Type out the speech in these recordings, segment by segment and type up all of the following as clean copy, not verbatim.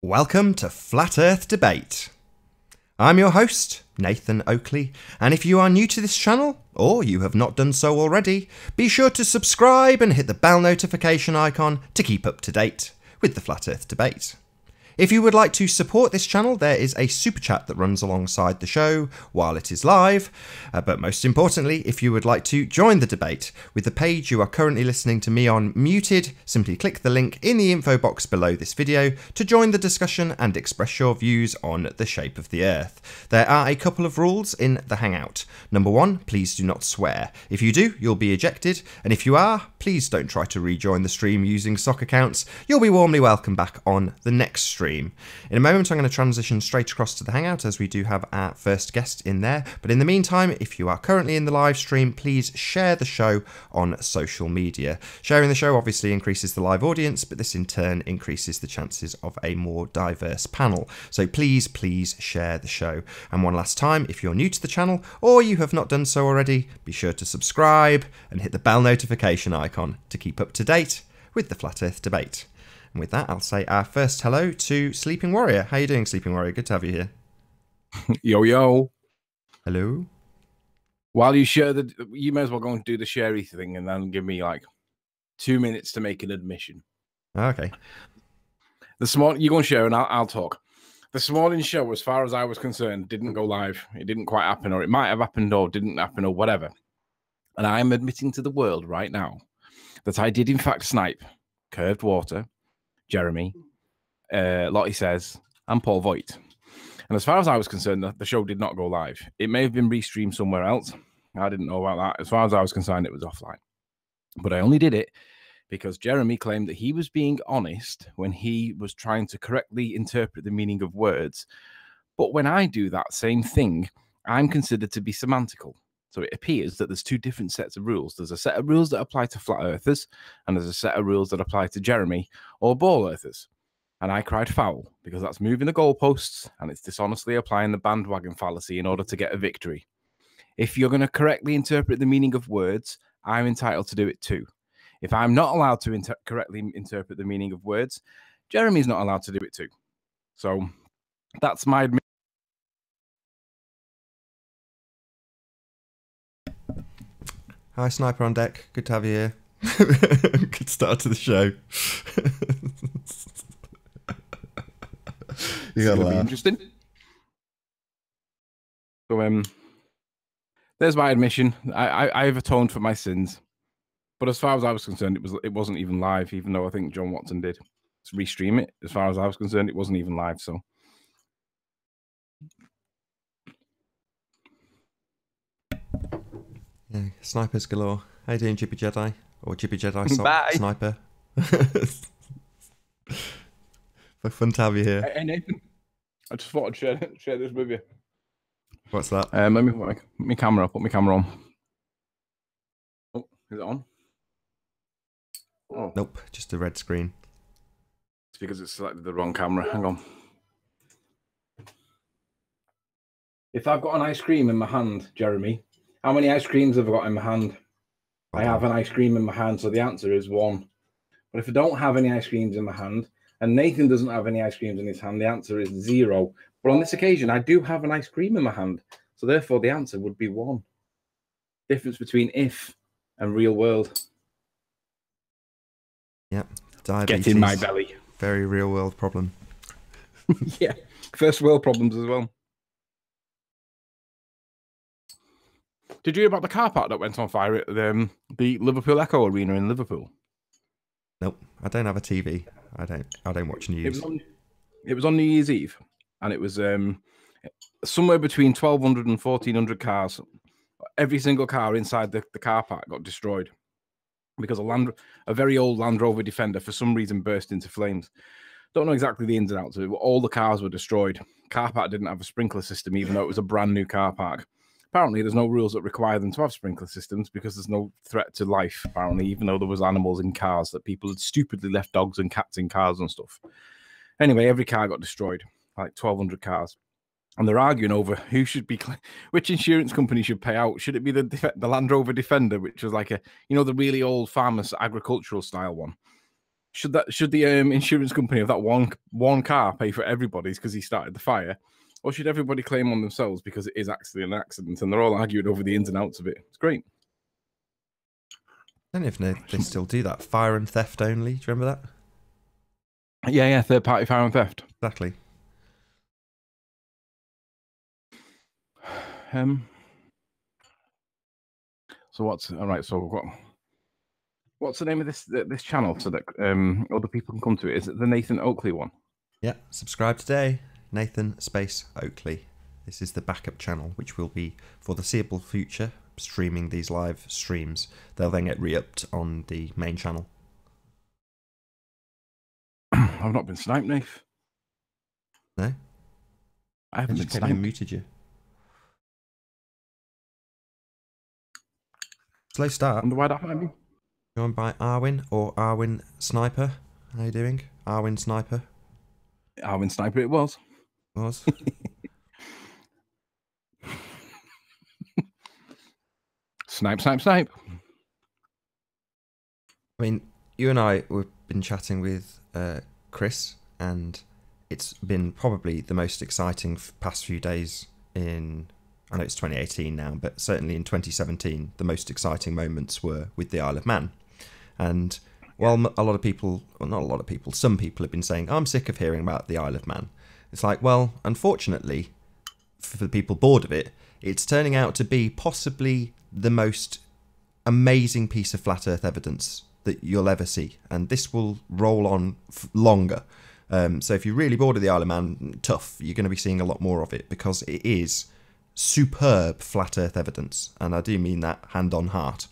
Welcome to Flat Earth Debate. I'm your host, Nathan Oakley, and if you are new to this channel, or you have not done so already, be sure to subscribe and hit the bell notification icon to keep up to date with the Flat Earth Debate. If you would like to support this channel, there is a super chat that runs alongside the show while it is live. But most importantly, if you would like to join the debate with the page you are currently listening to me on muted, simply click the link in the info box below this video to join the discussion and express your views on the shape of the Earth. There are a couple of rules in the Hangout. Number one, please do not swear. If you do, you'll be ejected. And if you are, please don't try to rejoin the stream using sock accounts. You'll be warmly welcome back on the next stream. In a moment, I'm going to transition straight across to the Hangout as we do have our first guest in there. But in the meantime, if you are currently in the live stream, please share the show on social media. Sharing the show obviously increases the live audience, but this in turn increases the chances of a more diverse panel. So please share the show. And one last time, if you're new to the channel or you have not done so already, be sure to subscribe and hit the bell notification icon to keep up to date with the Flat Earth Debate. And with that, I'll say our first hello to Sleeping Warrior. How you doing, Sleeping Warrior? Good to have you here. Yo, yo. Hello. While you share you may as well go and do the sharey thing and then give me like 2 minutes to make an admission. Okay. This morning, you go and share and I'll talk. This morning's show, as far as I was concerned, didn't go live. It didn't quite happen, or it might have happened or didn't happen or whatever. And I'm admitting to the world right now that I did in fact snipe Curved Water, Jeremy, Lottie Says, and Paul Voigt. And as far as I was concerned, the show did not go live. It may have been restreamed somewhere else. I didn't know about that. As far as I was concerned, it was offline. But I only did it because Jeremy claimed that he was being honest when he was trying to correctly interpret the meaning of words. But when I do that same thing, I'm considered to be semantical. So it appears that there's two different sets of rules. There's a set of rules that apply to flat earthers, and there's a set of rules that apply to Jeremy or ball earthers. And I cried foul because that's moving the goalposts and it's dishonestly applying the bandwagon fallacy in order to get a victory. If you're going to correctly interpret the meaning of words, I'm entitled to do it too. If I'm not allowed to correctly interpret the meaning of words, Jeremy's not allowed to do it too. So that's my admission. Hi, Sniper on deck. Good to have you here. Good start to the show. You gotta laugh. Interesting. So there's my admission. I've atoned for my sins. But as far as I was concerned, it wasn't even live, even though I think John Watson did restream it. As far as I was concerned, it wasn't even live. So yeah, snipers galore. How you doing, Jibby Jedi? Or Jibby Jedi Bye. Sniper? Fun to have you here. Hey, Nathan, I just thought I'd share this with you. What's that? Let me put my camera up. Put my camera on. Oh, is it on? Oh. Nope, just a red screen. It's because it's selected the wrong camera. Hang on. If I've got an ice cream in my hand, Jeremy, how many ice creams have I got in my hand? I have an ice cream in my hand, so the answer is 1. But if I don't have any ice creams in my hand, and Nathan doesn't have any ice creams in his hand, the answer is 0. But on this occasion, I do have an ice cream in my hand, so therefore the answer would be 1. Difference between if and real world. Yep, diabetes. Get in my belly. Very real world problem. Yeah, first world problems as well. Did you hear about the car park that went on fire at the Liverpool Echo Arena in Liverpool? Nope, I don't have a TV. I don't watch news. It was on New Year's Eve, and it was somewhere between 1,200 and 1,400 cars. Every single car inside the car park got destroyed because a very old Land Rover Defender for some reason burst into flames. Don't know exactly the ins and outs of it, but all the cars were destroyed. Car park didn't have a sprinkler system, even though it was a brand new car park. Apparently, there's no rules that require them to have sprinkler systems because there's no threat to life, apparently, even though there was animals in cars that people had stupidly left dogs and cats in cars and stuff. Anyway, every car got destroyed, like 1,200 cars. And they're arguing over who should be, which insurance company should pay out. Should it be the Land Rover Defender, which was like the really old farmers agricultural style one? Should the insurance company of that one car pay for everybody's because he started the fire, or should everybody claim on themselves because it is actually an accident? And they're all arguing over the ins and outs of it. It's great. I don't know if they still do that. Fire and theft only. Do you remember that? Yeah, third party fire and theft. Exactly. So what's all right? So what's the name of this channel so that other people can come to it? Is it the Nathan Oakley one? Yeah, subscribe today. Nathan Space Oakley. This is the backup channel, which will be for the foreseeable future streaming these live streams. They'll then get re-upped on the main channel. I've not been sniped, Nath. No? I haven't been sniped. Muted you. Slow start. I wonder why that might be. Joined by Arwin or Arwin Sniper. How you doing? Arwin Sniper. Arwin Sniper it was. Was. Snipe, snipe, snipe. I mean, you and I have been chatting with Chris, and it's been probably the most exciting past few days in, I know it's 2018 now, but certainly in 2017, the most exciting moments were with the Isle of Man. And while a lot of people, well, not a lot of people, some people have been saying, I'm sick of hearing about the Isle of Man. It's like, well, unfortunately, for the people bored of it, it's turning out to be possibly the most amazing piece of flat Earth evidence that you'll ever see. And this will roll on longer. So if you're really bored of the Isle of Man, tough, you're going to be seeing a lot more of it because it is superb flat Earth evidence. And I do mean that hand on heart.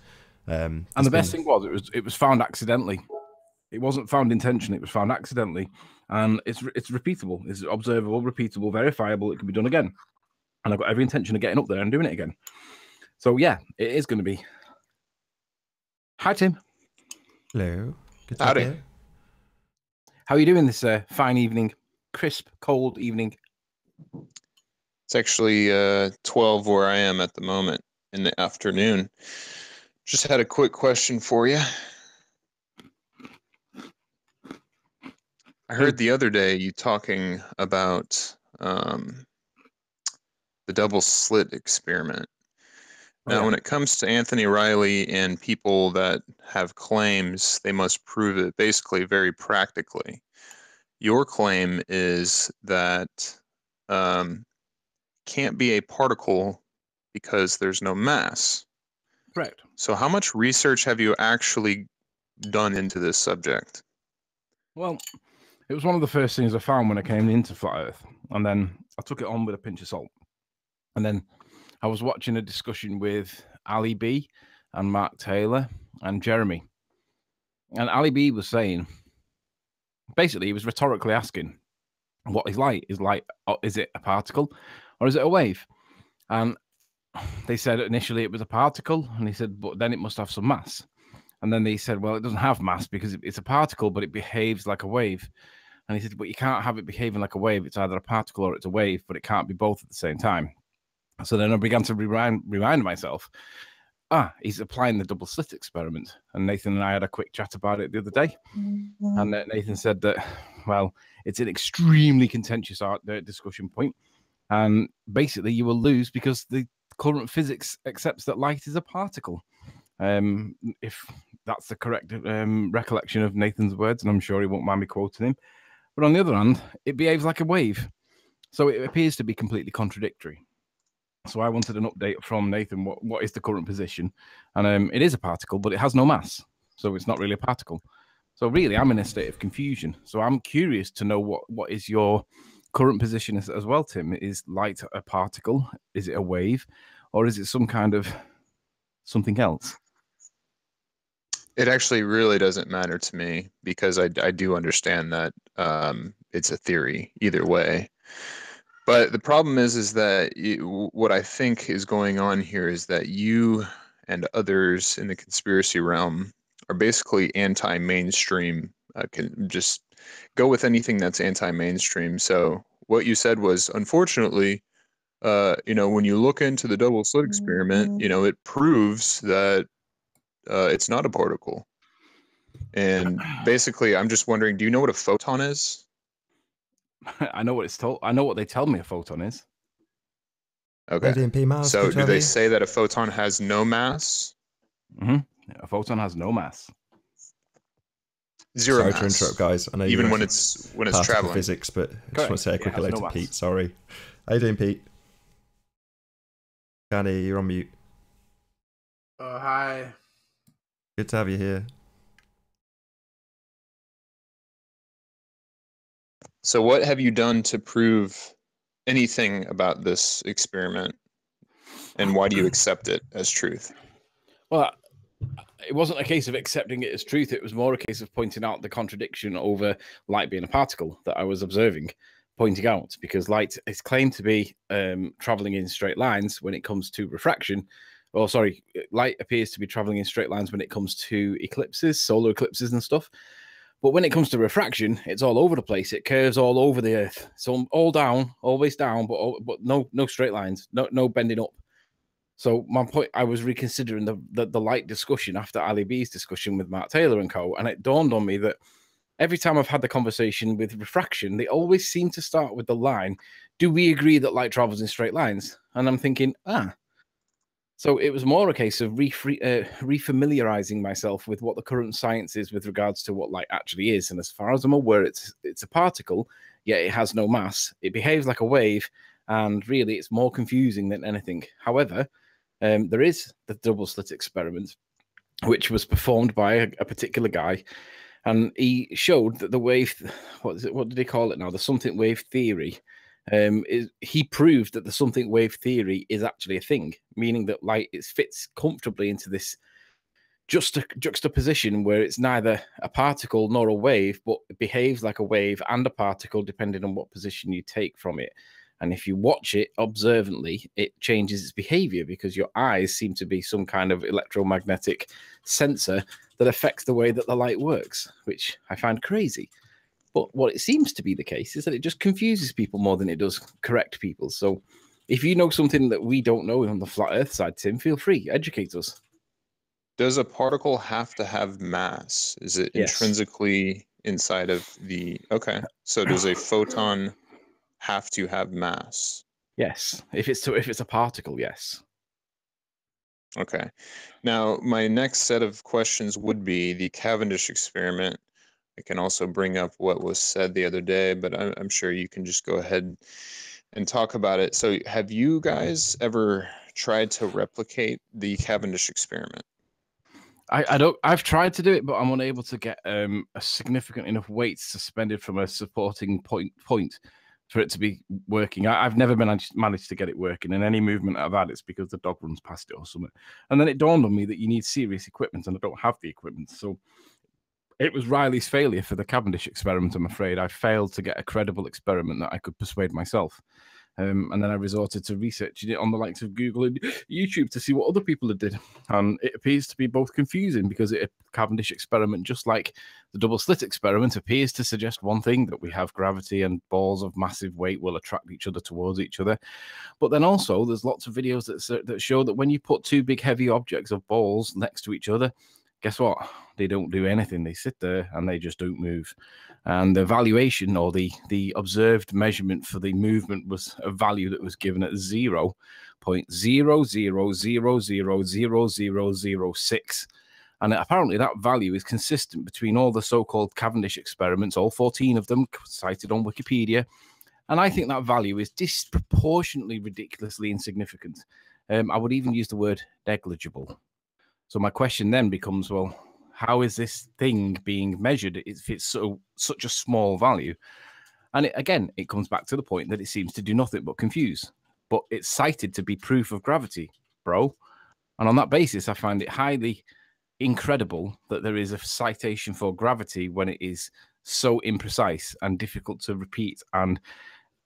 And the best thing was, it was found accidentally. It wasn't found intentionally. It was found accidentally. And it's repeatable. It's observable, repeatable, verifiable. It can be done again. And I've got every intention of getting up there and doing it again. So, yeah, it is going to be. Hi, Tim. Hello. Good Howdy. to How are you doing this fine evening? Crisp, cold evening? It's actually 12 where I am at the moment in the afternoon. Just had a quick question for you. I heard the other day you talking about the double slit experiment. Now, when it comes to Anthony Riley and people that have claims, they must prove it basically very practically. Your claim is that can't be a particle because there's no mass. Correct. So how much research have you actually done into this subject? Well, it was one of the first things I found when I came into Flat Earth. And then I took it on with a pinch of salt. And then I was watching a discussion with Ali B and Mark Taylor and Jeremy. And Ali B was saying, basically, he was rhetorically asking, what is light? Is it a particle or is it a wave? And they said initially it was a particle. And he said, but then it must have some mass. And then they said, well, it doesn't have mass because it's a particle, but it behaves like a wave. And he said, but you can't have it behaving like a wave. It's either a particle or it's a wave, but it can't be both at the same time. So then I began to remind myself, he's applying the double slit experiment. And Nathan and I had a quick chat about it the other day. And Nathan said that, well, it's an extremely contentious discussion point. And basically you will lose because the current physics accepts that light is a particle. If that's the correct recollection of Nathan's words, and I'm sure he won't mind me quoting him. But on the other hand, it behaves like a wave. So it appears to be completely contradictory. So I wanted an update from Nathan. What is the current position? And it is a particle, but it has no mass. So it's not really a particle. So really, I'm in a state of confusion. So I'm curious to know what is your current position as well, Tim. Is light a particle? Is it a wave? Or is it some kind of something else? It actually really doesn't matter to me because I do understand that it's a theory either way. But the problem is that what I think is going on here is that you and others in the conspiracy realm are basically anti-mainstream. Can just go with anything that's anti-mainstream. So what you said was, unfortunately, when you look into the double slit experiment, it proves that it's not a particle. And basically, I'm just wondering, do you know what a photon is? I know what it's told. I know what they tell me a photon is. Okay. ADMP Mars, So good do to have they you. say that a photon has no mass? A photon has no mass. Zero Sorry mass. to interrupt, guys. I know Even you're when actually it's particle traveling. physics, but I just Correct. want to say a It quick has hello no to mass. Pete. Sorry. How you doing, Pete? Canny, you're on mute. Hi. Good to have you here. So what have you done to prove anything about this experiment? And why do you accept it as truth? Well, it wasn't a case of accepting it as truth. It was more a case of pointing out the contradiction over light being a particle that I was observing, pointing out, because light is claimed to be traveling in straight lines when it comes to refraction. Or sorry, light appears to be traveling in straight lines when it comes to eclipses, solar eclipses and stuff. But when it comes to refraction, it's all over the place. It curves all over the Earth. So all down, always down, but no straight lines, no bending up. So my point, I was reconsidering the light discussion after Ali B's discussion with Mark Taylor and co. And it dawned on me that every time I've had the conversation with refraction, they always seem to start with the line, do we agree that light travels in straight lines? And I'm thinking, So it was more a case of refamiliarizing myself with what the current science is with regards to what light actually is. And as far as I'm aware, it's a particle, yet it has no mass. It behaves like a wave, and really it's more confusing than anything. However, there is the double slit experiment, which was performed by a particular guy, and he showed that the wave, what did he call it now? The something wave theory. He proved that the something wave theory is actually a thing, meaning that light fits comfortably into this juxtaposition where it's neither a particle nor a wave, but it behaves like a wave and a particle depending on what position you take from it. And if you watch it observantly, it changes its behavior because your eyes seem to be some kind of electromagnetic sensor that affects the way that the light works, which I find crazy. But what it seems to be the case is that it just confuses people more than it does correct people. So if you know something that we don't know on the flat Earth side, Tim, feel free, educate us. Does a particle have to have mass? Is it Yes. intrinsically inside of the... Okay. So does a photon have to have mass? Yes. If it's a particle, yes. Okay. Now, my next set of questions would be the Cavendish experiment. I can also bring up what was said the other day, but I'm sure you can just go ahead and talk about it. So have you guys ever tried to replicate the Cavendish experiment? I've tried to do it, but I'm unable to get a significant enough weight suspended from a supporting point for it to be working. I've never managed to get it working, and any movement I've had, it's because the dog runs past it or something. And then it dawned on me that you need serious equipment, and I don't have the equipment. So it was Riley's failure for the Cavendish experiment, I'm afraid. I failed to get a credible experiment that I could persuade myself. And then I resorted to researching it on the likes of Google and YouTube to see what other people had did. And it appears to be both confusing because a Cavendish experiment, just like the double slit experiment, appears to suggest one thing, that we have gravity and balls of massive weight will attract each other towards each other. But then also there's lots of videos that show that when you put two big heavy objects of balls next to each other, guess what? They don't do anything. They sit there and they just don't move. And the valuation, or the observed measurement for the movement, was a value that was given at 0.00000006. And apparently that value is consistent between all the so-called Cavendish experiments, all 14 of them cited on Wikipedia. And I think that value is disproportionately ridiculously insignificant. I would even use the word negligible. So my question then becomes, well, how is this thing being measured if it's such a small value? And it comes back to the point that it seems to do nothing but confuse. But it's cited to be proof of gravity, bro. And on that basis, I find it highly incredible that there is a citation for gravity when it is so imprecise and difficult to repeat. And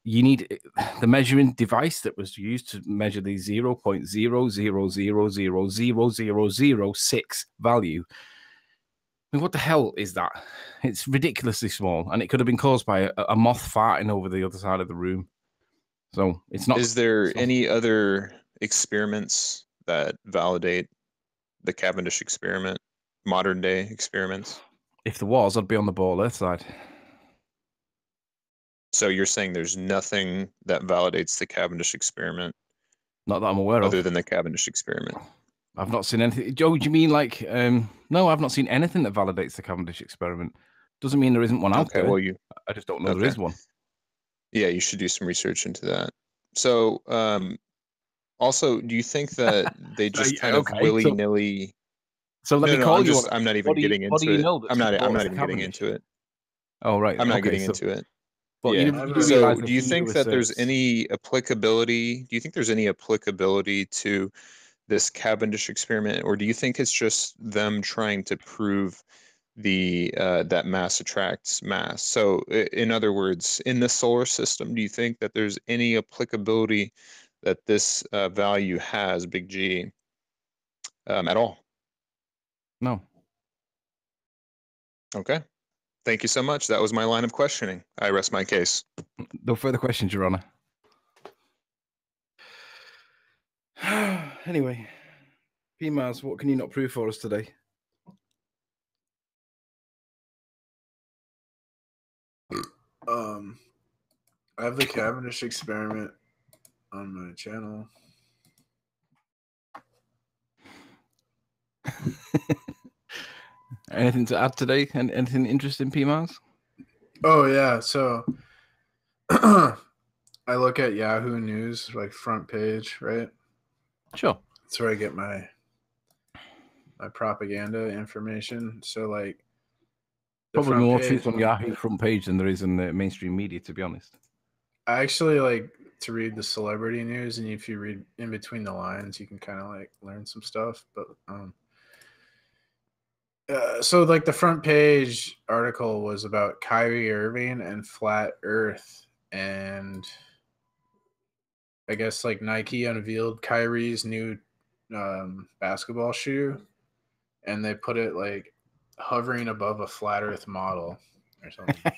you need the measuring device that was used to measure the 0.00000006 value. I mean, what the hell is that? It's ridiculously small, and it could have been caused by a moth farting over the other side of the room. So it's not. Is there any other experiments that validate the Cavendish experiment, modern day experiments? If there was, I'd be on the ball Earth side. So you're saying there's nothing that validates the Cavendish experiment Not that I'm aware other of. than the Cavendish experiment? I've not seen anything. Joe, do you mean like, no, I've not seen anything that validates the Cavendish experiment. Doesn't mean there isn't one out Okay, there. well, you I just don't know there okay. is one. Yeah, you should do some research into that. So, also, do you think that they just kind of Okay, willy-nilly? So let me No, call you on it. I'm not even getting What do into you it. know that I'm not supports the even getting Cavendish? into it. Oh, right. I'm not Okay, getting so, into it. but Yeah. you do So, realize do you think that there's any applicability? Do you think there's any applicability to this Cavendish experiment, or do you think it's just them trying to prove the that mass attracts mass? So, in other words, in the solar system, do you think that there's any applicability that this value has, big G, at all? No. Okay. Thank you so much. That was my line of questioning. I rest my case. No further questions, Your Honor. Anyway, PMAS, what can you not prove for us today? I have the Cavendish experiment on my channel. Anything to add today? And anything interesting, PMAS? Oh yeah, so I look at Yahoo News, like front page, right? Sure. That's where I get my propaganda information. So like probably more truth on Yahoo front page than there is in the mainstream media, to be honest. I actually like to read the celebrity news, and if you read in between the lines, you can kind of like learn some stuff. But so like the front page article was about Kyrie Irving and flat Earth, and I guess like Nike unveiled Kyrie's new basketball shoe, and they put it like hovering above a flat Earth model or something. I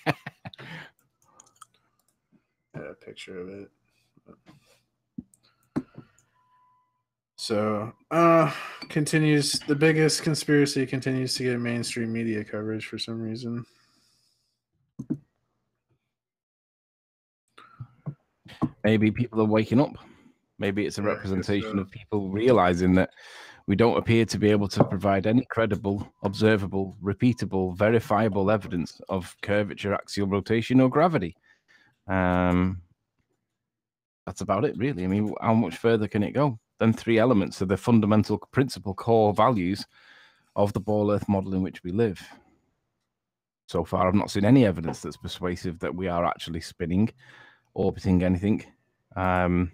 had a picture of it. So continues, the biggest conspiracy continues to get mainstream media coverage for some reason. Maybe people are waking up. Maybe it's a representation of people realizing that we don't appear to be able to provide any credible, observable, repeatable, verifiable evidence of curvature, axial rotation, or gravity. That's about it, really. I mean, how much further can it go? Then three elements are the fundamental principal core values of the ball Earth model in which we live. So far, I've not seen any evidence that's persuasive that we are actually spinning, orbiting anything, having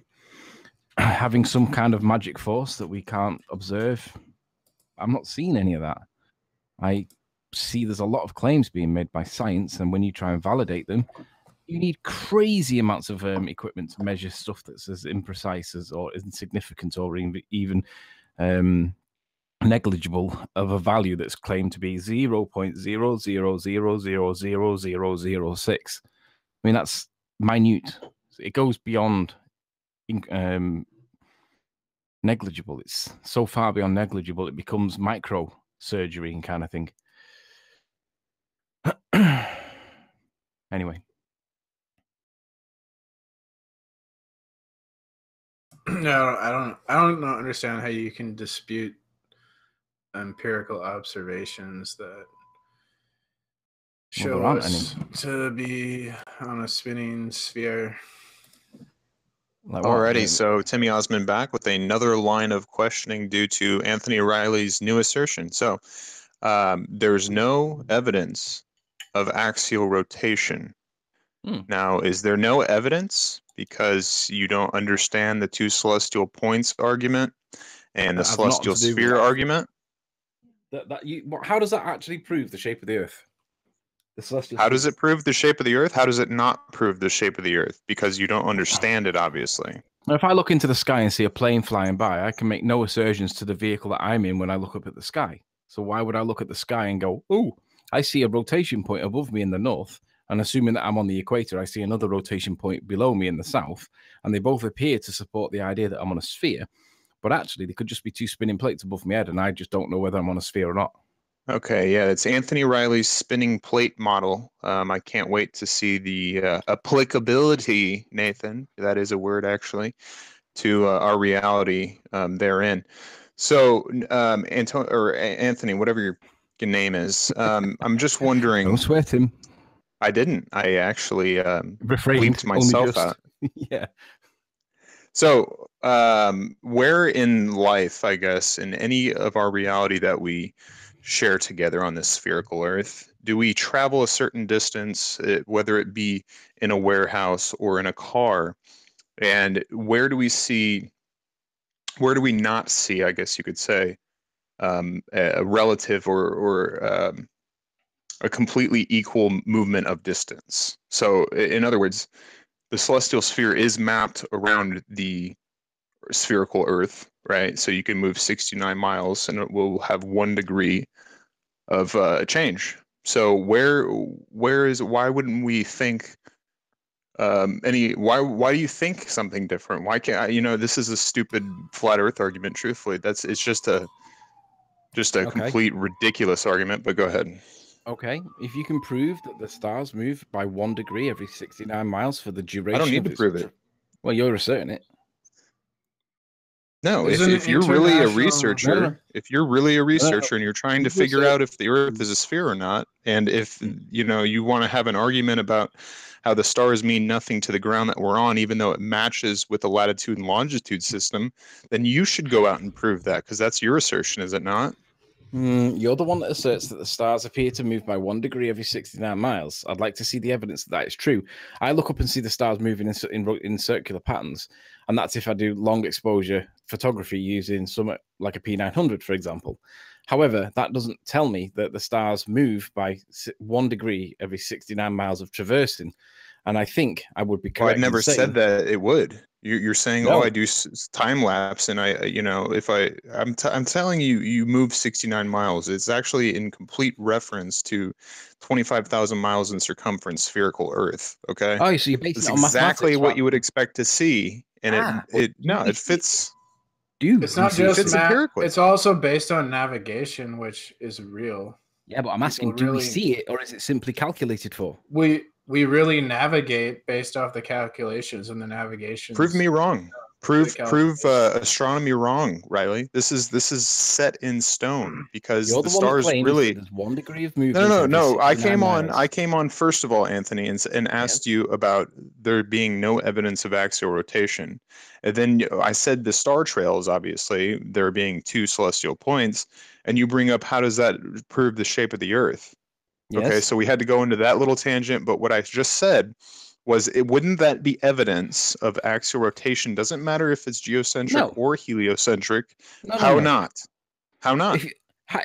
some kind of magic force that we can't observe. I'm not seeing any of that. I see there's a lot of claims being made by science, and when you try and validate them, you need crazy amounts of equipment to measure stuff that's as imprecise as or insignificant or even negligible of a value that's claimed to be 0.000000006. I mean, that's minute. It goes beyond negligible. It's so far beyond negligible, it becomes micro surgery and kind of thing. Anyway. No, I don't understand how you can dispute empirical observations that show us to be on a spinning sphere. Alrighty, so Timmy Osmond back with another line of questioning due to Anthony Riley's new assertion. So there's no evidence of axial rotation. Now, is there no evidence because you don't understand the two celestial points argument and the celestial sphere argument? How does that actually prove the shape of the Earth? How does it prove the shape of the Earth? How does it not prove the shape of the Earth? Because you don't understand it, obviously. Now, if I look into the sky and see a plane flying by, I can make no assertions to the vehicle that I'm in when I look up at the sky. So why would I look at the sky and go, oh, I see a rotation point above me in the north, and assuming that I'm on the equator, I see another rotation point below me in the south, and they both appear to support the idea that I'm on a sphere, but actually they could just be two spinning plates above my head, and I just don't know whether I'm on a sphere or not. Okay, yeah, it's Anthony Riley's spinning plate model. I can't wait to see the applicability, Nathan, that is a word actually, to our reality therein. So, Anthony, whatever your name is, I'm just wondering. Don't sweat him. I didn't. I actually Refrained. bleeped myself out. Yeah. So, where in life, I guess, in any of our reality that we share together on this spherical Earth, do we travel a certain distance, whether it be in a warehouse or in a car? And where do we not see, I guess you could say, a relative or a completely equal movement of distance? So, in other words, the celestial sphere is mapped around the spherical Earth, right? So you can move 69 miles and it will have 1 degree of change. So why wouldn't we think why do you think something different? Why can't this is a stupid flat Earth argument, truthfully. It's just a Okay. complete ridiculous argument, but go ahead. Okay, if you can prove that the stars move by 1 degree every 69 miles for the duration, I don't need to prove it. Well, you're asserting it. No, Isn't if it you're really a international- researcher, No. if you're really a researcher and you're trying to You just figure said- out if the Earth is a sphere or not, and if you want to have an argument about how the stars mean nothing to the ground that we're on, even though it matches with the latitude and longitude system, then you should go out and prove that, because that's your assertion, is it not? You're the one that asserts that the stars appear to move by 1 degree every 69 miles. I'd like to see the evidence that is true. I look up and see the stars moving in circular patterns, and that's if I do long exposure photography using something like a P900, for example. However, that doesn't tell me that the stars move by 1 degree every 69 miles of traversing. And I think I would be correct. Well, I've never said that it would. You're saying, No. oh, I do time lapse, and I'm telling you, you move 69 miles. It's actually in complete reference to 25,000 miles in circumference spherical Earth. Okay. Oh, so you're basing That's it on exactly what mathematics, you would expect to see, and it fits. Dude, It's not it just fits empirically. It's also based on navigation, which is real. Yeah, but I'm asking, do we see it, or is it simply calculated for? We really navigate based off the calculations and the navigation. Prove me wrong. Prove astronomy wrong, Riley. This is set in stone, because You're the one that stars claims really. that there's 1 degree of movement. No. I came 69 miles. on first of all, Anthony, and asked you about there being no evidence of axial rotation, and then I said the star trails, obviously there being 2 celestial points, and you bring up, how does that prove the shape of the Earth? Yes. Okay, so we had to go into that little tangent, but what I just said was, wouldn't that be evidence of axial rotation? Doesn't matter if it's geocentric or heliocentric. How not? How not?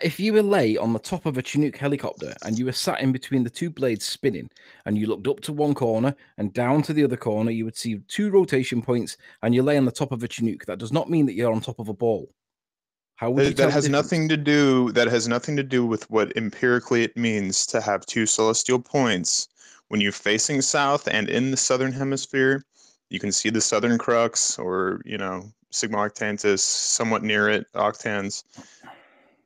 If you were lay on the top of a Chinook helicopter and you were sat in between the 2 blades spinning, and you looked up to one corner and down to the other corner, you would see 2 rotation points, and you lay on the top of a Chinook. That does not mean that you're on top of a ball. How would you tell that has nothing to do? That has nothing to do with what empirically it means to have 2 celestial points. When you're facing south and in the southern hemisphere, you can see the southern crux, or sigma octantis, somewhat near it, octans.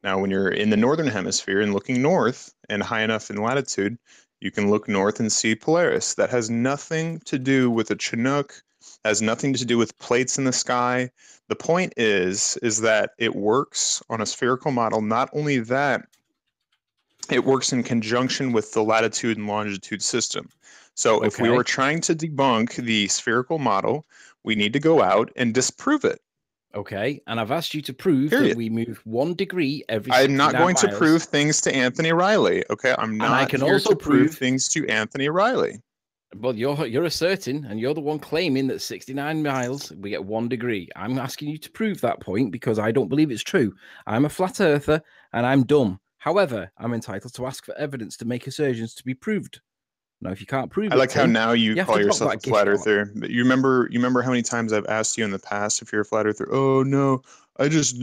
Now, when you're in the northern hemisphere and looking north and high enough in latitude, you can look north and see Polaris. That has nothing to do with a Chinook, has nothing to do with plates in the sky. The point is that it works on a spherical model. Not only that, it works in conjunction with the latitude and longitude system. So if we were trying to debunk the spherical model, we need to go out and disprove it. Okay, and I've asked you to prove that we move 1 degree every 69 I'm not going miles. to prove things to Anthony Riley. Okay, I'm not I can here also to prove things to Anthony Riley. Well, you're asserting, and you're the one claiming that 69 miles we get 1 degree. I'm asking you to prove that point, because I don't believe it's true. I'm a flat earther and I'm dumb. However, I'm entitled to ask for evidence to make assertions to be proved. Now, if you can't prove it, I like how now you have call to drop yourself a that flat gift earther. But you remember how many times I've asked you in the past if you're a flat earther? Oh no, I just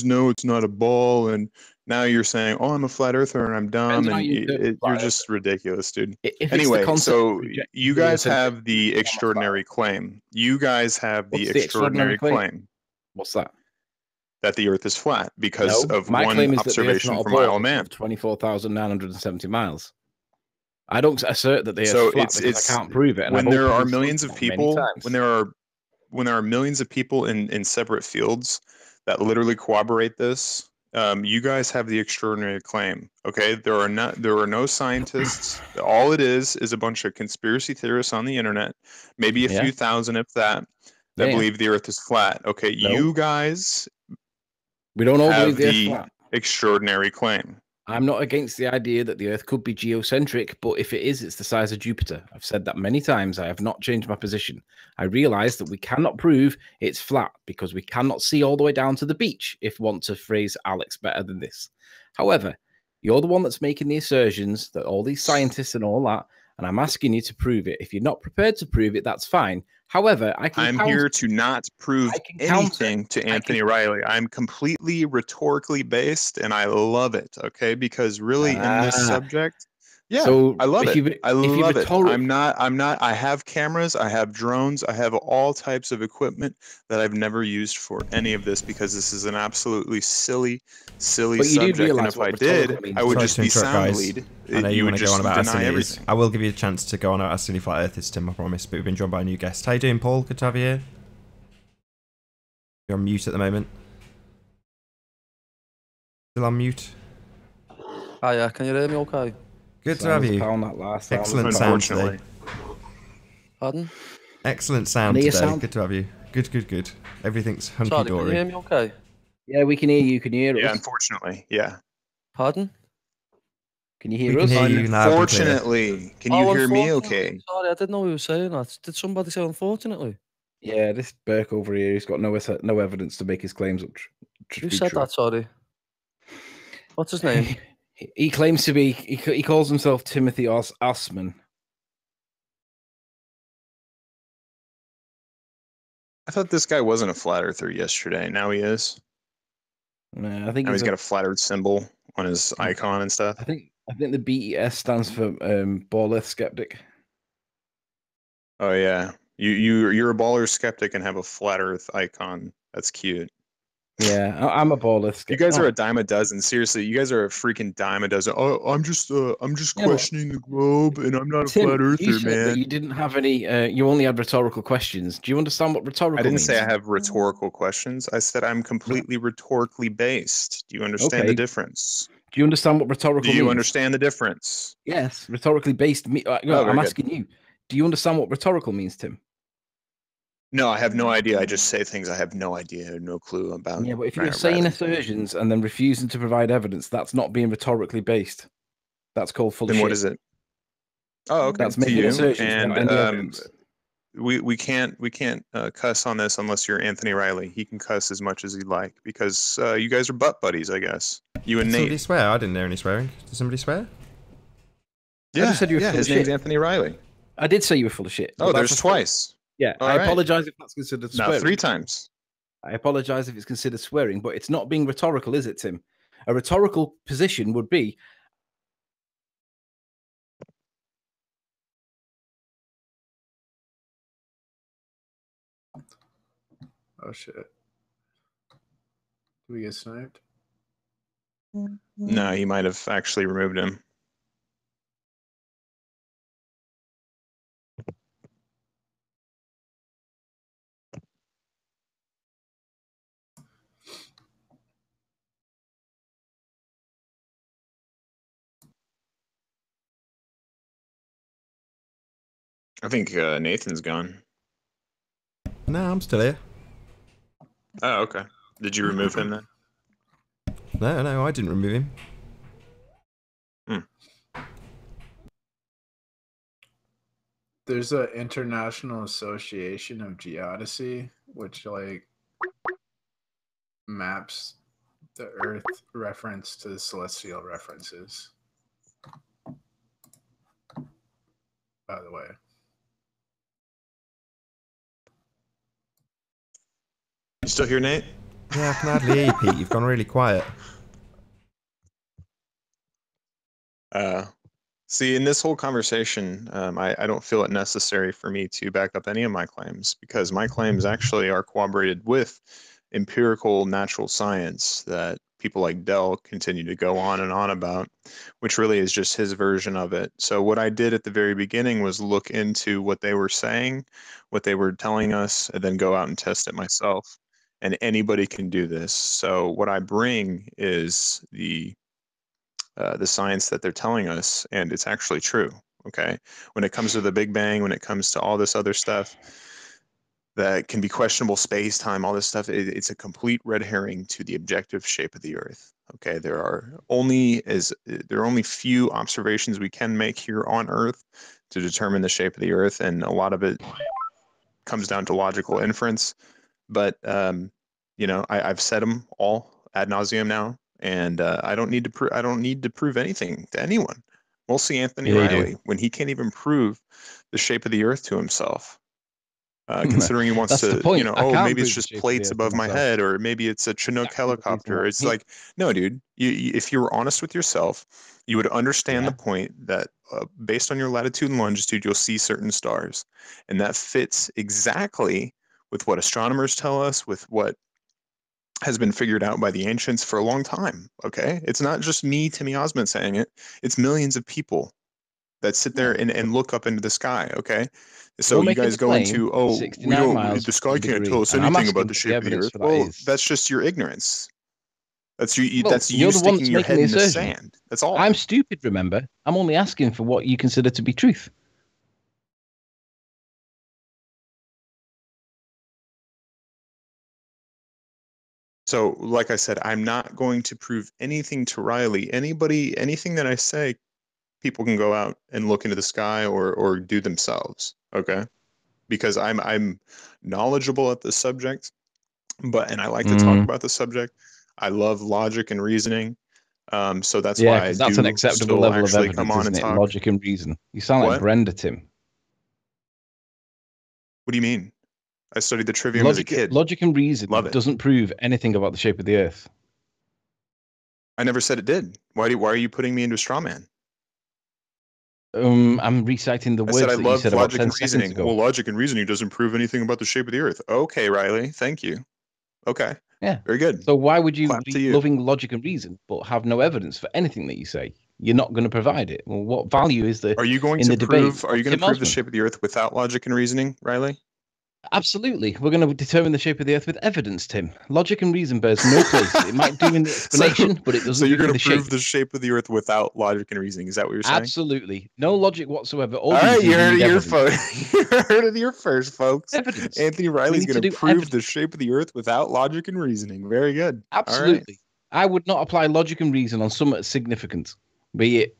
know it's not a ball, and now you're saying, oh, I'm a flat earther and I'm dumb, and you're just ridiculous, dude. Anyway, so you guys have the extraordinary claim. You guys have the extraordinary claim. What's that? that the Earth is flat because No, of my one claim is that the Earth's observation not a from Isle ball of Man. of 24,970 miles. I don't assert that the Earth's So flat because I can't prove it. And when I've there are openly millions spoken of about it many people, times. when there are millions of people in separate fields that literally corroborate this, you guys have the extraordinary claim. Okay, there are no scientists. All it is a bunch of conspiracy theorists on the internet, maybe a few thousand, if that believe the Earth is flat. Okay, No. you guys We don't all have believe the Earth's the flat. extraordinary claim. I'm not against the idea that the Earth could be geocentric, but if it is, it's the size of Jupiter. I've said that many times. I have not changed my position. I realize that we cannot prove it's flat because we cannot see all the way down to the beach, if want to phrase Alex better than this. However, you're the one that's making the assertions that all these scientists and all that, and I'm asking you to prove it. If you're not prepared to prove it, that's fine. However, I'm here to not prove anything to Anthony Riley. I'm completely rhetorically based, and I love it. Okay, because really in this subject, so I love it. I love it. I'm not. I have cameras. I have drones. I have all types of equipment that I've never used for any of this because this is an absolutely silly subject. And if I did, I would just be sound lead. I know you want to go on about how silly it is. everything. I will give you a chance to go on about how silly flat Earth is, Tim, I promise. But we've been joined by a new guest. How you doing, Paul? Good to have you here. You're on mute at the moment. Still on mute? Hiya, can you hear me okay? Good to have you. Excellent sound today. Pardon? Excellent sound today. Good to have you. Good. Everything's hunky-dory. Sorry, can you hear me okay? Yeah, we can hear you. Can you hear us? Yeah, unfortunately, yeah. Pardon? Can you hear us? We can hear you now. Unfortunately, can you hear me okay? Sorry, I didn't know who was saying that. Did somebody say unfortunately? Yeah, this Burke over here, he's got no evidence to make his claims up. Who said that, sorry? What's his name? He claims to be, he calls himself Timothy Osman. I thought this guy wasn't a flat earther yesterday. Now he is. I think now he's got a flat earth symbol on his icon and stuff. I think the BES stands for ball earth skeptic. Oh yeah, you're a ball earth skeptic and have a flat earth icon. That's cute. Yeah, I'm a ball earth skeptic. You guys are a dime a dozen. Seriously, you guys are a freaking dime a dozen. Oh, I'm just questioning the globe, and I'm not a flat earther, you said man. That you didn't have any. You only had rhetorical questions. Do you understand what rhetorical? I didn't means? say I have rhetorical questions. I said I'm completely rhetorically based. Do you understand the difference? Do you understand what rhetorical means? Do you understand the difference? Yes, rhetorically based. I'm asking you. Do you understand what rhetorical means, Tim? No, I have no idea. I just say things I have no idea, no clue about. Yeah, but if you're saying assertions and then refusing to provide evidence, that's not being rhetorically based. That's called full of shit. Then what is it? Oh, okay. That's making assertions and we can't cuss on this unless you're Anthony Riley. He can cuss as much as he'd like because you guys are butt buddies, I guess. You and Nate. Somebody swear? I didn't hear any swearing. Did somebody swear? Yeah, I just said you were full his name's Anthony Riley. I did say you were full of shit. Oh, there's twice. Yeah, I apologize if that's considered swearing. Now 3 times. I apologize if it's considered swearing, but it's not being rhetorical, is it, Tim? A rhetorical position would be... Oh, shit. Did we get sniped? No, he might have actually removed him. I think Nathan's gone. No, I'm still here. Oh, okay. Did you remove him then? No, I didn't remove him. There's an International Association of Geodesy, which like maps the Earth reference to the celestial references. By the way. You still here, Nate? Yeah, I can hardly hear you, Pete. You've gone really quiet. See, in this whole conversation, I don't feel it necessary for me to back up any of my claims because my claims actually are corroborated with empirical natural science that people like Dell continue to go on and on about, which really is just his version of it. So what I did at the very beginning was look into what they were saying, what they were telling us, and then go out and test it myself. And anybody can do this. So what I bring is the science that they're telling us, and it's actually true. Okay, when it comes to the Big Bang, when it comes to all this other stuff that can be questionable space time, all this stuff, it's a complete red herring to the objective shape of the Earth. Okay, there are only few observations we can make here on Earth to determine the shape of the Earth, and a lot of it comes down to logical inference. But I've said them all ad nauseum now, and I don't need to prove anything to anyone. We'll see Anthony Riley when he can't even prove the shape of the Earth to himself. Considering he wants to, maybe it's just plates above my head, or maybe it's a Chinook helicopter. It's like, no, dude, if you were honest with yourself, you would understand the point that based on your latitude and longitude, you'll see certain stars. And that fits exactly with what astronomers tell us, with what has been figured out by the ancients for a long time. Okay. It's not just me, Timmy Osmond, saying it. It's millions of people that sit there and look up into the sky. Okay. So you guys go into, the sky can't tell us anything about the shape of the Earth. Well, that's just your ignorance. That's you sticking your head in the sand. That's all. I'm stupid, remember? I'm only asking for what you consider to be truth. So, like I said, I'm not going to prove anything to Riley. Anything that I say, people can go out and look into the sky or do themselves. Okay, because I'm knowledgeable at the subject, and I like to talk about the subject. I love logic and reasoning, so that's why that's an acceptable level of evidence, come on and talk. Logic and reason. You sound like Brenda, Tim. What do you mean? I studied the trivium as a kid. Logic and reason doesn't prove anything about the shape of the Earth. I never said it did. Why are you putting me into a straw man? I'm reciting the words that you said about 10 seconds ago. Well, logic and reasoning doesn't prove anything about the shape of the Earth. Okay, Riley, thank you. Okay. Yeah. Very good. So why would you be loving logic and reason but have no evidence for anything that you say? You're not going to provide it. Well, what value is there? Are you going to prove the shape of the Earth without logic and reasoning, Riley? Absolutely. We're going to determine the shape of the Earth with evidence, Tim. Logic and reason bears no place. It might do in the explanation, but it doesn't. So you're going to prove the shape of the Earth without logic and reasoning? Is that what you're saying? Absolutely. No logic whatsoever. All right, you heard it here first, folks. Evidence. Anthony Riley's going to prove the shape of the Earth without logic and reasoning. Very good. Absolutely. Right. I would not apply logic and reason on something significant. Be it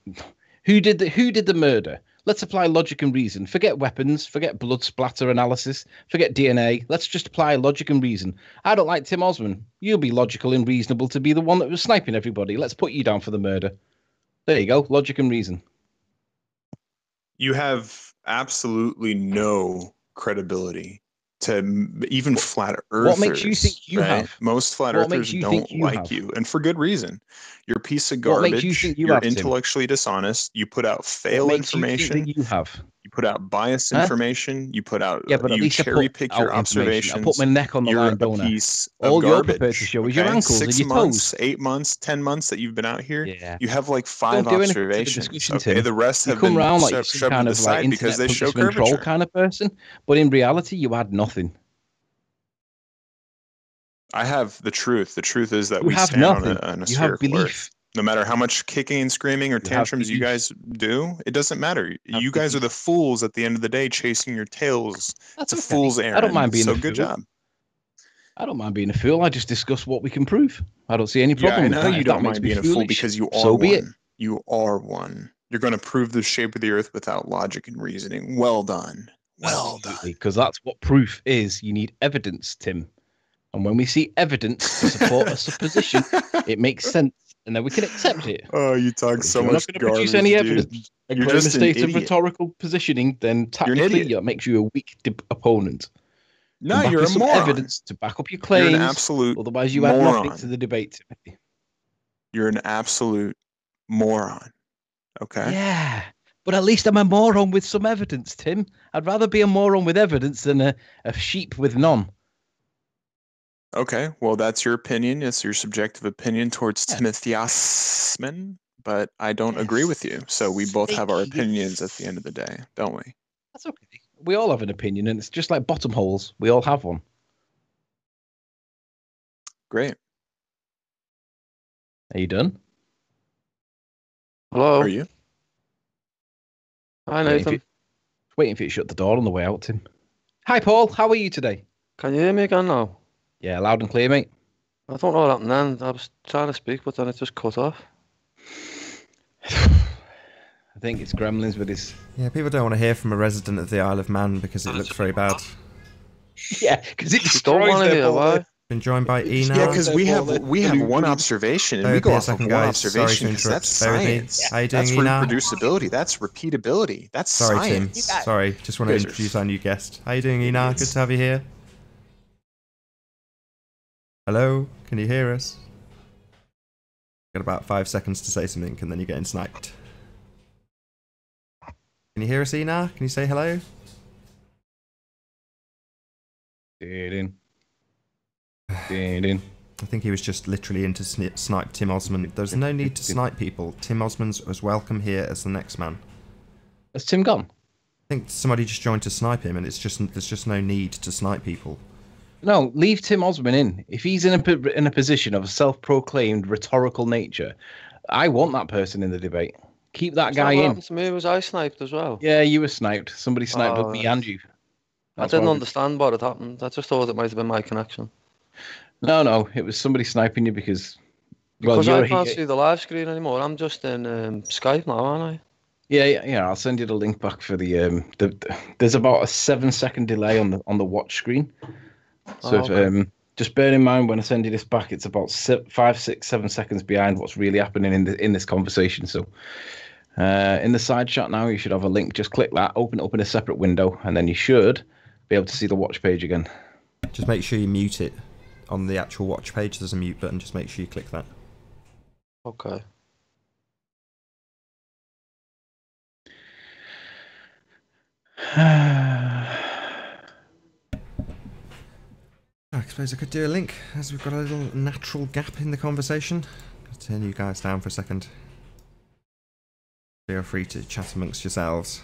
who did the murder. Let's apply logic and reason. Forget weapons, forget blood splatter analysis, forget DNA. Let's just apply logic and reason. I don't like Tim Osmond. You'll be logical and reasonable to be the one that was sniping everybody. Let's put you down for the murder. There you go. Logic and reason. You have absolutely no credibility to even flat earthers. What makes you think you have? Most flat earthers don't like you, and for good reason. You're a piece of garbage. You're intellectually dishonest. You put out fail information. You have. You put out biased information. You put out. But you cherry pick your observations. I put my neck on the line, don't I? All you're prepared to show is your ankles and your toes. 8 months, 10 months that you've been out here. Yeah. You have like 5 observations. Okay, the rest have been shoved to the side because they show curvature. Kind of person, but in reality, you had nothing. I have the truth. The truth is that we stand on a spherical Earth. No matter how much kicking and screaming or tantrums you guys do, it doesn't matter. You guys are the fools at the end of the day, chasing your tails. It's a fool's errand. I don't mind being a fool. So good job. I don't mind being a fool. I just discuss what we can prove. I don't see any problem. I know you don't mind being a fool because you are one. You are one. You're going to prove the shape of the Earth without logic and reasoning. Well done. Well done. Because that's what proof is. You need evidence, Tim. And when we see evidence to support a supposition, it makes sense, and then we can accept it. Oh, you talk so much garbage, You're not going to produce any evidence. You're just in a state of rhetorical positioning, then tactically that makes you a weak opponent. No, you're a moron. Evidence to back up your claims. You're an absolute Otherwise, you add nothing to the debate, Timothy. You're an absolute moron. Okay? Yeah. But at least I'm a moron with some evidence, Tim. I'd rather be a moron with evidence than a sheep with none. Okay, well, that's your opinion. It's your subjective opinion towards Yeah. Timothy Osman, but I don't agree with you. So we both have our Thank you. opinions at the end of the day, don't we? That's okay. We all have an opinion, and it's just like bottom holes. We all have one. Great. Are you done? Hello. Are you? Hi, Waiting for Nathan. you- Waiting for you to shut the door on the way out, Tim. Hi, Paul. How are you today? Can you hear me again now? Yeah, loud and clear, mate. I don't know what happened then. I was trying to speak, but then it just cut off. I think it's Gremlins with his... Yeah, people don't want to hear from a resident of the Isle of Man because it looks very bad. Yeah, because it You don't destroys want to their hear border. why? Been joined by Yeah, Enoch. because we have one observation, and Bear we with go me a off of second, one guys. Sorry to observation because interrupt. that's Bear with me. science. How you doing, That's Enoch? reproducibility. That's repeatability. That's Sorry, Tim. science. Sorry, just want to You guys are introduce our new guest. How you doing, Enoch? Good to have you here. Hello? Can you hear us? Got about 5 seconds to say something, and then you're getting sniped. Can you hear us, Enoch? Can you say hello? Ding. Ding. I think he was just literally in to snipe Tim Osman. There's no need to snipe people. Tim Osman's as welcome here as the next man. Has Tim gone? I think somebody just joined to snipe him, and there's just no need to snipe people. No, leave Tim Osman in. If he's in a position of a self-proclaimed rhetorical nature, I want that person in the debate. Keep that guy What in. happened to me? Was I sniped as well? Yeah, you were sniped. Somebody sniped Oh, me right. and you. I That's didn't why understand what had happened. I just thought it might have been my connection. No, it was somebody sniping you because... Because you're I can't see the live screen anymore. I'm just in Skype now, aren't I? Yeah. I'll send you the link back for the there's about a 7-second delay on the watch screen. So okay. just bear in mind when I send you this back, it's about 5, 6, 7 seconds behind what's really happening in this conversation. So in the side chat now, you should have a link. Just click that, open it up in a separate window, and then you should be able to see the watch page again. Just make sure you mute it. On the actual watch page, there's a mute button. Just make sure you click that. Okay. I suppose I could do a link, as we've got a little natural gap in the conversation. I'll turn you guys down for a second. Feel free to chat amongst yourselves.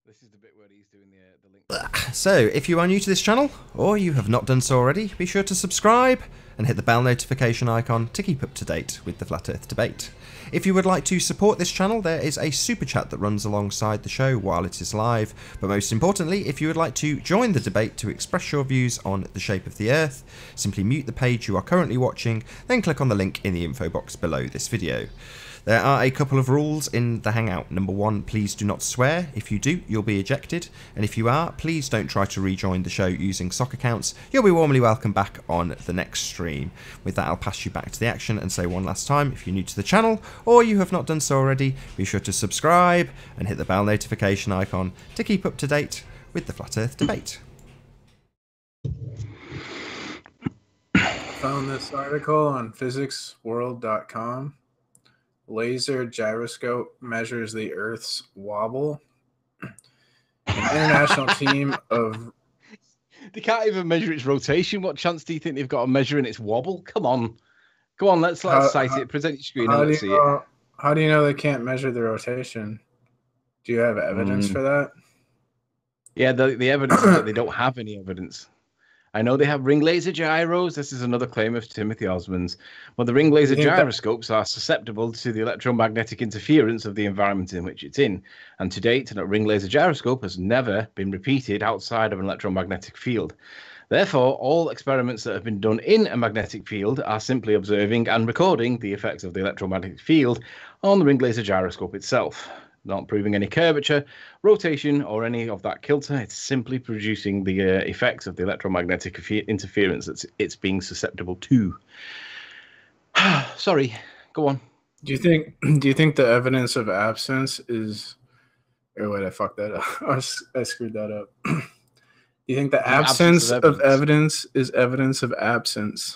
This is the bit where he's doing the link. So, if you are new to this channel, or you have not done so already, be sure to subscribe and hit the bell notification icon to keep up to date with the Flat Earth debate. If you would like to support this channel, there is a super chat that runs alongside the show while it is live. But most importantly, if you would like to join the debate to express your views on the shape of the Earth, simply mute the page you are currently watching, then click on the link in the info box below this video. There are a couple of rules in the Hangout. Number 1, please do not swear. If you do, you'll be ejected. And if you are, please don't try to rejoin the show using sock accounts. You'll be warmly welcome back on the next stream. With that, I'll pass you back to the action and say one last time, if you're new to the channel or you have not done so already, be sure to subscribe and hit the bell notification icon to keep up to date with the Flat Earth debate. Found this article on physicsworld.com. Laser gyroscope measures the Earth's wobble. An international team of... They can't even measure its rotation. What chance do you think they've got of measuring its wobble? Come on, let's cite it. Present your screen and let's see it. How do you know they can't measure the rotation? Do you have evidence for that? Yeah, the evidence is that they don't have any evidence. I know they have ring laser gyros. This is another claim of Timothy Osman's. Well, the ring laser gyroscopes are susceptible to the electromagnetic interference of the environment in which it's in. And to date, a ring laser gyroscope has never been repeated outside of an electromagnetic field. Therefore, all experiments that have been done in a magnetic field are simply observing and recording the effects of the electromagnetic field on the ring laser gyroscope itself. Not proving any curvature, rotation, or any of that kilter. It's simply producing the effects of the electromagnetic interference that it's being susceptible to. Sorry, go on. Do you think the evidence of absence is... Or wait, I fucked that up. I screwed that up. Do you think the absence of evidence is evidence of absence?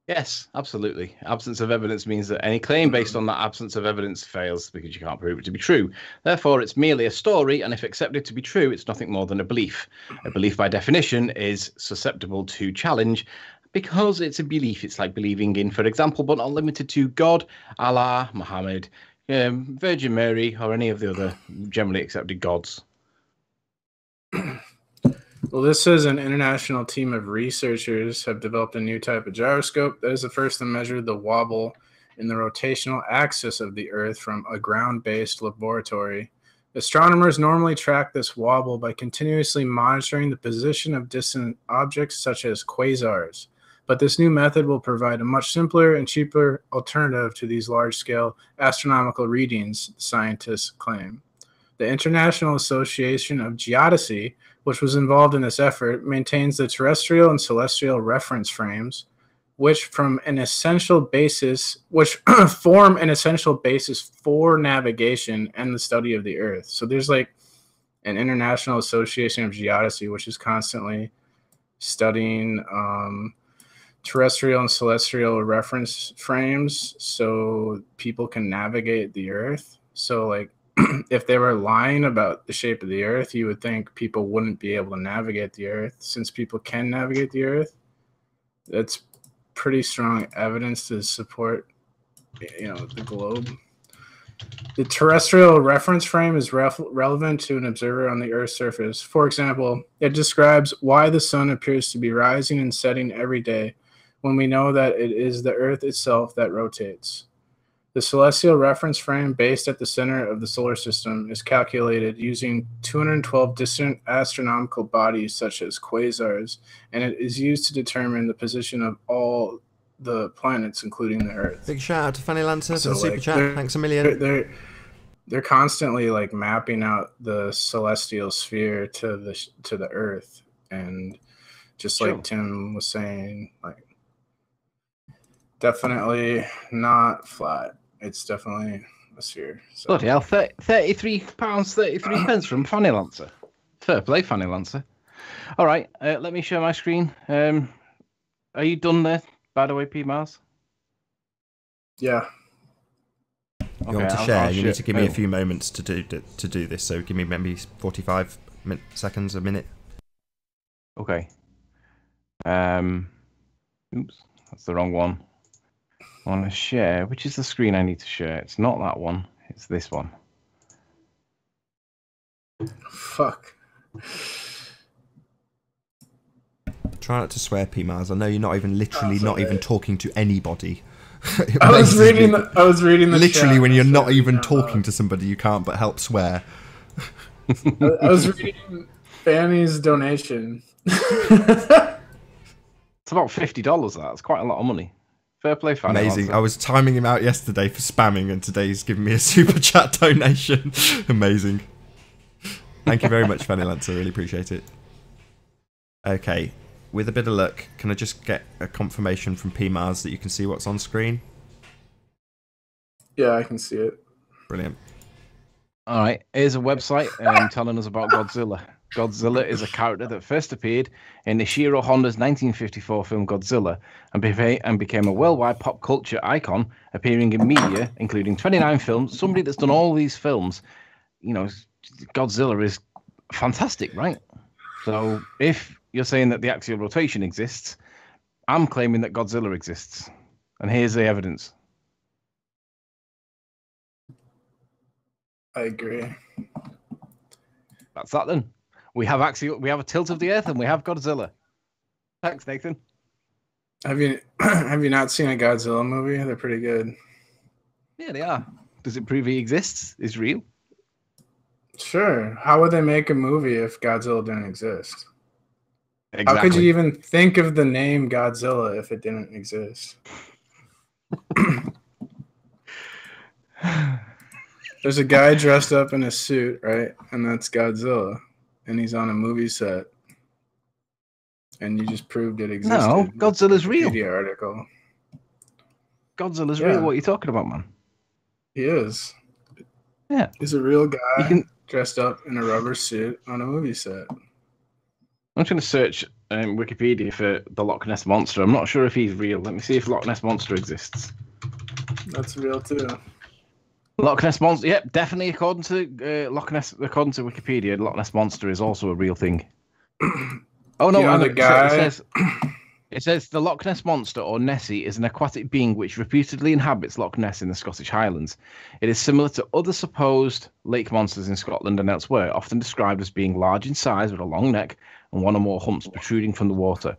Yes, absolutely. Absence of evidence means that any claim based on that absence of evidence fails because you can't prove it to be true. Therefore, it's merely a story, and if accepted to be true, it's nothing more than a belief. A belief, by definition, is susceptible to challenge because it's a belief. It's like believing in, for example, but not limited to God, Allah, Muhammad, Virgin Mary, or any of the other generally accepted gods. Well, this says an international team of researchers have developed a new type of gyroscope that is the first to measure the wobble in the rotational axis of the Earth from a ground-based laboratory. Astronomers normally track this wobble by continuously monitoring the position of distant objects such as quasars, but this new method will provide a much simpler and cheaper alternative to these large-scale astronomical readings, scientists claim. The International Association of Geodesy, which was involved in this effort, maintains the terrestrial and celestial reference frames, which form an essential basis for navigation and the study of the Earth. So there's like an International Association of Geodesy, which is constantly studying terrestrial and celestial reference frames so people can navigate the Earth. So like, if they were lying about the shape of the Earth, you would think people wouldn't be able to navigate the Earth. Since people can navigate the Earth, that's pretty strong evidence to support, the globe. The terrestrial reference frame is relevant to an observer on the Earth's surface. For example, it describes why the sun appears to be rising and setting every day when we know that it is the Earth itself that rotates. The celestial reference frame, based at the center of the solar system, is calculated using 212 distant astronomical bodies such as quasars, and it is used to determine the position of all the planets, including the Earth. Big shout out to Fanny Lancer for the super chat. Thanks a million. They're constantly like mapping out the celestial sphere to the Earth, and just like Tim was saying, like definitely not flat. It's definitely a sphere. So. Bloody hell, £33.33 from Fanny Lancer. Fair play, Fanny Lancer. All right, let me share my screen. Are you done there, by the way, P. Mars? Yeah. You want to share? You need to give me a few moments to do this. So give me maybe 45 seconds, a minute. Okay. Oops, that's the wrong one. I want to share. Which is the screen I need to share? It's not that one. It's this one. Fuck. Try not to swear, P. Mars. I know you're not even even talking to anybody. I was reading the literally chat, when you're not even talking to somebody, you can't but help swear. I was reading Fanny's donation. It's about $50. That's quite a lot of money. Fair play, Fanny. Amazing. Lancer. I was timing him out yesterday for spamming, and today he's giving me a super chat donation. Amazing. Thank you very much, Fanny Lancer. Really appreciate it. Okay. With a bit of luck, can I just get a confirmation from P. Mars that you can see what's on screen? Yeah, I can see it. Brilliant. All right, here's a website telling us about Godzilla. Godzilla is a character that first appeared in Ishiro Honda's 1954 film Godzilla and became a worldwide pop culture icon, appearing in media, including 29 films. Somebody that's done all these films, Godzilla is fantastic, right? So if you're saying that the axial rotation exists, I'm claiming that Godzilla exists. And here's the evidence. I agree. That's that then. We have a tilt of the Earth, and we have Godzilla. Thanks, Nathan. Have you not seen a Godzilla movie? They're pretty good. Yeah, they are. Does it prove he exists? Is real? Sure. How would they make a movie if Godzilla didn't exist? Exactly. How could you even think of the name Godzilla if it didn't exist? There's a guy dressed up in a suit, right? And that's Godzilla. And he's on a movie set. And you just proved it existed. No, Godzilla's real. Wikipedia article. Godzilla's real. What are you talking about, man? He is. Yeah. He's a real guy dressed up in a rubber suit on a movie set. I'm just going to search Wikipedia for the Loch Ness Monster. I'm not sure if he's real. Let me see if Loch Ness Monster exists. That's real too. Loch Ness Monster, yep, definitely according to according to Wikipedia, Loch Ness Monster is also a real thing. Oh no, You know the guy. It says the Loch Ness Monster, or Nessie, is an aquatic being which reputedly inhabits Loch Ness in the Scottish Highlands. It is similar to other supposed lake monsters in Scotland and elsewhere, often described as being large in size with a long neck and one or more humps protruding from the water.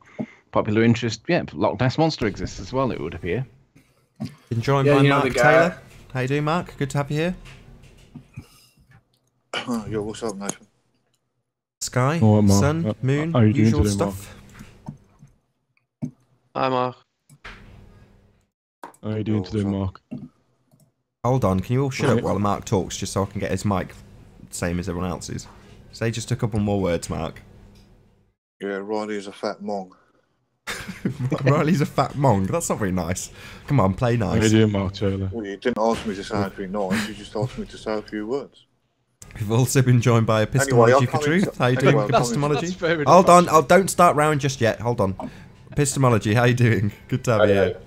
Popular interest, yeah, Loch Ness Monster exists as well, it would appear. Been joined Yeah, by you know Mark the guy. Taylor. How you doing, Mark? Good to have you here. Yo, what's up, Nathan? Sky, Oh, Mark. sun, moon, How are you doing usual today, Mark? stuff. Hi, Mark. How are you doing today, Mark? Hold on, can you all shut up Right. while Mark talks, just so I can get his mic same as everyone else's? Say just a couple more words, Mark. Yeah, Riley's a fat mong. Riley's a fat mong. That's not very nice. Come on, play How are you nice. doing, Mark Taylor? Well, you didn't ask me to say anything nice, you just asked me to say a few words. We've also been joined by Epistemology I'll for come Truth. into- How you anyway, doing, I'll come into- Epistemology? That's fair enough, Hold on, actually. don't start round just yet. Hold on. Epistemology, how you doing? Good to have you here.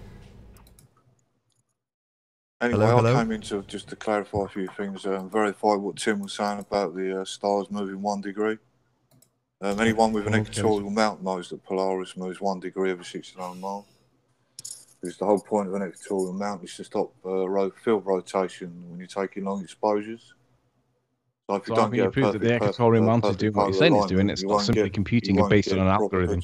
Anyway, Hello, hello. I came in just to clarify a few things and verify what Tim was saying about the stars moving 1 degree. Anyone with an Okay. equatorial mount knows that Polaris moves 1 degree every 69 miles. Because the whole point of an equatorial mount is to stop field rotation when you're taking long exposures. So if you So how don't can get you a prove that the perfect equatorial mount is doing what you're saying it's doing? It's not simply computing it based on an algorithm.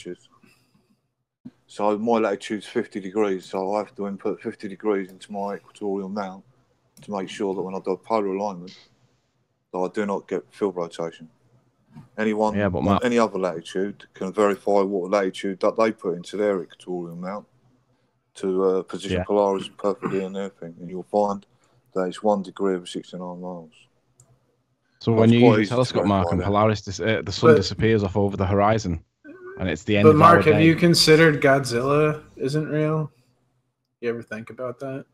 So my latitude's 50 degrees, so I have to input 50 degrees into my equatorial mount to make sure that when I do polar alignment, that I do not get field rotation. Anyone Yeah, but on Mark- any other latitude can verify what latitude that they put into their equatorial mount to position Yeah. Polaris perfectly in their thing, and you'll find that it's 1 degree every 69 miles. So Well, when it's you quite use a easy to telescope, Mark, verify and that. Polaris, the sun But- disappears off over the horizon, and it's the end But of Mark, our have day. you considered Godzilla isn't real? You ever think about that?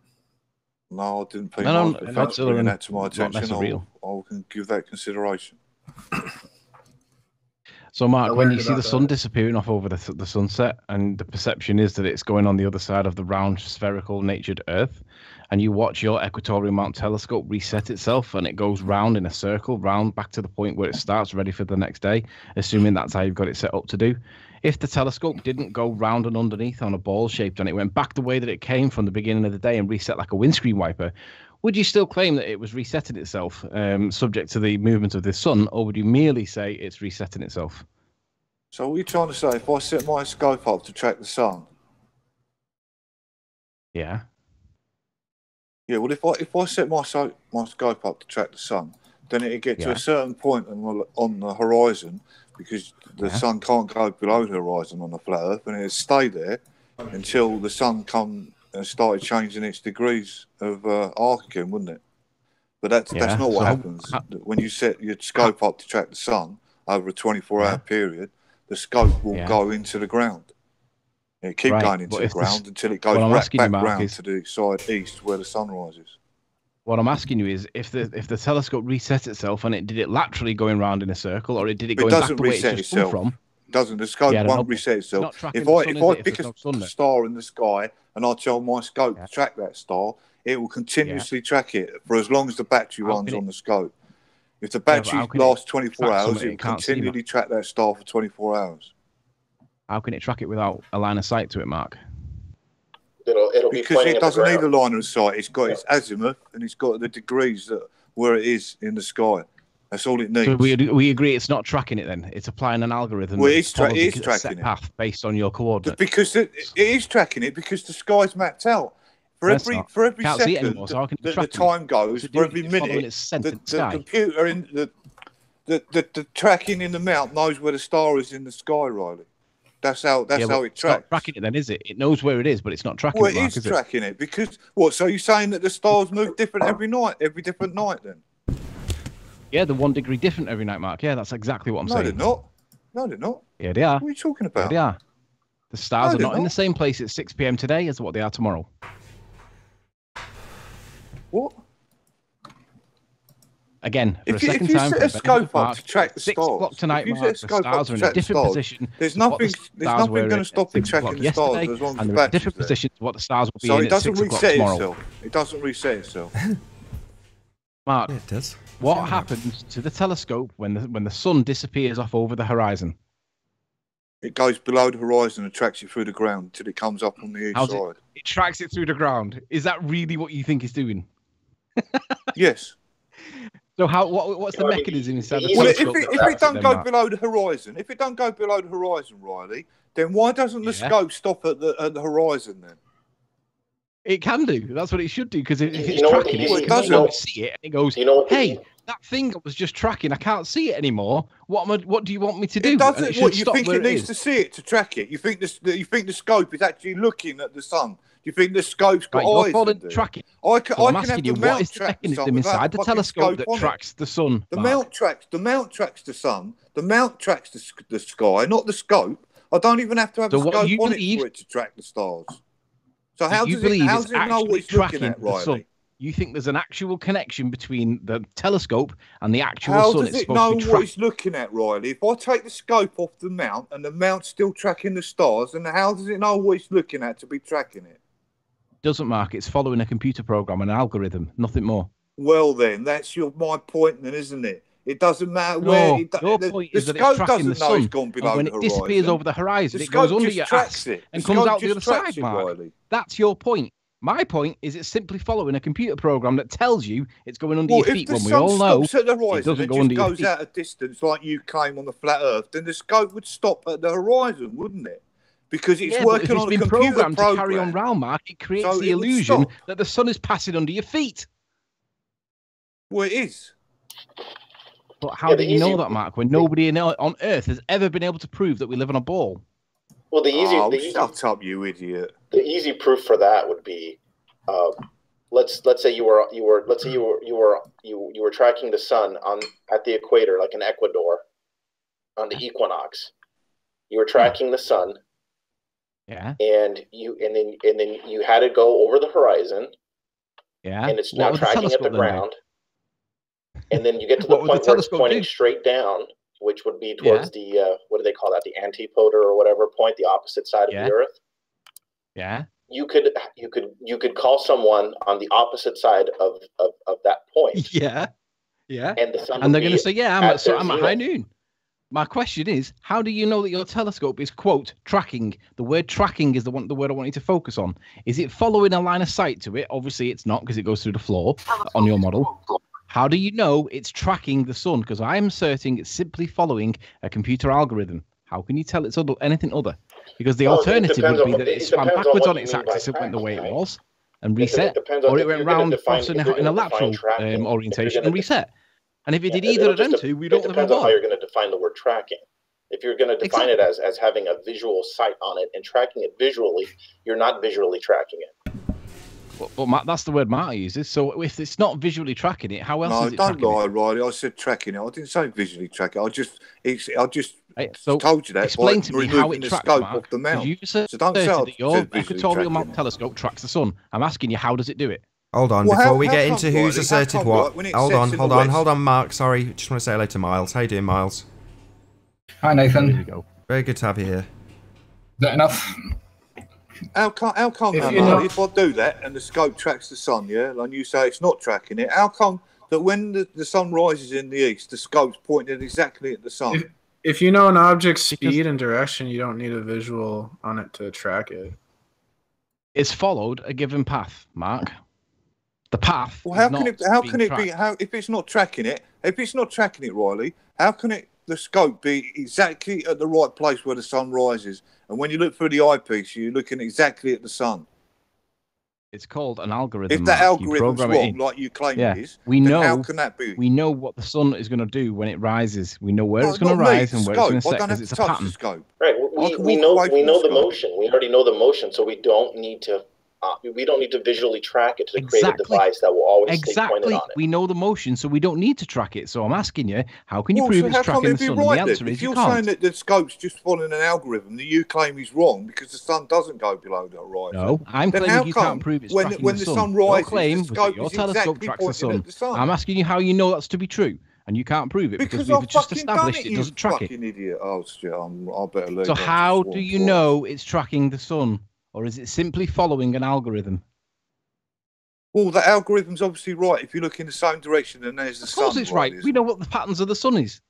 No, I didn't think No, but no, thanks for Godzilla bringing and that to my Loch Ness attention. are real. I can give that consideration. So, Mark, I when you learned see the about sun that. disappearing off over the sunset, and the perception is that it's going on the other side of the round, spherical, natured Earth, and you watch your equatorial mount telescope reset itself, and it goes round in a circle, round back to the point where it starts, ready for the next day, assuming that's how you've got it set up to do. If the telescope didn't go round and underneath on a ball shaped, and it went back the way that it came from the beginning of the day and reset like a windscreen wiper, would you still claim that it was resetting itself, subject to the movement of the sun, or would you merely say it's resetting itself? So what are you trying to say? If I set my scope up to track the sun, Yeah. yeah. Well, if I set my scope up to track the sun, then it'd get to Yeah. a certain point on the horizon, because the Yeah. sun can't go below the horizon on the flat Earth, and it'd stay there until the sun come and started changing its degrees of arc again, wouldn't it? But that's Yeah, not what so how- happens. When you set your scope up to track the sun over a 24-hour Yeah. period, the scope will Yeah. go into the ground. It keep Right, going into but the if this- ground until it goes what I'm right asking you, back Mark, round is- to the side east where the sun rises. What I'm asking you is if the telescope resets itself and it did it laterally going round in a circle, or it did it It going back doesn't the way it reset just come itself. from? Doesn't the scope Yeah, I don't know, won't but reset it's not itself? tracking If the I sun, if is I it, if pick there's a no sun there? star in the sky and I tell my scope Yeah. to track that star, it will continuously track it for as long as the battery How runs can it- on the scope. If the but battery how can it lasts 24 track hours, something it will it can't see, continually track that star for 24 hours. How can it track it without a line of sight to it, Mark? It'll be Because pointing it at the doesn't need a ground. line of sight. It's got its azimuth and it's got the degrees where it is in the sky. That's all it needs. So we agree it's not tracking it then. It's applying an algorithm Well, that it is follows it is a tracking set it. path based on your coordinates. Because it is tracking it because the sky's mapped out. For No, it's every not. for every Can't see it second anymore, so how can it that the track it? time goes, What's it for doing? every It's following minute, its scent the in the sky. computer in the tracking in the mount knows where the star is in the sky, Riley. That's how Yeah, but it it's not tracks. tracking it then, is it? It knows where it is, but it's not tracking Well, it, it Mark, is is tracking it because what? So you're saying that the stars move different every different night then? it? Yeah, they're 1 degree different every night, Mark. Yeah, that's exactly what I'm No, saying. they're not. No, they're not. Yeah, they are. What are you talking Yeah, about? they are. The stars No, are they're not in the not. same place at 6 p.m. today as what they are tomorrow. What? Again, for If a you, second if you time, set for a the benefit scope of up Mark, to track the 6 o'clock stars, tonight, if you Mark, set a the scope up stars to are in a track the different stars, position. there's to what the nothing stars were going to at stop it 6 o'clock tracking the stars yesterday, as long as and the they're in a battery's different there. position to what the stars will be So in it at doesn't 6 o'clock reset tomorrow. itself. It doesn't reset itself. Mark, Yeah, it does. what happens to the telescope when the sun disappears off over the horizon? It goes below the horizon and tracks it through the ground until it comes up on the east side. It tracks it through the ground. Is that really what you think it's doing? Yes. So what's the mechanism inside the Well, telescope? if it don't go below the horizon, Riley, then why doesn't the scope stop at the horizon then? It can do. That's what it should do, because if it's know what tracking the it, easy- it can you know- see it, and it goes, you know what the hey, easy- that thing I was just tracking, I can't see it anymore. What do you want me to do? It And doesn't. should What you stop think where it needs to see it to track it? You think the scope is actually looking at the sun? You think the scope's got Right, you're eyes? calling to do? tracking. I So I'm can asking have you, the what mount is the track the sun mechanism without inside a the fucking telescope scope that on it. tracks the sun? The Mark? mount tracks the sun. The mount tracks the sky, not the scope. I don't even have to have So a what scope you on believe- it for it to track the stars. So Do how you does it believe how it's does it know actually what it's looking tracking at, the sun? Riley? You think there's an actual connection between the telescope and the actual How sun? does It's it supposed know to be what it's looking at, Riley? If I take the scope off the mount and the mount's still tracking the stars, then how does it know what it's looking at to be tracking it? Doesn't, Mark. It's following a computer program, an algorithm, nothing more. Well, then that's my point, then, isn't it? It doesn't matter No, where. your The point is that it's scope tracking the doesn't know it's sun, gone and below when the it horizon. disappears over the horizon, The it goes scope under just your tracks ass it. and The comes scope out the just other tracks side, it, Mark. Riley. That's your point. My point is it's simply following a computer program that tells you it's going under Well, your if feet the when we sun all know stops at the it horizon doesn't and go just under your goes feet. out a distance like you claim on the flat Earth, then the scope would stop at the horizon, wouldn't it? Because it's Yeah, but if working it's on a been computer programmed to carry on program. round, Mark, it creates So the it would illusion stop. that the sun is passing under your feet. Well, it is. But how Yeah, do the you know easy- that, Mark, when nobody on Earth has ever been able to prove that we live on a ball? Well, the Shut up, you idiot. easy proof for that would be, let's say you were tracking the sun at the equator, like in Ecuador, on the equinox. You were tracking the sun, Yeah. and then you had it go over the horizon, Yeah. and it's What now would the tracking at telescope the then do? ground. And then you get to the What would the point where it's telescope pointing do? straight down, which would be towards the what do they call that? The antipoda or whatever point, the opposite side of the Earth. Yeah. You could call someone on the opposite side of that point. Yeah. Yeah. And the sun And they're would going be to say, yeah, I'm at at their high zenith. noon. My question is, how do you know that your telescope is, quote, tracking? The word tracking is the word I want you to focus on. Is it following a line of sight to it? Obviously, it's not, because it goes through the floor on your model. How do you know it's tracking the sun? Because I'm certain it's simply following a computer algorithm. How can you tell it's anything other? Because the Well, it alternative depends would be on- that it it swam depends on backwards what on you its mean by axis and went the way it tracking, right? was and It reset, depends on or if it went you're gonna round define- cross if in you're a gonna lateral define tracking, if you're orientation gonna and reset. And if it did Yeah, either of it'll them just two, we it don't live on depends on how board. you're going to define the word tracking. If you're going to define it as having a visual sight on it and tracking it visually, you're not visually tracking it. But Matt, that's the word Marty uses. So if it's not visually tracking it, how else No, is it don't tracking lie, it? Riley. I said tracking it. I didn't say visually track it. I just Right, so told you that explain by to me how removing it the tracks, scope Mark. off the Because mount. you said So don't say I that your said visually equatorial tracking mount it. telescope tracks the sun. I'm asking you, how does it do it? Hold on, Well, before how we get come, into who's Riley, how asserted come, what. like, when it Hold sets on, in hold the on, west- hold on, Mark. Sorry, just want to say hello to Miles. How you doing, Miles? Hi, There we Nathan. go. Very good to have you here. Is that enough? How come If that, you Mark, know- if I do that and the scope tracks the sun, yeah, and you say it's not tracking it, how come that when the sun rises in the east, the scope's pointing exactly at the sun? If you know an object's speed and direction, you don't need a visual on it to track it. It's followed a given path, Mark. The path. Well, how is can not it? How being can it tracked. be? How if it's not tracking it? If it's not tracking it, Riley, how can the scope be exactly at the right place where the sun rises? And when you look through the eyepiece, you're looking exactly at the sun. It's called an algorithm. If that Mark. You algorithm's program it wrong, in. like you claim Yeah, it is, we then know. how can that be? We know what the sun is going to do when it rises. We know where No, it's going to not me, rise the and where it's going to scope. I set don't because have it's to a touch pattern. the scope. Right. I can We walk know away from the scope. motion. We already know the motion, so we don't need to We don't need to visually track it to create a device that will always stay pointed on it. We know the motion, so we don't need to track it. So I'm asking you, how can you prove it's tracking the sun? Right, and the answer is if you're you can't. saying that the scope's just following an algorithm that you claim is wrong because the sun doesn't go below the horizon. No, I'm claiming you can't prove it's tracking when the sun. sun. Rises, your claim the was scope that your is telescope exactly tracks the sun. the sun. I'm asking you how you know that's to be true, and you can't prove it because we've just established it doesn't track it. Idiot. Oh, shit, I better leave. So how do you know it's tracking the sun, or is it simply following an algorithm? Well, the algorithm's obviously right. If you look in the same direction, and there's the sun. Of course, it's right. We know what the patterns of the sun is,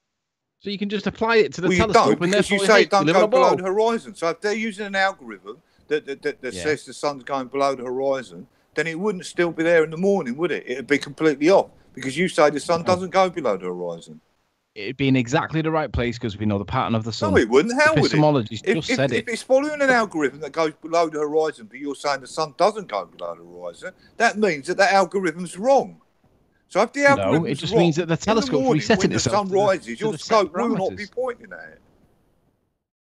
so you can just apply it to the telescope. You don't, because you say it don't go below the horizon. So if they're using an algorithm that says the sun's going below the horizon, then it wouldn't still be there in the morning, would it? It'd be completely off because you say the sun doesn't go below the horizon. It'd be in exactly the right place because we know the pattern of the sun. No, it wouldn't. How would it? If it's following an algorithm that goes below the horizon, but you're saying the sun doesn't go below the horizon, that means that algorithm's wrong. So if the algorithm's no, it just means that the telescope's resetting itself. When the sun rises, your scope will not be pointing at it.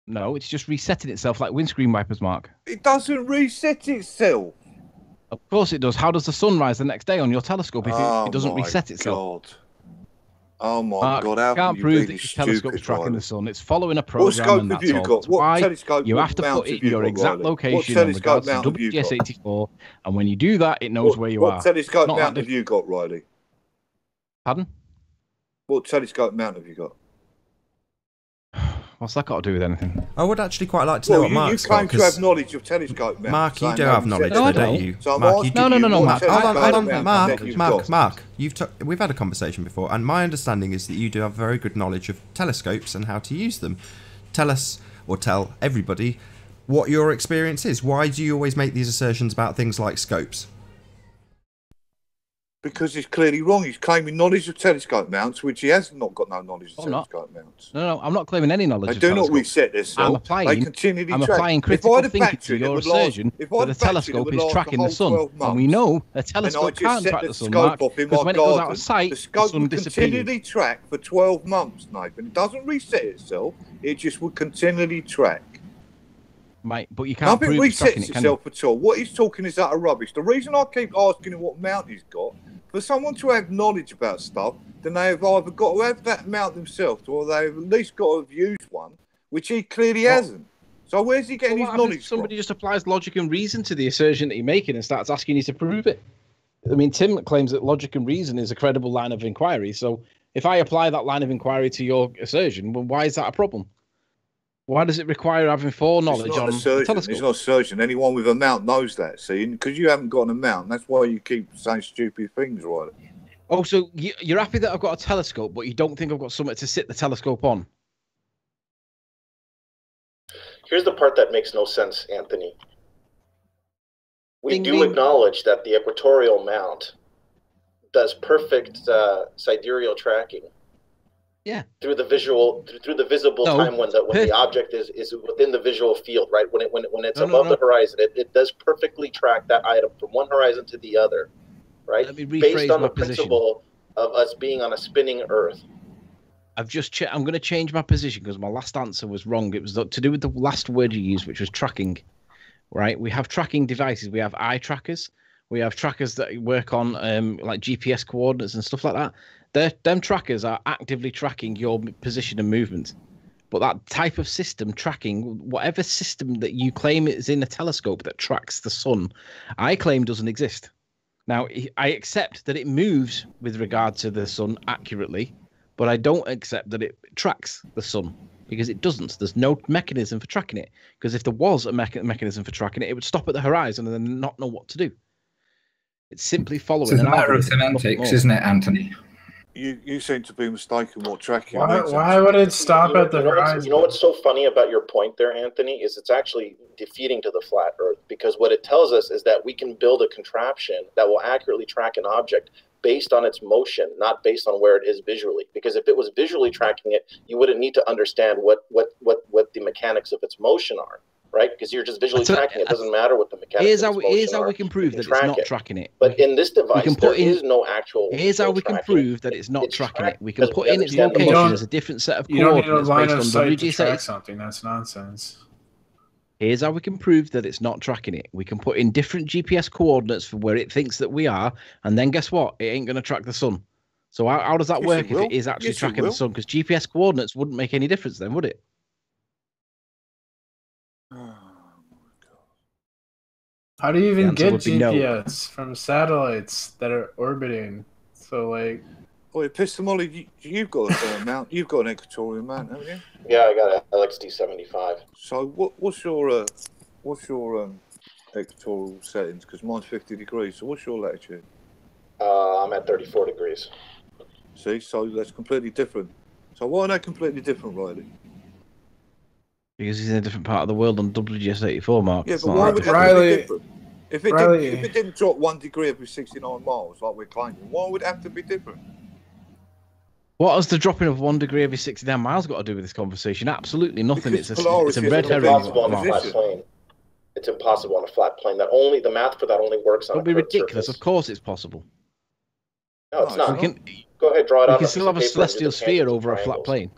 No, it's just resetting itself like windscreen wipers, Mark. It doesn't reset itself. Of course it does. How does the sun rise the next day on your telescope if it doesn't reset itself? God. Oh my God! How can't can prove you that your telescope's tracking the sun. It's following a What program, scope and have that's you all. got? That's What why telescope you have to mount put it have in you your got, exact Riley? location What in regards to telescope mount have you got? WGS84, and when you do that, it knows where you are. What telescope Not mount that have you got, Riley? Pardon? What telescope mount have you got? What's that got to do with anything? I would actually quite like to know what Mark's got. You claim to have knowledge of telescope mounts. Mark, you do have knowledge, though, don't you? So Mark, you no, Mark, hold on, Mark. Mark. We've had a conversation before, and my understanding is that you do have very good knowledge of telescopes and how to use them. Tell us, or tell everybody, what your experience is. Why do you always make these assertions about things like scopes? Because he's clearly wrong. He's claiming knowledge of telescope mounts, which he has not got no knowledge of telescope mounts. No, I'm not claiming any knowledge. They do not reset this. I'm applying critical thinking to your assertion that a telescope is tracking the sun, and we know a telescope can't track the sun, Mark, because when it goes out of sight, the sun disappears. Continually track for 12 months, Nathan. It doesn't reset itself. It just will continually track. Mate, but you can't prove it's tracking it, can you? At all. What he's talking is utter rubbish. The reason I keep asking him what mount he's got, for someone to have knowledge about stuff, then they have either got to have that mount themselves, or they've at least got to have used one, which he clearly hasn't. So where's he getting his knowledge from? Somebody just applies logic and reason to the assertion that you're making and starts asking you to prove it. I mean, Tim claims that logic and reason is a credible line of inquiry. So if I apply that line of inquiry to your assertion, well, why is that a problem? Why does it require having foreknowledge on the telescope? It's not a surgeon. Anyone with a mount knows that. See, because you haven't got a mount, that's why you keep saying stupid things, right? Oh, so you're happy that I've got a telescope, but you don't think I've got something to sit the telescope on? Here's the part that makes no sense, Anthony. We do acknowledge that the equatorial mount does perfect sidereal tracking. Yeah. Through the visible time when the object is within the visual field, right? When it's above the horizon, it does perfectly track that item from one horizon to the other, right? Let me rephrase based on my the principle of us being on a spinning Earth. I'm going to change my position because my last answer was wrong. It was to do with the last word you used, which was tracking. Right? We have tracking devices. We have eye trackers. We have trackers that work on like GPS coordinates and stuff like that. Them trackers are actively tracking your position and movement. But that type of system tracking, whatever system that you claim is in a telescope that tracks the sun, I claim doesn't exist. Now, I accept that it moves with regard to the sun accurately, but I don't accept that it tracks the sun because it doesn't. There's no mechanism for tracking it. Because if there was a mechanism for tracking it, it would stop at the horizon and then not know what to do. It's simply following. It's a matter of semantics, isn't it, Anthony? You seem to be mistaken what tracking means. Why would it stop at the horizon? You know what's so funny about your point there, Anthony, is it's actually defeating to the flat Earth, because what it tells us is that we can build a contraption that will accurately track an object based on its motion, not based on where it is visually. Because if it was visually tracking it, you wouldn't need to understand what the mechanics of its motion are. Right, because you're just visually tracking it. It doesn't matter what the mechanics. Here's how we can prove that it's not tracking it. But in this device, there is no actual. Here's how we can prove that it's not tracking it. We can put in its location as a different set of coordinates based on WGS. Something that's nonsense. Here's how we can prove that it's not tracking it. We can put in different GPS coordinates for where it thinks that we are, and then guess what? It ain't going to track the sun. So how does that work if it is actually tracking the sun? Because GPS coordinates wouldn't make any difference then, would it? How do you even get GPS from satellites that are orbiting? So like, well, epistemology, you've got a mount. You've got an equatorial mount, haven't you? Yeah, I got an LXD75. So what's your equatorial settings? Because mine's 50 degrees. So what's your latitude? I'm at 34 degrees. See, so that's completely different. So why are they completely different, Riley? Because he's in a different part of the world on WGS84, Mark. Yeah, but why would that be different? If it didn't drop 1 degree every 69 miles, like we're claiming, why would it have to be different? What has the dropping of 1 degree every 69 miles got to do with this conversation? Absolutely nothing. It's a red herring. It's impossible on a flat plane. The math for that only works on. It'll be ridiculous. Of course, it's possible. No, it's not. Go ahead, draw it out. We can still have a celestial sphere over a flat plane.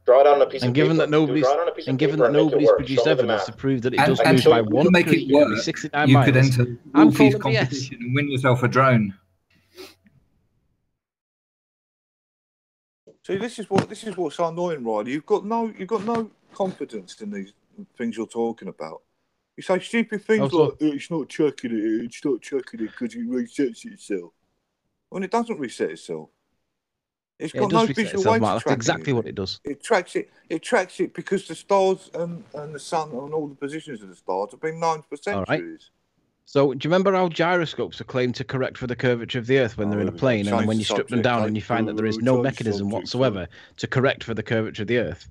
Draw it out on a piece of paper. And given that nobody's produced evidence to prove that it does move by 1 degree every 69 miles, you could enter Wolfie's competition and win yourself a drone. See, this is what's so annoying, Riley. You've got no confidence in these things you're talking about. You say stupid things like it's not checking it because it resets itself. When it doesn't reset itself. It's got no visual way to track it. That's exactly what it does. It tracks it because the stars and the sun and all the positions of the stars have been known for centuries. All right. So, do you remember how gyroscopes are claimed to correct for the curvature of the Earth when they're in a plane, and then when you strip them down and you find that there is no mechanism whatsoever to correct for the curvature of the Earth?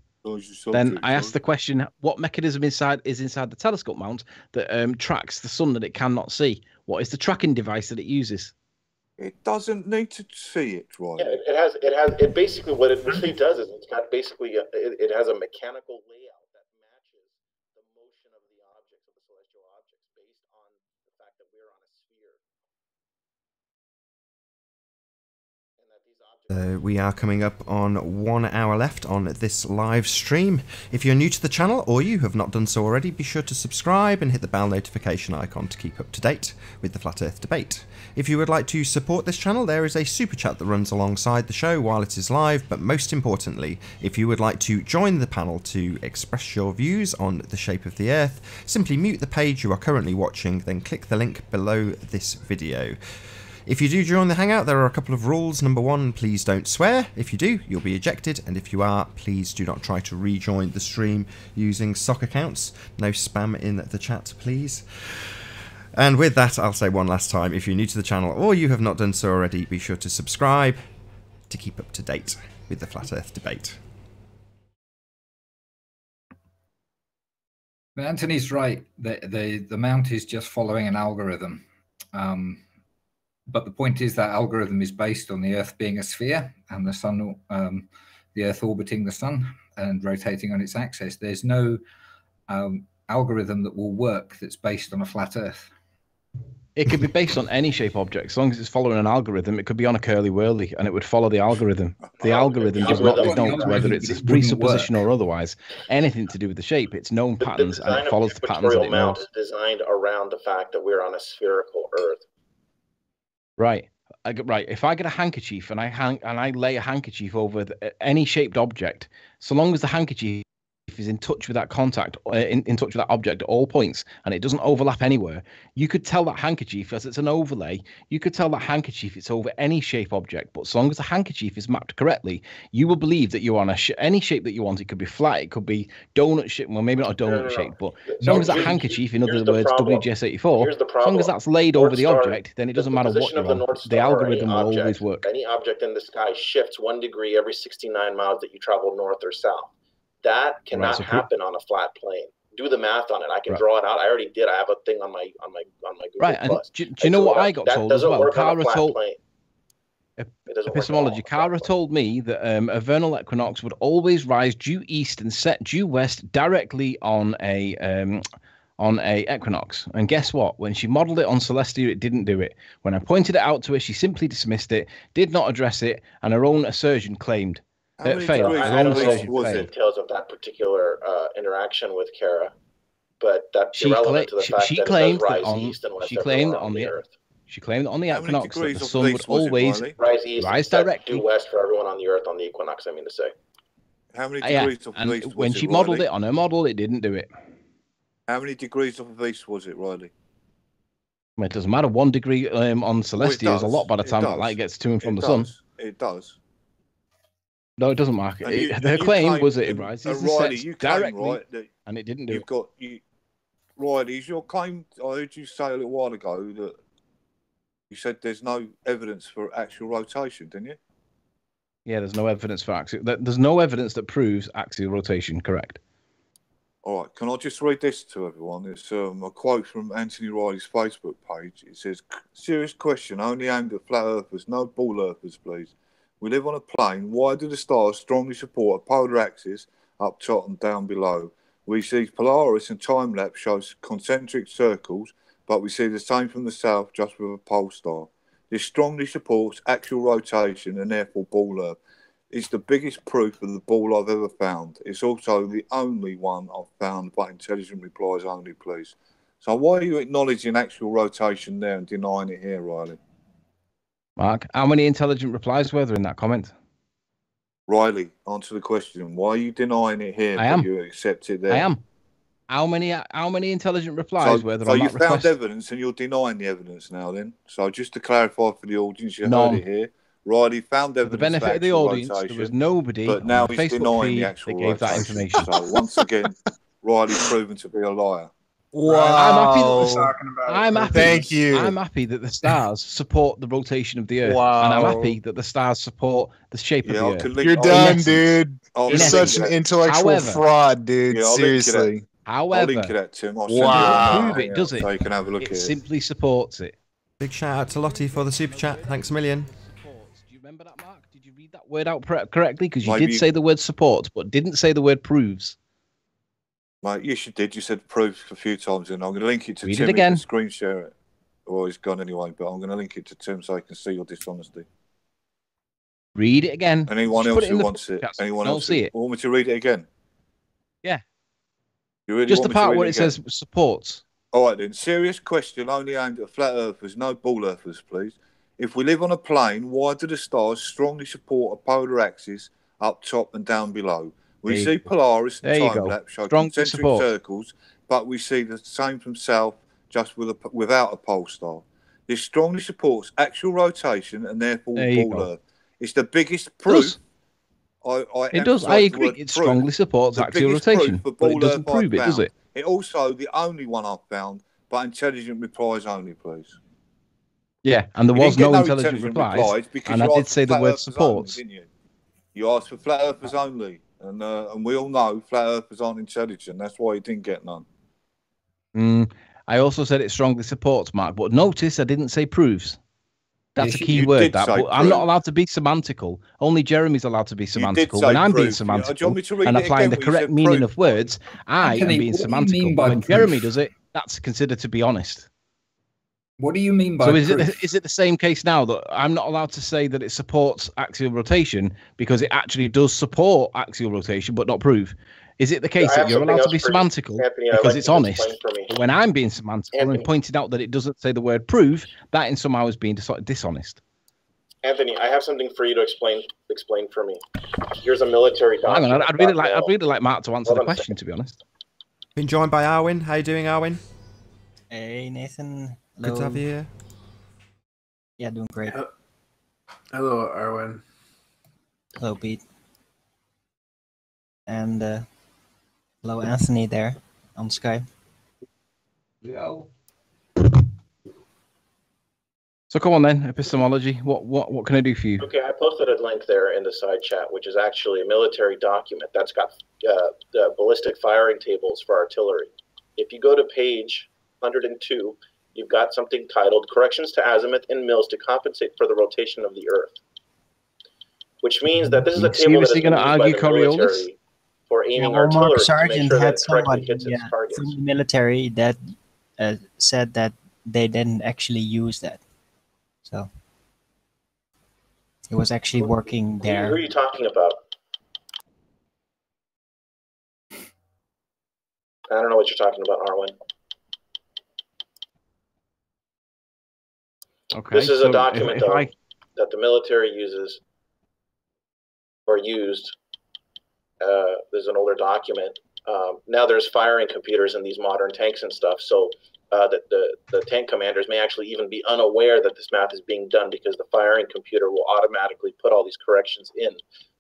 Then I asked the question, what mechanism is inside the telescope mount that tracks the sun that it cannot see? What is the tracking device that it uses? It doesn't need to see it, right? Yeah, it basically, what it really does is it's got basically, it has a mechanical layout that matches the motion of the objects, of the celestial objects, based on the fact that we're on a sphere. And that these objects... We are coming up on 1 hour left on this live stream. If you're new to the channel or you have not done so already, be sure to subscribe and hit the bell notification icon to keep up to date with the Flat Earth debate. If you would like to support this channel, there is a super chat that runs alongside the show while it is live, but most importantly, if you would like to join the panel to express your views on the shape of the Earth, simply mute the page you are currently watching, then click the link below this video. If you do join the Hangout, there are a couple of rules. Number 1, please don't swear. If you do, you'll be ejected, and if you are, please do not try to rejoin the stream using sock accounts. No spam in the chat, please. And with that, I'll say one last time, if you're new to the channel or you have not done so already, be sure to subscribe to keep up to date with the Flat Earth debate. Anthony's right. The mount is just following an algorithm. But the point is that algorithm is based on the Earth being a sphere and the sun, the Earth orbiting the sun and rotating on its axis. There's no algorithm that will work that's based on a flat Earth. It could be based on any shape object. As long as it's following an algorithm, it could be on a curly whirly and it would follow the algorithm. The algorithm does not denote whether it's a presupposition or otherwise anything to do with the shape. It's known patterns and it follows the patterns that it knows. Is designed around the fact that we're on a spherical Earth. Right. Right. If I get a handkerchief and I lay a handkerchief over any shaped object, so long as the handkerchief is in touch with that contact, in touch with that object at all points, and it doesn't overlap anywhere, you could tell that handkerchief, as it's an overlay, you could tell that handkerchief it's over any shape object, but so long as the handkerchief is mapped correctly, you will believe that you're on any shape that you want. It could be flat, it could be donut shape, well, maybe not a donut shape, but as long as that handkerchief, in other words, WGS84, as long as that's laid over the object, then it doesn't matter what you're on. The algorithm will always work. Any object in the sky shifts 1 degree every 69 miles that you travel north or south. That cannot happen on a flat plane. Do the math on it. I can draw it out. I already did. I have a thing on my Google Right, and do you know what I got told as well? Cara told epistemology. Cara told me that a vernal equinox would always rise due east and set due west directly on a equinox. And guess what? When she modelled it on Celestia, it didn't do it. When I pointed it out to her, she simply dismissed it, did not address it, and her own assertion claimed. Failed. I don't know the details of that particular interaction with Kara. but that's irrelevant to the fact that it does rise east and west everywhere on the Earth. She claimed that on the How many equinox that degrees the off sun of would east was it, always Riley? Rise east and rise set directly. due west for everyone on the Earth on the equinox, I mean to say. How many Yeah, degrees off of and east was when it, she modelled Riley? it on her model, it didn't do it. How many degrees off of east was it, Riley? Well, it doesn't matter. 1 degree on Celestia is a lot by the time that light gets to and from the sun. It does. No, it doesn't, Mark. And you Her claim claim- was that it and- rises and and Riley, sets you claim, directly, right, that and it didn't do you've it. got Riley, is your claim? I heard you say a little while ago that you said there's no evidence for axial rotation, didn't you? Yeah, there's no evidence for axial. There's no evidence that proves axial rotation. Correct. All right, can I just read this to everyone? It's a quote from Anthony Riley's Facebook page. It says, "Serious question, only aimed at flat earthers, no ball earthers, please. We live on a plane. Why do the stars strongly support a polar axis up top and down below? We see Polaris and time-lapse shows concentric circles, but we see the same from the south, just with a pole star. This strongly supports axial rotation and therefore ball earth. It's the biggest proof of the ball I've ever found. It's also the only one I've found, but intelligent replies only, please." So why are you acknowledging axial rotation there and denying it here, Riley? Mark, how many intelligent replies were there in that comment? Riley, answer the question. Why are you denying it here, but you accept it there? I am. How many intelligent replies were there so on you that found request? evidence and you're denying the evidence now then? So just to clarify for the audience, you None. heard it here. Riley found For evidence the benefit of the actual audience, rotation, there was nobody but now on the he's Facebook denying the feed actual that gave that rotation. information. So once again, Riley's proven to be a liar. Wow. I'm happy. Thank you. I'm happy that the stars support the rotation of the Earth, Wow. and I'm happy that the stars support the shape of the I Earth. could link- You're I'll done, link- dude. I'll You're link such you an that. intellectual However- fraud, dude. Yeah, I'll link you that. Seriously. I'll However, link you that, Tim. I'll it send you doesn't that prove it, email does it? So you can have a look It at it. simply supports it. Big shout out to Lottie for the super chat. Thanks a million. Supports. Do you remember that, Mark? Did you read that word out correctly? Because you Maybe- did say the word support, but didn't say the word proves. Mate, yes, you did. You said proof a few times, and I'm going to link it to Read Tim. it again. He can screen share it. Well, he's gone anyway, but I'm going to link it to Tim so he can see your dishonesty. Read it again. Anyone Just else put it in who the wants it? chat so Anyone don't else see who it. want me to read it again? Yeah. You really Just want the me to part read where it it again? says supports. All right then. Serious question only aimed at flat earthers, no ball earthers, please. If we live on a plane, why do the stars strongly support a polar axis up top and down below? We There you see go. Polaris and There you go. time-lapse show Strongly concentric support. circles, but we see the same from south, just without a pole star. This strongly supports axial rotation and therefore There you ball go. earth. It's the biggest proof. Does. I It does. emphasise I the agree. word It proof. strongly supports The axial biggest rotation, proof for but it ball doesn't earth I've prove it, does found. it? It also the only one I've found, but intelligent replies only, please. Yeah, and there You was didn't get no intelligent replies, because and you I did asked say for the flat word earthers supports. only, didn't you? You asked for flat earthers only, and we all know flat earthers aren't intelligent. That's why you didn't get none. I also said it strongly supports, Mark, but notice I didn't say proves. That's Yes, a key you word. did That, say but I'm not prove. allowed to be semantical. Only Jeremy's allowed to be You did semantical. say When I'm being prove. Do you want semantical me to read and it applying again the where you correct said meaning proof? of words, I Anthony, am being what do you semantical. mean by But when proof? Jeremy does it, that's considered to be honest. What do you mean by So is proof? it the same case now that I'm not allowed to say that it supports axial rotation because it actually does support axial rotation but not prove? Is it the case I that have you're something allowed to else be for you, semantical Anthony, I'd because like it's you to honest? explain for me. But when I'm being semantical Anthony. and pointing out that it doesn't say the word prove, that in somehow is being dishonest. Anthony, I have something for you to explain for me. Here's a military Hang document. on, I'd really like Mark to answer Hold the on a question, second. to be honest. Been joined by Arwin. How you doing, Arwin? Hey Nathan. Good to have you here. Yeah, doing great. Hello, Arwen. Hello, Pete. And hello, Anthony there on Skype. So come on then, epistemology. What can I do for you? Okay, I posted a link there in the side chat, which is actually a military document that's got the ballistic firing tables for artillery. If you go to page 102, you've got something titled Corrections to Azimuth and Mills to Compensate for the Rotation of the Earth, which means that this is a table that is Seriously being gonna used by argue the Coriolis? military for aiming Mark artillery to make Sargent sure that had it correctly somebody hits its targets. from the military that said that they didn't actually use that. So he was actually working Who there. are you talking about? I don't know what you're talking about, Arwen. Okay. This is a document that the military uses or used. There's an older document. Now there's firing computers in these modern tanks and stuff, so the tank commanders may actually even be unaware that this math is being done because the firing computer will automatically put all these corrections in.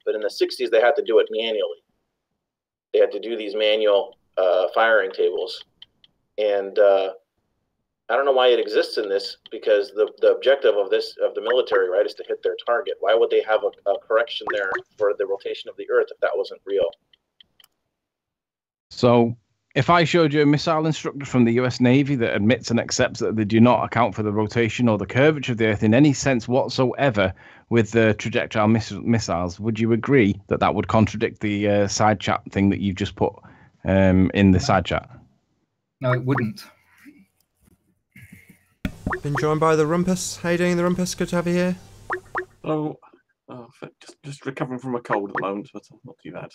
But in the 60s, they had to do it manually. They had to do these manual firing tables. And I don't know why it exists in this, because the objective of the military, right, is to hit their target. Why would they have a correction there for the rotation of the Earth if that wasn't real? So if I showed you a missile instructor from the US Navy that admits and accepts that they do not account for the rotation or the curvature of the Earth in any sense whatsoever with the trajectile missiles, would you agree that that would contradict the side chat thing that you've just put in the side chat? No, it wouldn't. Been joined by the Rumpus. How you doing, the Rumpus? Good to have you here. Oh, just recovering from a cold at the moment, but not too bad.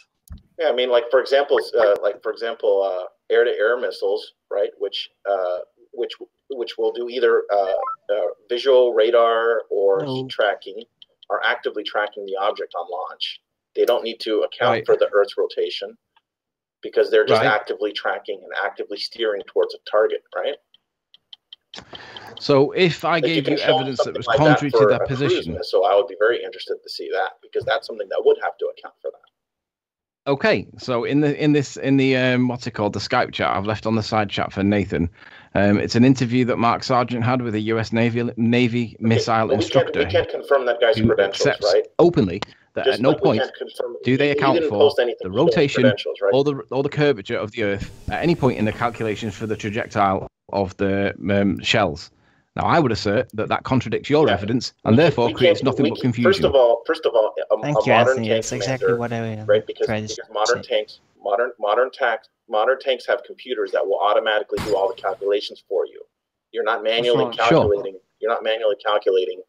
Yeah, I mean, like for example, air-to-air missiles, right? Which will do either visual radar or heat tracking, are actively tracking the object on launch. They don't need to account for the Earth's rotation because they're just actively tracking and actively steering towards a target, right? So if I gave you evidence that was contrary to that position, so I would be very interested to see that, because that's something that would have to account for that. Okay, so in the what's it called, the Skype chat I've left on the side chat for Nathan, it's an interview that Mark Sargent had with a US Navy missile instructor. We can't confirm that guy's credentials, right? Openly that at no point do they account for the rotation or the curvature of the Earth at any point in the calculations for the trajectile of the shells. Now, I would assert that that contradicts your evidence and therefore creates nothing but confusion. First of all, a modern Anthony. tank That's exactly what I right? Because modern tanks have computers that will automatically do all the calculations for you. You're not manually calculating. You're not manually calculating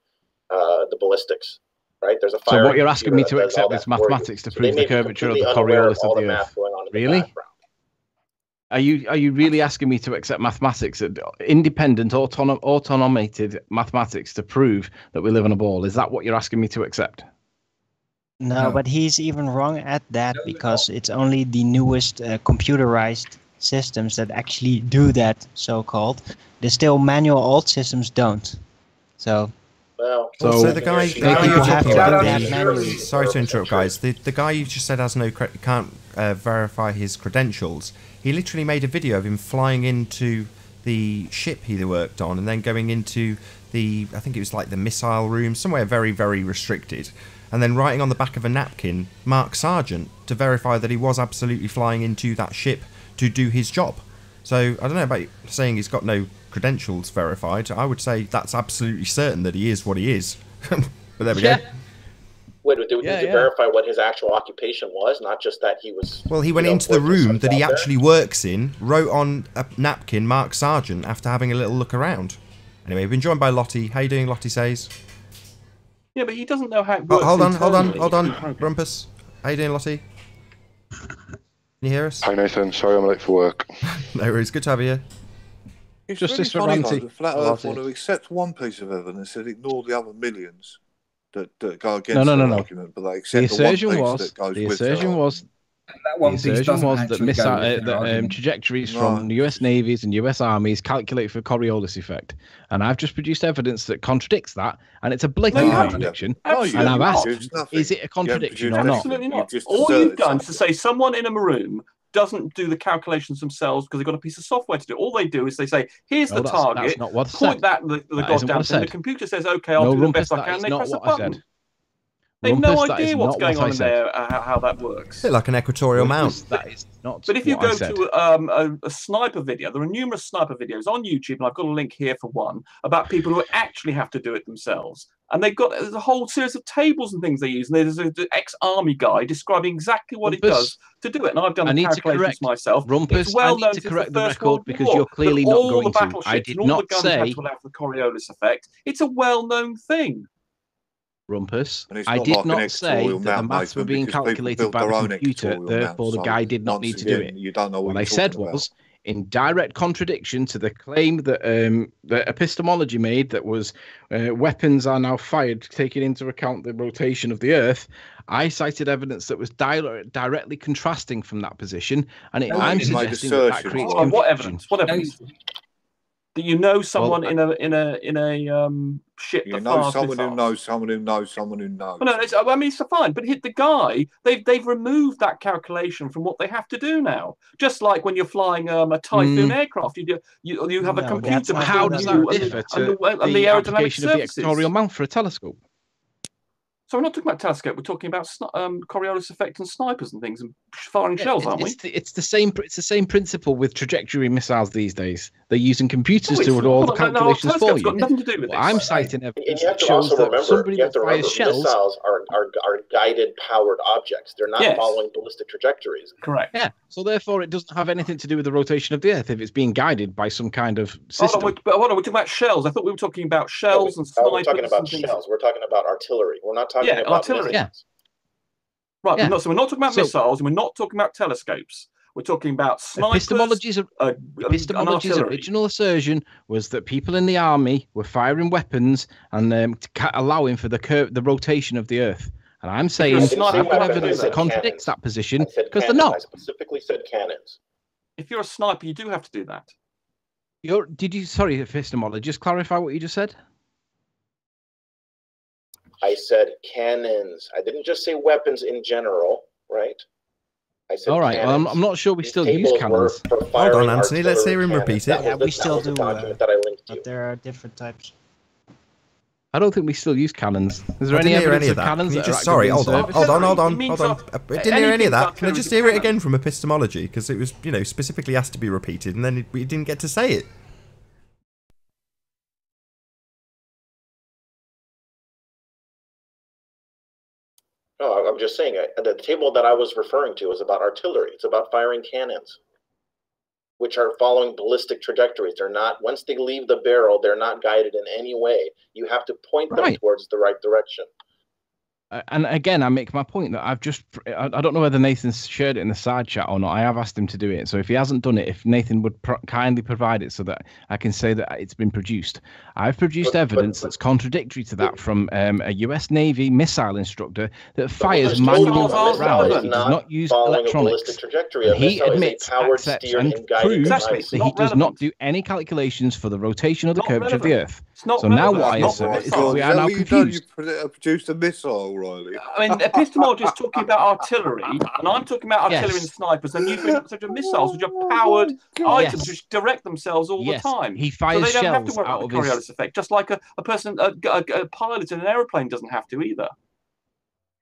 the ballistics, right? There's a fire. So what you're asking me to accept is mathematics to prove the curvature of the Coriolis of the Earth. Really? Are you really asking me to accept mathematics, independent, automated mathematics to prove that we live on a ball? Is that what you're asking me to accept? No, but he's even wrong at that, because it's only the newest computerized systems that actually do that, so-called. The still manual old systems don't. So. Well, so the guy you're talking about, sorry to interrupt, guys. The guy you just said has can't verify his credentials. He literally made a video of him flying into the ship he worked on and then going into I think it was like the missile room, somewhere very, very restricted, and then writing on the back of a napkin, Mark Sargent, to verify that he was absolutely flying into that ship to do his job. So I don't know about saying he's got no credentials verified. I would say that's absolutely certain that he is what he is. But there we go. Wait, did you verify what his actual occupation was, not just that he was... Well, he went into the room that he actually works in, wrote on a napkin Mark Sargent after having a little look around. Anyway, we've been joined by Lottie. How you doing, Lottie says? Yeah, but he doesn't know how it works. Hold on, Rumpus. How you doing, Lottie? Can you hear us? Hi, Nathan. Sorry I'm late for work. No worries. Good to have you here. It's really funny, though, the Flat Earth want to accept one piece of evidence and ignore the other millions that go against the argument, but they accept the one piece that goes with it. The assertion was that trajectories from the US Navies and US Armies calculate for Coriolis effect. And I've just produced evidence that contradicts that, and it's a blatant contradiction. And I've asked, is it a contradiction or not? Absolutely not. All you've done is to say someone in a room doesn't do the calculations themselves because they've got a piece of software to do. All they do is they say, here's the target, point that the goddamn thing. The computer says, okay, I'll do the best I can. They press a button. They have no idea what's going on in there, how that works. They're like an equatorial mount. That is not. But if you go to a sniper video, there are numerous sniper videos on YouTube, and I've got a link here for one, about people who actually have to do it themselves. And there's a whole series of tables and things they use. And there's an ex-army guy describing exactly what it does to do it. And I've done the calculations myself. Rumpus, I need to correct the record because you're clearly not going to. I did not say. The Coriolis effect. It's a well-known thing. Rumpus, And it's I not did like an not say ectorial that the mount, maths were Nathan, being because people calculated built by the their own computer, ectorial therefore the mount, guy so did not need nonsense to do again, it. you don't know What what I you're said talking was, in direct contradiction to the claim that that epistemology made, that was weapons are now fired, taking into account the rotation of the Earth, I cited evidence that was directly contrasting from that position, and I'm suggesting that creates confusion. What evidence? What evidence? That you know someone in a ship. You know someone who knows someone who knows someone who knows. Well, no, I mean it's fine, but hit the guy. They've removed that calculation from what they have to do now. Just like when you're flying a Typhoon aircraft, you have a computer. How does that differ to the application of the ectorial mount for a telescope? So we're not talking about telescope. We're talking about Coriolis effect and snipers and things and firing shells, aren't we? It's the same principle with trajectory missiles these days. They're using computers to do all the calculations for you. Got nothing to do with this. I'm citing evidence that to shows also that remember, somebody that fires shells. Missiles are guided, powered objects. They're not following ballistic trajectories. Correct. Yeah. So therefore, it doesn't have anything to do with the rotation of the Earth if it's being guided by some kind of system. Hold on, we're talking about shells. I thought we were talking about shells and snipers. We're talking about shells. We're talking about artillery. We're not talking about artillery. missiles. Right. Yeah. So we're not talking about missiles, and we're not talking about telescopes. We're talking about snipers. Epistemology's original assertion was that people in the army were firing weapons and allowing for the rotation of the Earth. And I'm saying I've got evidence that contradicts that position because they're not. I specifically said cannons. If you're a sniper, you do have to do that. Sorry, epistemology, just clarify what you just said. I said cannons. I didn't just say weapons in general, right? I said all right. cannons. Well, I'm not sure we still use cannons. Hold on, Anthony. Let's hear him repeat it. Yeah, we still do. But there are different types. I don't think we still use cannons. Is there I any didn't hear evidence any of of that. cannons? Can you just, sorry, hold on. I didn't hear any of that. Can I just hear it again from epistemology? Because it was, specifically asked to be repeated, and then we didn't get to say it. No, I'm just saying, the table that I was referring to is about artillery. It's about firing cannons, which are following ballistic trajectories. They're not, once they leave the barrel, they're not guided in any way. You have to point them towards the right direction. And again, I make my point that I don't know whether Nathan's shared it in the side chat or not. I have asked him to do it. So if he hasn't done it, if Nathan would kindly provide it so that I can say that it's been produced. I've produced evidence that's contradictory to that from a US Navy missile instructor that fires manual rounds. He does not use electronics. He admits, accepts, and proves that he does not do any calculations for the rotation of the curvature of the Earth. So now what I assert is that we are now confused. You produced a missile, Riley. I mean, epistemology is talking about artillery, and I'm talking about artillery and snipers, and you bring up such a missiles, which are powered items which direct themselves all the time. He fires so they don't have to shells worry out about of the Coriolis effect, just like a pilot in an aeroplane doesn't have to either.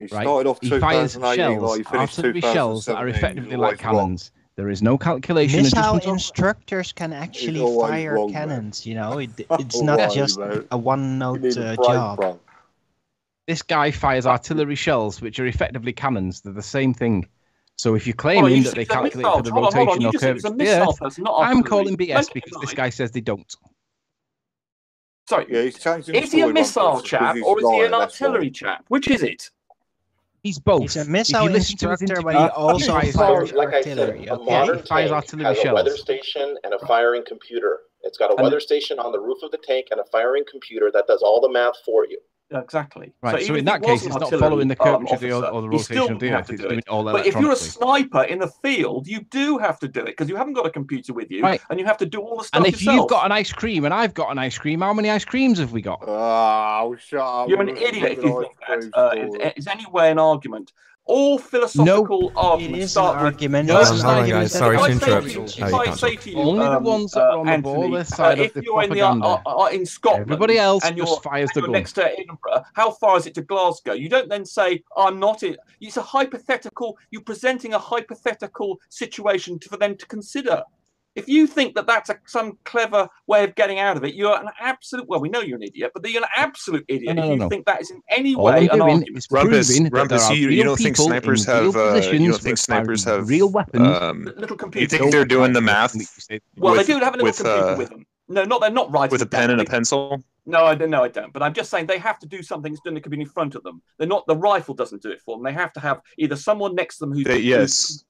He started off 2018, artillery shells that are effectively like cannons. There is no calculation. Missile instructors can actually fire cannons, It's not just a one-note job. This guy fires artillery shells, which are effectively cannons. They're the same thing. So if you're claiming that they calculate for the rotation or curvature of the Earth, I'm calling BS because this guy says they don't. Sorry, is he a missile chap or is he an artillery chap? Which is it? He's both. He's a missile instructor, but he also fires artillery. A modern tank has a weather station and a firing computer. It's got a weather station on the roof of the tank and a firing computer that does all the math for you. Exactly. Right. So in that case, it's not following the curvature or the rotation of the Earth. It's doing all but if you're a sniper in the field, you do have to do it because you haven't got a computer with you, and you have to do all the stuff yourself. And if you've got an ice cream and I've got an ice cream, how many ice creams have we got? Oh, shut up. You're an idiot if you think that. Is any way an argument? All philosophical arguments start with argument. Guys. Sorry to interrupt. If I say to you, only the ones that are on the border side of the propaganda. In Scotland, everybody else and just fires the gun. Next to Edinburgh, how far is it to Glasgow? You don't then say, "I'm not in." It's a hypothetical. You're presenting a hypothetical situation for them to consider. If you think that that's some clever way of getting out of it, you're an absolute. Well, we know you're an idiot, but you're an absolute idiot if you think that is in any way an argument. Rumpus, you don't think snipers have? You don't think snipers have real weapons? Little computers. You think they're doing the math? Well, they do have a little computer with them. No, they're not writing with a pen and a pencil. No, I don't. But I'm just saying they have to do something that could be in front of them. They're not. The rifle doesn't do it for them. They have to have either someone next to them who's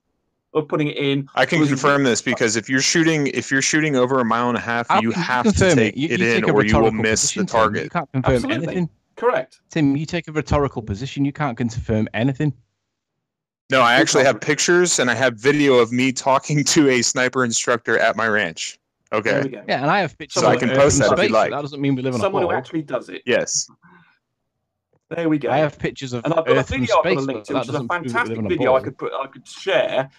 or putting it in. I can confirm this because if you're shooting over a mile and a half, you have to take it in, or you will miss the target. You can't confirm anything. Correct, Tim. You take a rhetorical position. You can't confirm anything. No, I actually have pictures and I have video of me talking to a sniper instructor at my ranch. Okay. Yeah, and I have pictures. So I can post that if you like. That doesn't mean we live on someone a who actually does it. Yes. There we go. I have pictures of and I've got Earth a video from space, I can link to, which is a fantastic video I could share,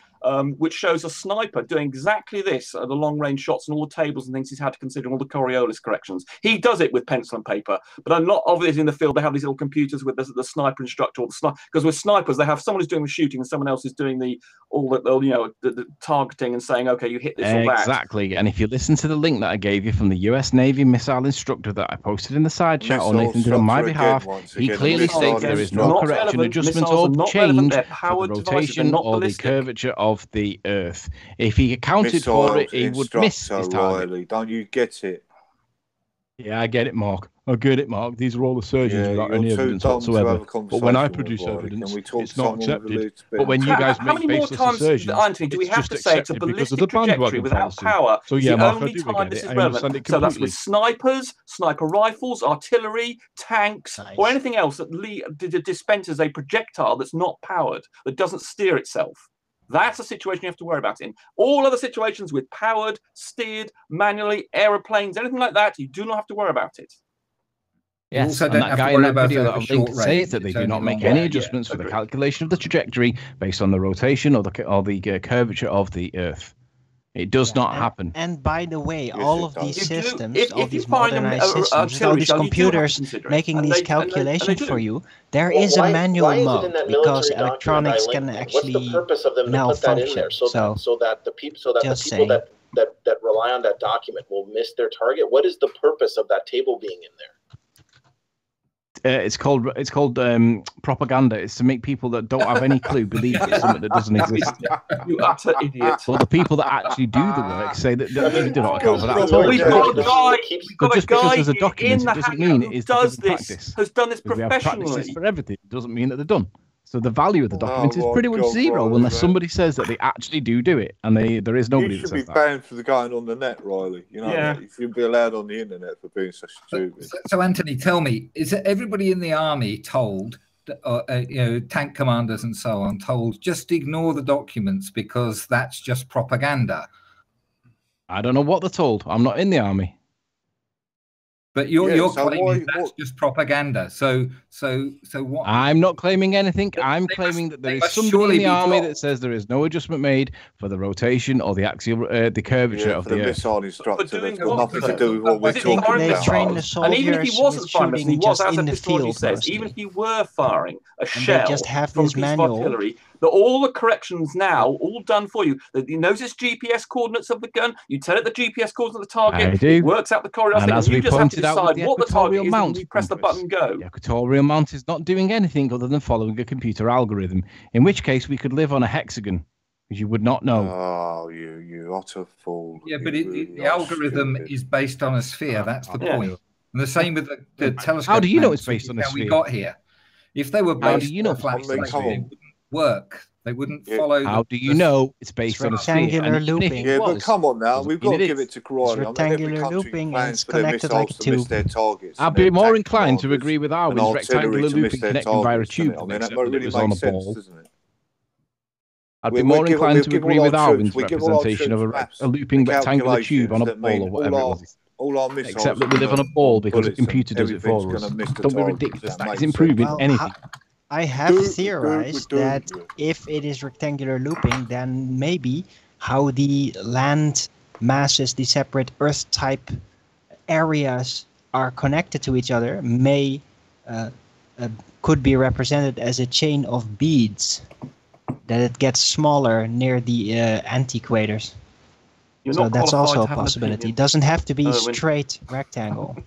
which shows a sniper doing exactly this, the long-range shots and all the tables and things he's had to consider, and all the Coriolis corrections. He does it with pencil and paper, but a lot of it is in the field. They have these little computers with the sniper instructor, or because with snipers they have someone who's doing the shooting and someone else is doing the targeting and saying, okay, you hit this or that. Exactly. And if you listen to the link that I gave you from the US Navy missile instructor that I posted in the side chat, or Nathan did on my behalf, he clearly states there is no correction, adjustment, or change for the rotation or the curvature of the Earth. If he accounted for it, he would miss his target. Riley, don't you get it? Yeah, I get it, Mark. I get it, Mark. These are all the surgeons without any evidence whatsoever. But when I produce evidence, it's not accepted. But when you guys make baseless assertions, Anthony, do we have to say it's a ballistic trajectory without power? So yeah, Mark, I do get this it. is relevant. So that's with snipers, sniper rifles, artillery, tanks, or anything else that dispenses a projectile that's not powered, that doesn't steer itself. That's a situation you have to worry about. In all other situations with powered, steered, manually, aeroplanes, anything like that, you do not have to worry about it. Yes, and that guy in that video that I've linked says that they do not make any adjustments for the calculation of the trajectory based on the rotation or the curvature of the Earth. It does not happen. And by the way, all of these systems, all these modernized systems, all these computers making these calculations for you, there is a manual mode because electronics can actually malfunction. So that the people that rely on that document will miss their target. What is the purpose of that table being in there? It's called propaganda. It's to make people that don't have any clue believe it's something that doesn't exist. You utter idiot. Well, the people that actually do the work say that they do not account for that at all. We've got a guy there's a document, in the it doesn't mean it is does practice. this, has done this If we have professionally. practices for everything, it doesn't mean that they're done. So the value of the document is pretty much zero unless somebody says that they actually do it, and there is nobody that says that. You should be banned for the going on the net, Riley. You know, you should be allowed on the internet for being so stupid. So Anthony, tell me, is everybody in the army told, tank commanders and so on, told just ignore the documents because that's just propaganda? I don't know what they're told. I'm not in the army. But you're claiming that's just propaganda. So what? I'm not claiming anything. I'm claiming that there is somebody in the army that says there is no adjustment made for the rotation or the axial, the curvature of the Earth. Missile instructor, that's got nothing to do with what we're talking about. And even if he wasn't firing, he was, as the field says, even if he were firing a shell from a piece of artillery, that all the corrections now, all done for you. He knows its GPS coordinates of the gun. You tell it the GPS coordinates of the target. It works out the Coriolis thing. And you just have to decide what the target is and you press the button go. The equatorial mount is not doing anything other than following a computer algorithm, in which case we could live on a hexagon, which you would not know. Oh, you utter fool. Yeah, but the algorithm is based on a sphere. That's the point. And the same with the telescope. How do you know it's based on a sphere? We got here. If they were based on a flat sphere, it wouldn't work. They wouldn't follow. How do you know it's based on a rectangular looping? Yeah, but come on now, we've got to give it to Coriolis. Rectangular looping is connected like a tube. I'd be more inclined to agree with Arwin's rectangular looping connecting via a tube, except that it was on a ball. I'd be more inclined to agree with Arwin's representation of a looping rectangular tube on a ball or whatever it was. Except that we live on a ball because a computer does it for us. Don't be ridiculous. That isn't proving anything. I have theorized that if it is rectangular looping, then maybe how the land masses, the separate Earth-type areas are connected to each other could be represented as a chain of beads, that it gets smaller near the antiquators. So that's also a possibility. It doesn't have to be straight rectangle.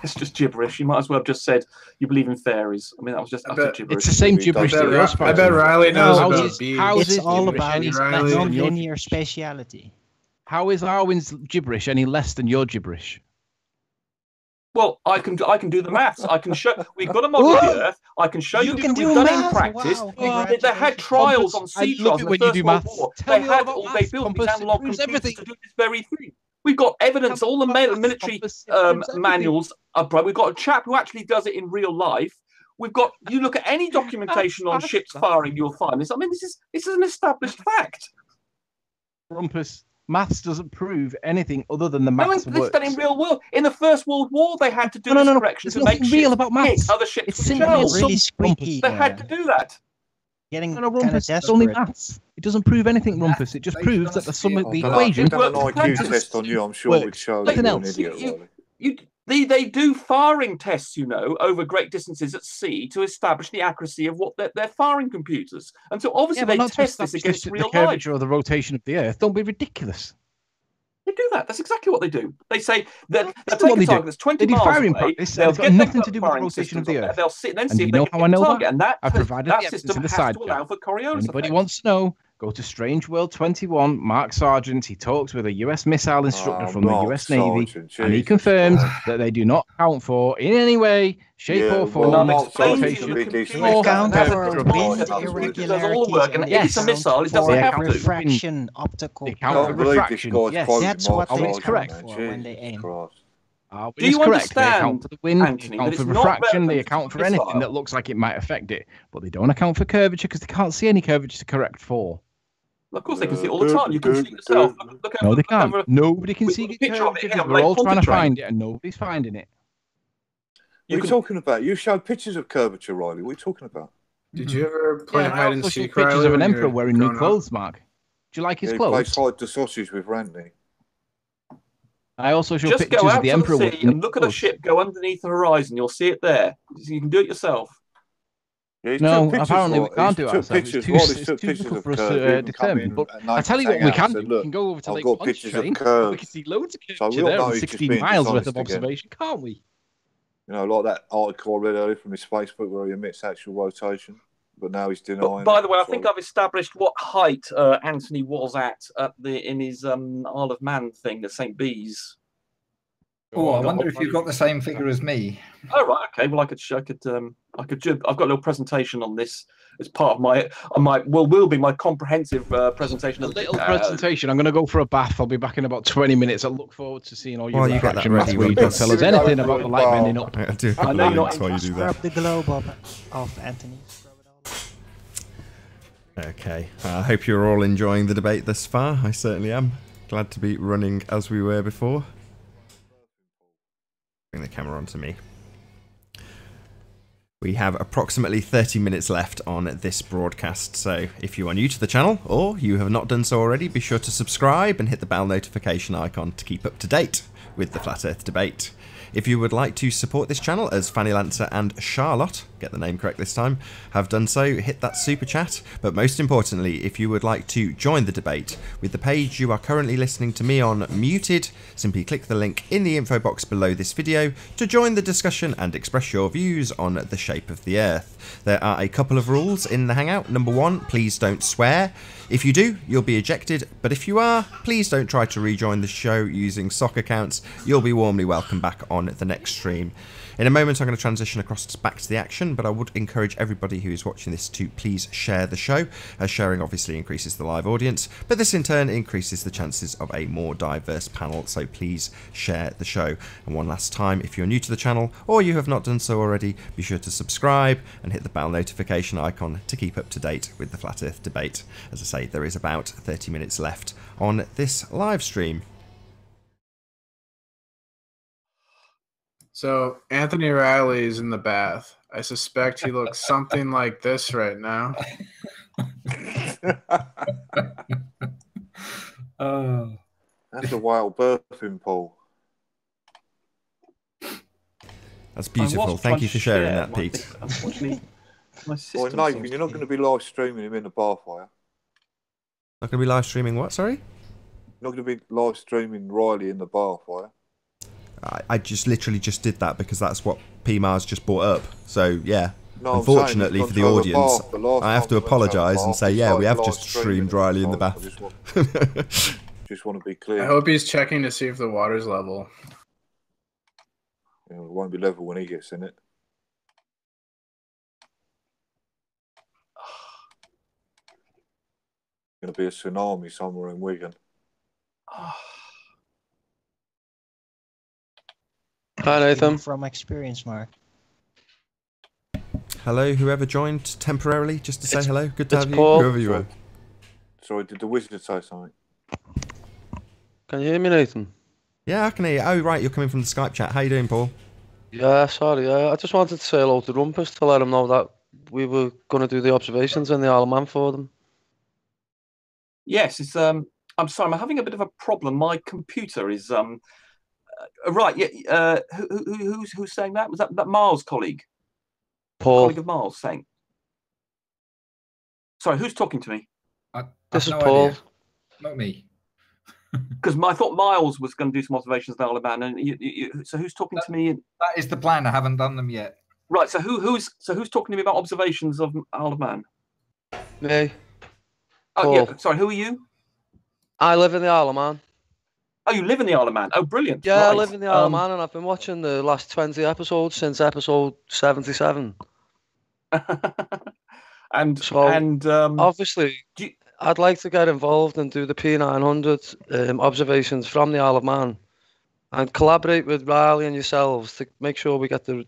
It's just gibberish. You might as well have just said you believe in fairies. I mean, that was just utter gibberish. It's the same gibberish. I bet Riley knows about bees. It's all about non-linear spatiality. How is Arwen's gibberish any less than your gibberish? Well, I can do the maths. I can show. We've got a model of the Earth. I can show you. We've done it in practice. Wow, they had trials on sea trials in the First World War. They built these analog computers to do this very thing. We've got evidence. All the military manuals are. We've got a chap who actually does it in real life. We've got. You look at any documentation on ships firing, you'll find this. I mean, this is an established fact. Rumpus. Maths doesn't prove anything other than the maths works. It's done in real world. In the First World War, they had to do this correction to make real about maths. Other ships it's simply really squeaky. They had to do that. Getting Rumpus, it's only maths. It doesn't prove anything, Rumpus. It just proves that the sum of the equation. If an IQ test on you, I'm sure would show that you're an idiot. They do firing tests, over great distances at sea to establish the accuracy of what their firing computers. And so obviously they test this against real life. The curvature or the rotation of the Earth. Don't be ridiculous. They do that. That's exactly what they do. They say that they'll take a target that's 20 miles away. Practice. They'll get nothing to do with the rotation of the Earth. They'll sit and see if they can hit the target. And I've provided that system has to allow for Coriolis. Anybody wants to know? Go to Strange World 21, Mark Sargent. He talks with a US missile instructor from the US Navy, and he confirms that they do not count for, in any way, shape or form, rotation. Account for wind irregularities. It's a missile, it doesn't have to. Refraction, optical. They count for refraction. Yes, that's what they correct for when they aim. Do you understand, they account for the wind, Anthony, they account for refraction, they account for anything that looks like it might affect it, but they don't account for curvature because they can't see any curvature to correct for. Of course, they can see it all the time. You can see yourself. No, they can't. Nobody can see the curvature. We're all trying to find it, and nobody's finding it. What are you talking about? You showed pictures of curvature, Riley. What are you talking about? Did you ever play hide and seek? Pictures of an emperor wearing new clothes, Mark. Do you like his clothes? He plays hide the sausage with Randy. I also show pictures of the emperor. Just go out to the sea and look at a ship go underneath the horizon. You'll see it there. You can do it yourself. Yeah, no, apparently we can't do it ourselves. It's too difficult for us to determine. But I tell you what we can do. We can go over to Lake Pontchartrain. We can see loads of curvature there and 16 miles worth of observation, can't we? Like that article I read earlier from his Facebook where he admits actual rotation, but now he's denying. By the way, I think I've established what height Anthony was at in his Isle of Man thing at St. Bees. Oh, I wonder if you've got the same figure as me. Oh right, okay. Well, I've got a little presentation on this as part of my will be my comprehensive presentation. A little presentation. I'm going to go for a bath. I'll be back in about 20 minutes. I look forward to seeing all your refraction maths where you don't tell us anything about the light bending up. I know you're not. Why you do that. Scrub the globe off Anthony. Okay. I hope you're all enjoying the debate thus far. I certainly am. Glad to be running as we were before. Bring the camera onto me. We have approximately 30 minutes left on this broadcast, so if you are new to the channel, or you have not done so already, be sure to subscribe and hit the bell notification icon to keep up to date with the Flat Earth debate. If you would like to support this channel, as Fanny Lancer and Charlotte, get the name correct this time, have done so, hit that super chat. But most importantly, if you would like to join the debate with the page you are currently listening to me on muted, simply click the link in the info box below this video to join the discussion and express your views on the shape of the Earth. There are a couple of rules in the Hangout. Number one, please don't swear. If you do, you'll be ejected, but if you are, please don't try to rejoin the show using sock accounts. You'll be warmly welcome back on the next stream. In a moment, I'm going to transition across back to the action, but I would encourage everybody who is watching this to please share the show, as sharing obviously increases the live audience, but this in turn increases the chances of a more diverse panel, so please share the show. And one last time, if you're new to the channel, or you have not done so already, be sure to subscribe and hit the bell notification icon to keep up to date with the Flat Earth debate. As I say, there is about 30 minutes left on this live stream. So Anthony Riley is in the bath. I suspect he looks something like this right now. That's a wild birthing pool. That's beautiful. Thank you for sharing that, Pete. Well, Nathan, you're not going to be live streaming him in the bath, are you? Not going to be live streaming what? Sorry? Not going to be live streaming Riley in the bath, are you? I just literally just did that because that's what PMAR's just brought up. So, yeah. No, unfortunately for the audience, I have to apologise and say, yeah, we have just streamed Riley in the bath. Just want to be clear. I hope he's checking to see if the water's level. It won't be level when he gets in it. Going to be a tsunami somewhere in Wigan. Hi, Nathan. From experience, Mark. Hello, whoever joined temporarily, just to say hello. Good to it's have Paul. you, whoever you are. Sorry, did the wizard say something? Can you hear me, Nathan? Yeah, I can hear you. Oh, right, you're coming from the Skype chat. How you doing, Paul? Yeah, sorry. I just wanted to say hello to Rumpus to let him know that we were going to do the observations in the Isle of Man for them. Yes, it's I'm sorry, I'm having a bit of a problem. My computer is right. Yeah, who's saying that? Was that Miles' colleague? Paul. Colleague of Miles saying. Sorry, who's talking to me? This is Paul. Idea. Not me. Because I thought Miles was going to do some observations in the Isle of Man, and so who's talking to me? That is the plan. I haven't done them yet. Right. So who's talking to me about observations of Isle of Man? Me. Oh Paul. yeah. Sorry, who are you? I live in the Isle of Man. Oh, you live in the Isle of Man. Oh, brilliant. Yeah, right. I live in the Isle of Man, and I've been watching the last 20 episodes since episode 77. and obviously, I'd like to get involved and do the P900 observations from the Isle of Man, and collaborate with Riley and yourselves to make sure we get the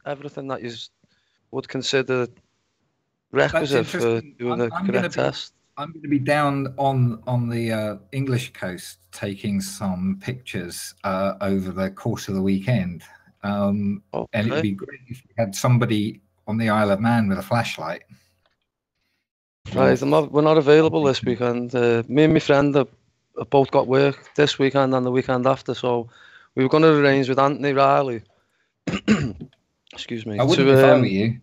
everything that you would consider requisite for doing the correct test. I'm going to be down on the English coast taking some pictures over the course of the weekend. And it would be great if you had somebody on the Isle of Man with a flashlight. Right, we're not available this weekend. Me and my friend have both got work this weekend and the weekend after, so we were going to arrange with Anthony Riley. Excuse me. I wouldn't if I were you.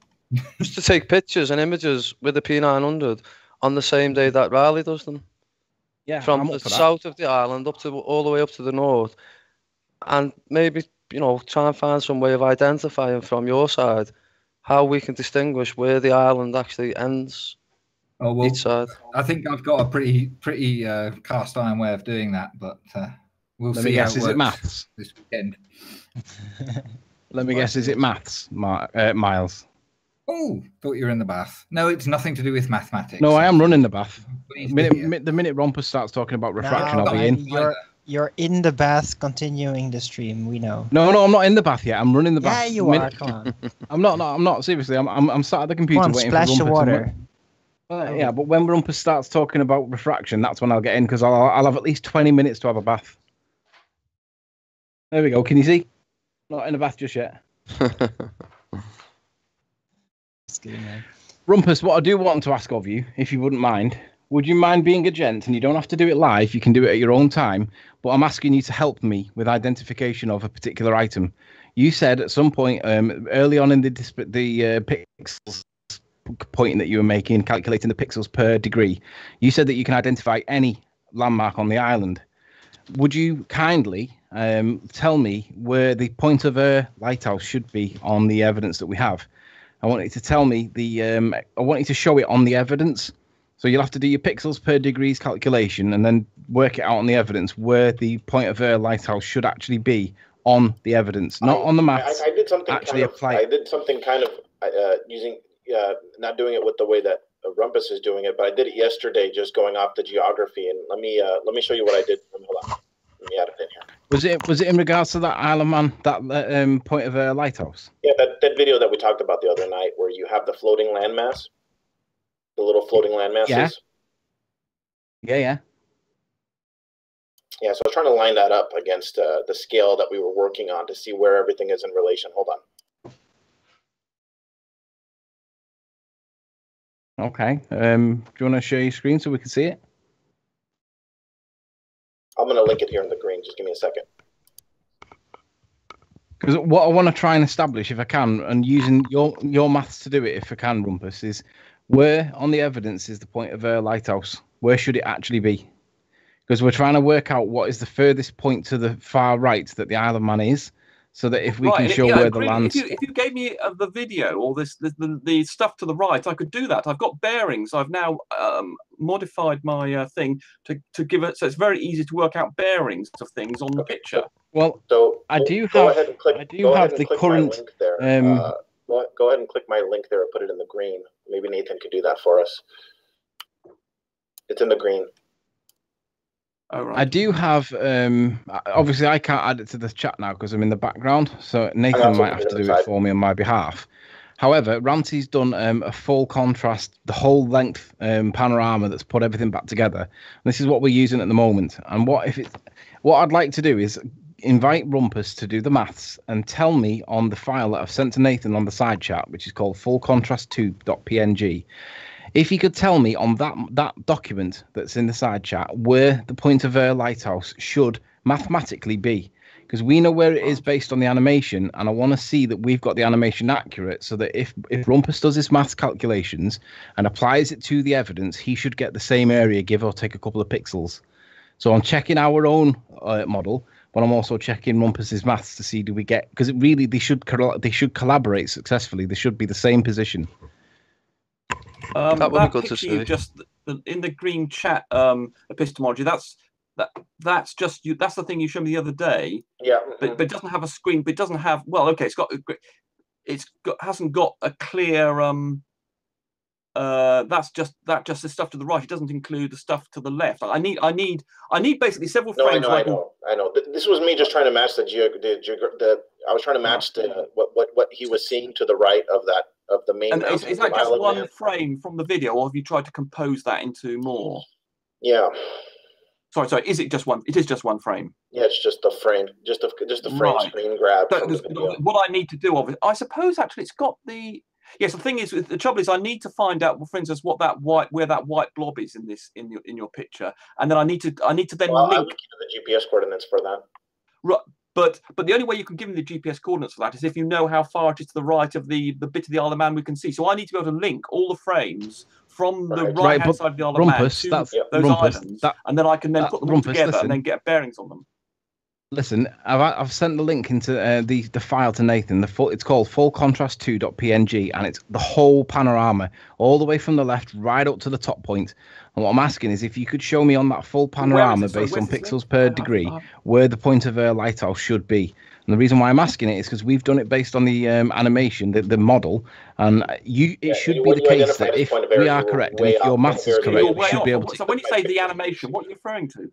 Just to take pictures and images with the P900 on the same day that Riley does them. Yeah, from the south of the island up to all the way up to the north, and maybe try and find some way of identifying from your side how we can distinguish where the island actually ends. Oh well, each side. I think I've got a pretty cast iron way of doing that, but we'll see how it works. Is it maths this weekend? Let me guess. Is it maths, Miles? Oh, thought you were in the bath. No, it's nothing to do with mathematics. No, I am running the bath. The minute Rompus starts talking about refraction, I'll be in. You're in the bath, continuing the stream. We know. No, I'm not in the bath yet. I'm running the bath. Yeah, you are. Come on. I'm not. Seriously, I'm sat at the computer waiting splash for Rumpus the water. Yeah, but when Rumpus starts talking about refraction, that's when I'll get in because I'll have at least 20 minutes to have a bath. There we go. Can you see? Not in the bath just yet. Rumpus, what I do want to ask of you, if you wouldn't mind, would you mind being a gent? And you don't have to do it live, you can do it at your own time, but I'm asking you to help me with identification of a particular item. You said at some point early on in the pixels point that you were making, calculating the pixels per degree, you said that you can identify any landmark on the island. Would you kindly tell me where the point of a lighthouse should be on the evidence that we have? I want you to tell me I want you to show it on the evidence. So you'll have to do your pixels per degrees calculation and then work it out on the evidence where the point of a lighthouse should actually be on the evidence, not on the maths. I did something kind of using, not doing it with the way that Rumpus is doing it, but I did it yesterday, just going off the geography. And let me show you what I did. Hold on. Let me add it in here. Was it in regards to that Isle of Man, that point of a lighthouse? Yeah, that video that we talked about the other night, where you have the floating landmass, the little floating landmasses. Yeah. Yeah, so I was trying to line that up against the scale that we were working on to see where everything is in relation. Hold on. Okay. Do you want to share your screen so we can see it? I'm going to link it here in the green. Just give me a second. Because what I want to try and establish, if I can, and using your maths to do it, if I can, Rumpus, is where on the evidence is the point of a lighthouse? Where should it actually be? Because we're trying to work out what is the furthest point to the far right that the Isle of Man is. so that if we can show where the land. If you gave me the video or the stuff to the right, I could do that. I've got bearings. I've now modified my thing to give it, so it's very easy to work out bearings of things on the picture. Well, so I do go have. ahead and click, I do have the current. link there. Go ahead and click my link there and put it in the green. Maybe Nathan could do that for us. It's in the green. Oh, right. I do have. Obviously, I can't add it to the chat now because I'm in the background. So Nathan might have to do it for me on my behalf. However, Ranty's done a full contrast, the whole length panorama that's put everything back together. And this is what we're using at the moment. And what I'd like to do is invite Rumpus to do the maths and tell me on the file that I've sent to Nathan on the side chat, which is called fullcontrast2.png. If he could tell me on that document that's in the side chat where the point of Air lighthouse should mathematically be, because we know where it is based on the animation, and I want to see that we've got the animation accurate, so that if Rumpus does his maths calculations and applies it to the evidence, he should get the same area, give or take a couple of pixels. So I'm checking our own model, but I'm also checking Rumpus's maths to see do we get, because really they should collaborate successfully. They should be the same position. That would be good to see. Just in the green chat epistemology. That's just you. That's the thing you showed me the other day. Yeah. But it doesn't have a screen. But it doesn't have. Well, okay. Hasn't got a clear. That's just the stuff to the right. It doesn't include the stuff to the left. I need basically several frames. I know. This was me just trying to match I was trying to match what he was seeing to the right of that. Of the main. And is that just one frame from the video, or have you tried to compose that into more? Yeah. Sorry. Is it just one? It is just one frame. Yeah, it's just the frame, just the frame screen grab. What I need to do of it, I suppose, actually, it's got the. Yes, the thing is, the trouble is, I need to find out, for instance, where that white blob is in your picture, and then I need to then link. I'll give you the GPS coordinates for that. Right. But the only way you can give him the GPS coordinates for that is if you know how far it is to the right of the bit of the Isle of Man we can see. So I need to be able to link all the frames from the right-hand side of the Isle of Man to those islands, and then I can then put them all together and then get bearings on them. Listen, I've sent the link into the file to Nathan. It's called fullcontrast2.png, and it's the whole panorama, all the way from the left right up to the top point. And what I'm asking is if you could show me on that full panorama based on pixels per degree where the point of Air lighthouse should be. And the reason why I'm asking it is because we've done it based on the animation, the model, and it should be the case that if we are correct and if your maths is correct, we should be able to. So when you say the animation, what are you referring to?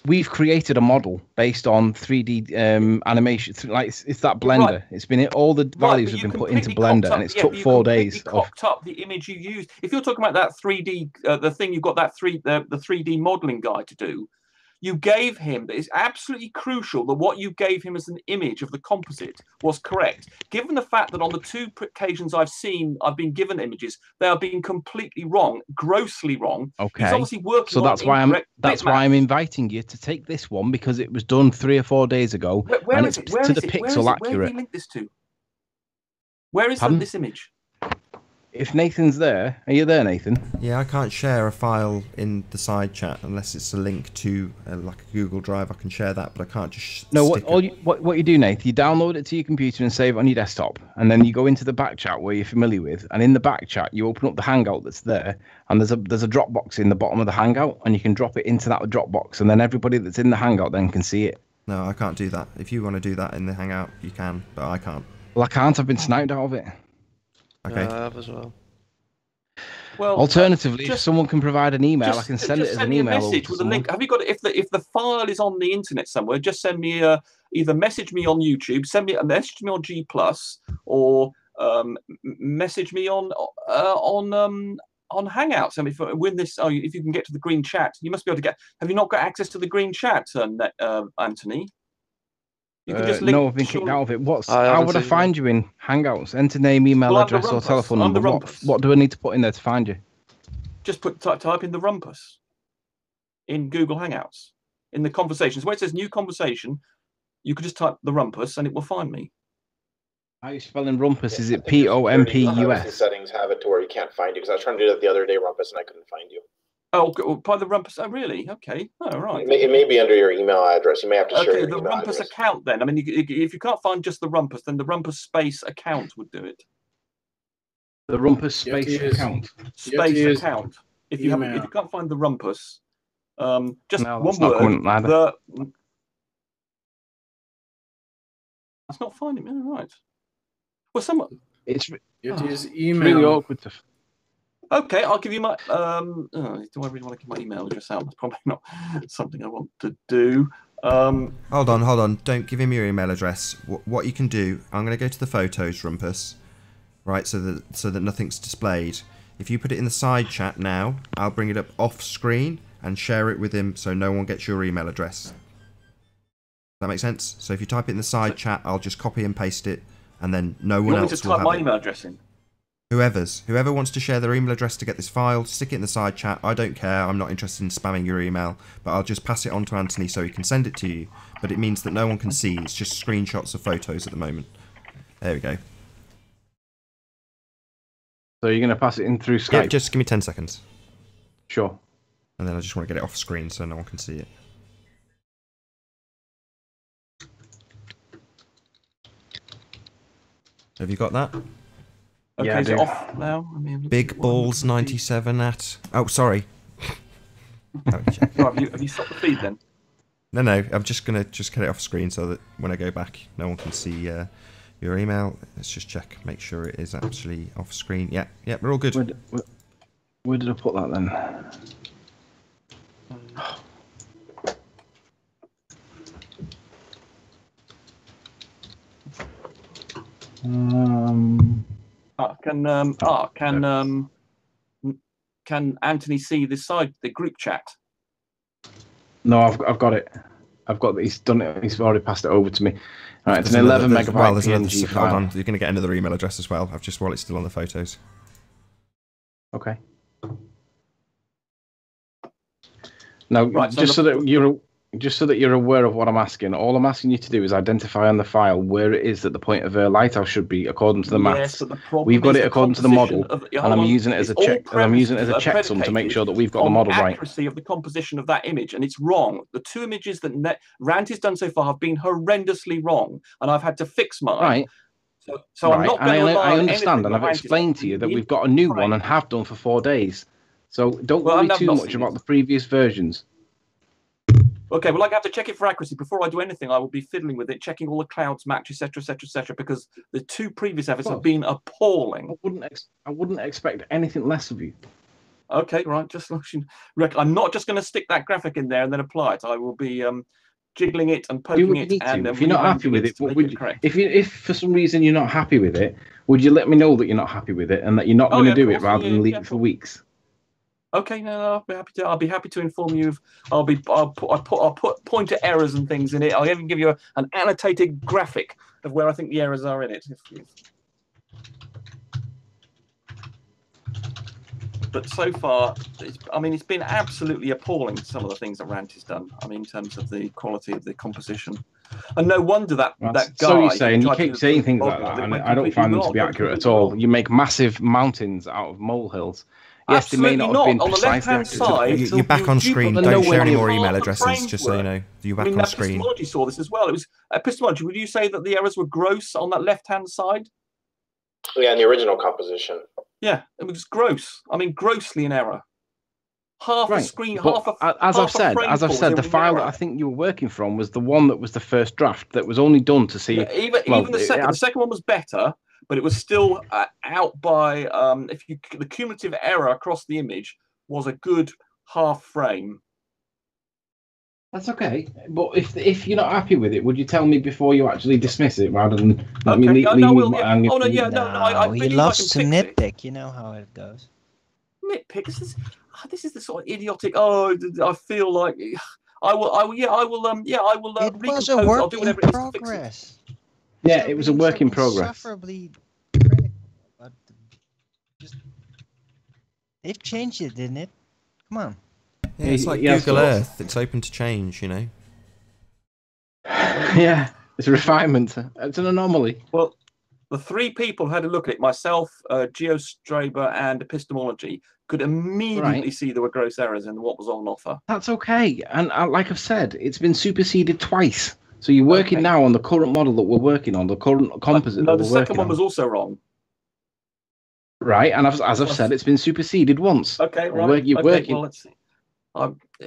We've created a model based on 3D animation. Like it's that Blender. Right. It's been all the values have been put into Blender, and it's took 4 days. Cocked up the image you used. If you're talking about that 3D, the thing you've got that the 3D modeling guy to do, you gave him. It's absolutely crucial that what you gave him as an image of the composite was correct. Given the fact that on the 2 occasions I've been given images, they are being completely wrong, grossly wrong. Okay. He's obviously working. So that's why I'm inviting you to take this one because it was done 3 or 4 days ago, and it's to the pixel accurate. Where have you linked this to? Where is this image? If Nathan's there, are you there, Nathan? Yeah, I can't share a file in the side chat unless it's a link to like a Google Drive. I can share that, but I can't just. No, what you do, Nathan, you download it to your computer and save it on your desktop, and then you go into the back chat where you're familiar with, and in the back chat you open up the Hangout that's there, and there's a Dropbox in the bottom of the Hangout, and you can drop it into that Dropbox, and then everybody that's in the Hangout then can see it. No, I can't do that. If you want to do that in the Hangout, you can, but I can't. Well, I can't. I've been sniped out of it. Okay. I have as well. Well, alternatively, if someone can provide an email, I can send it as an email. Send me a message with a link. Have you got it? If the file is on the internet somewhere, just send me either message me on YouTube, message me on G+, or message me on Hangouts. I mean, if you can get to the green chat, you must be able to get. Have you not got access to the green chat, Anthony? You can just link. No, I've been kicked out of it. How would I find you in Hangouts? Enter name, email address, or telephone number. What do I need to put in there to find you? Just type in the rumpus in Google Hangouts in the conversations where it says new conversation. You could just type the rumpus and it will find me. How are you spelling rumpus? Is it POMPUS? Settings have it to where you can't find you because I was trying to do that the other day, rumpus, and I couldn't find you. Oh, by the Rumpus. Oh, really? Okay. Oh, right. It may be under your email address. You may have to share your the email Rumpus address. account then. I mean, if you can't find just the Rumpus, then the Rumpus space account would do it. The Rumpus space account. Space account. If you can't find the Rumpus, just one word. That's not finding me. Right. Well, someone. It is email. Really awkward to. Okay, I'll give you my. Do I really want to give my email address out? That's probably not something I want to do. Hold on. Don't give him your email address. What you can do, I'm going to go to the photos, Rumpus, right? So that nothing's displayed. If you put it in the side chat now, I'll bring it up off screen and share it with him, so no one gets your email address. Does that make sense? So if you type it in the side chat, I'll just copy and paste it, and then no one else will have it. You want me to type my email address in? Whoever wants to share their email address to get this file, stick it in the side chat. I don't care. I'm not interested in spamming your email, but I'll just pass it on to Anthony so he can send it to you. But it means that no one can see. It's just screenshots of photos at the moment. There we go. So you're going to pass it in through Skype? Yeah, just give me 10 seconds. Sure. And then I just want to get it off screen so no one can see it. Have you got that? Okay, yeah, is it off now? Big Balls 97 at. Oh, sorry. Have you stopped the feed then? No. I'm just gonna get it off screen so that when I go back, no one can see your email. Let's just check, make sure it is actually off screen. Yeah, we're all good. Where did I put that then? Can Anthony see this side, the group chat? No, I've got it. I've got it. He's done it. He's already passed it over to me. All right, it's an 11 megabyte PNG file. Hold on, you're going to get another email address as well. While it's still on the photos. Okay. Now, right, just so that you're aware of what I'm asking, all I'm asking you to do is identify on the file where it is that the point of a lighthouse should be according to the maths. We've got it according to the model, and I'm using it as a check. And I'm using it as a checksum to make sure that we've got the model right. Accuracy of the composition of that image, and it's wrong. The two images that Rant has done so far have been horrendously wrong, and I've had to fix mine. Right. So I'm not going to I understand, and I've explained to you that we've got a new one and have done for 4 days. So don't worry too much about the previous versions. Okay, well, I have to check it for accuracy. Before I do anything, I will be fiddling with it, checking all the clouds match, etc., because the two previous efforts have been appalling. I wouldn't expect anything less of you. Okay, right. I'm not just going to stick that graphic in there and then apply it. I will be jiggling it and poking it. And if you're not happy with it, if for some reason you're not happy with it, would you let me know that you're not happy with it and that you're not going to do it rather than leave it for weeks? Okay, no, I'll be happy to inform you. I'll put pointer errors and things in it. I'll even give you an annotated graphic of where I think the errors are in it. But so far, it's been absolutely appalling, some of the things that Rant has done. In terms of the quality of the composition. And no wonder that guy... So you're saying, you keep saying things like that, and I don't find them to be accurate at all. You make massive mountains out of molehills. Yes, they may not have been precisely accurate. You're back on screen. Don't share any more email addresses, just so you know. You're back on screen. Epistemology saw this as well. It was epistemology. Would you say that the errors were gross on that left-hand side? Yeah, in the original composition. Yeah, it was gross. Grossly in error. Half a screen, as I've said, the file that I think you were working from was the one that was the first draft that was only done to see. Yeah, even the second. The second one was better, but it was still out by the cumulative error across the image was a good half frame. That's okay, but if you're not happy with it, would you tell me before you actually dismiss it rather than let me leave He loves to nitpick. You know how it goes. Nitpick. This is the sort of idiotic. I feel like I will. It was a work in progress. Yeah, it was a work in progress. Insufferably critical, but they've changed it, didn't it? Come on. Yeah, it's like Google Earth. It's open to change, you know. Yeah, it's a refinement. It's an anomaly. Well, The three people who had a look at it, myself, Geostraber, and Epistemology, could immediately see there were gross errors in what was on offer. That's okay. And like I've said, it's been superseded twice. So you're working now on the current model that we're working on, the current composite. No, the second one was also wrong. Right, and as I've said, it's been superseded once. Okay, right. You're working. Well, let's see.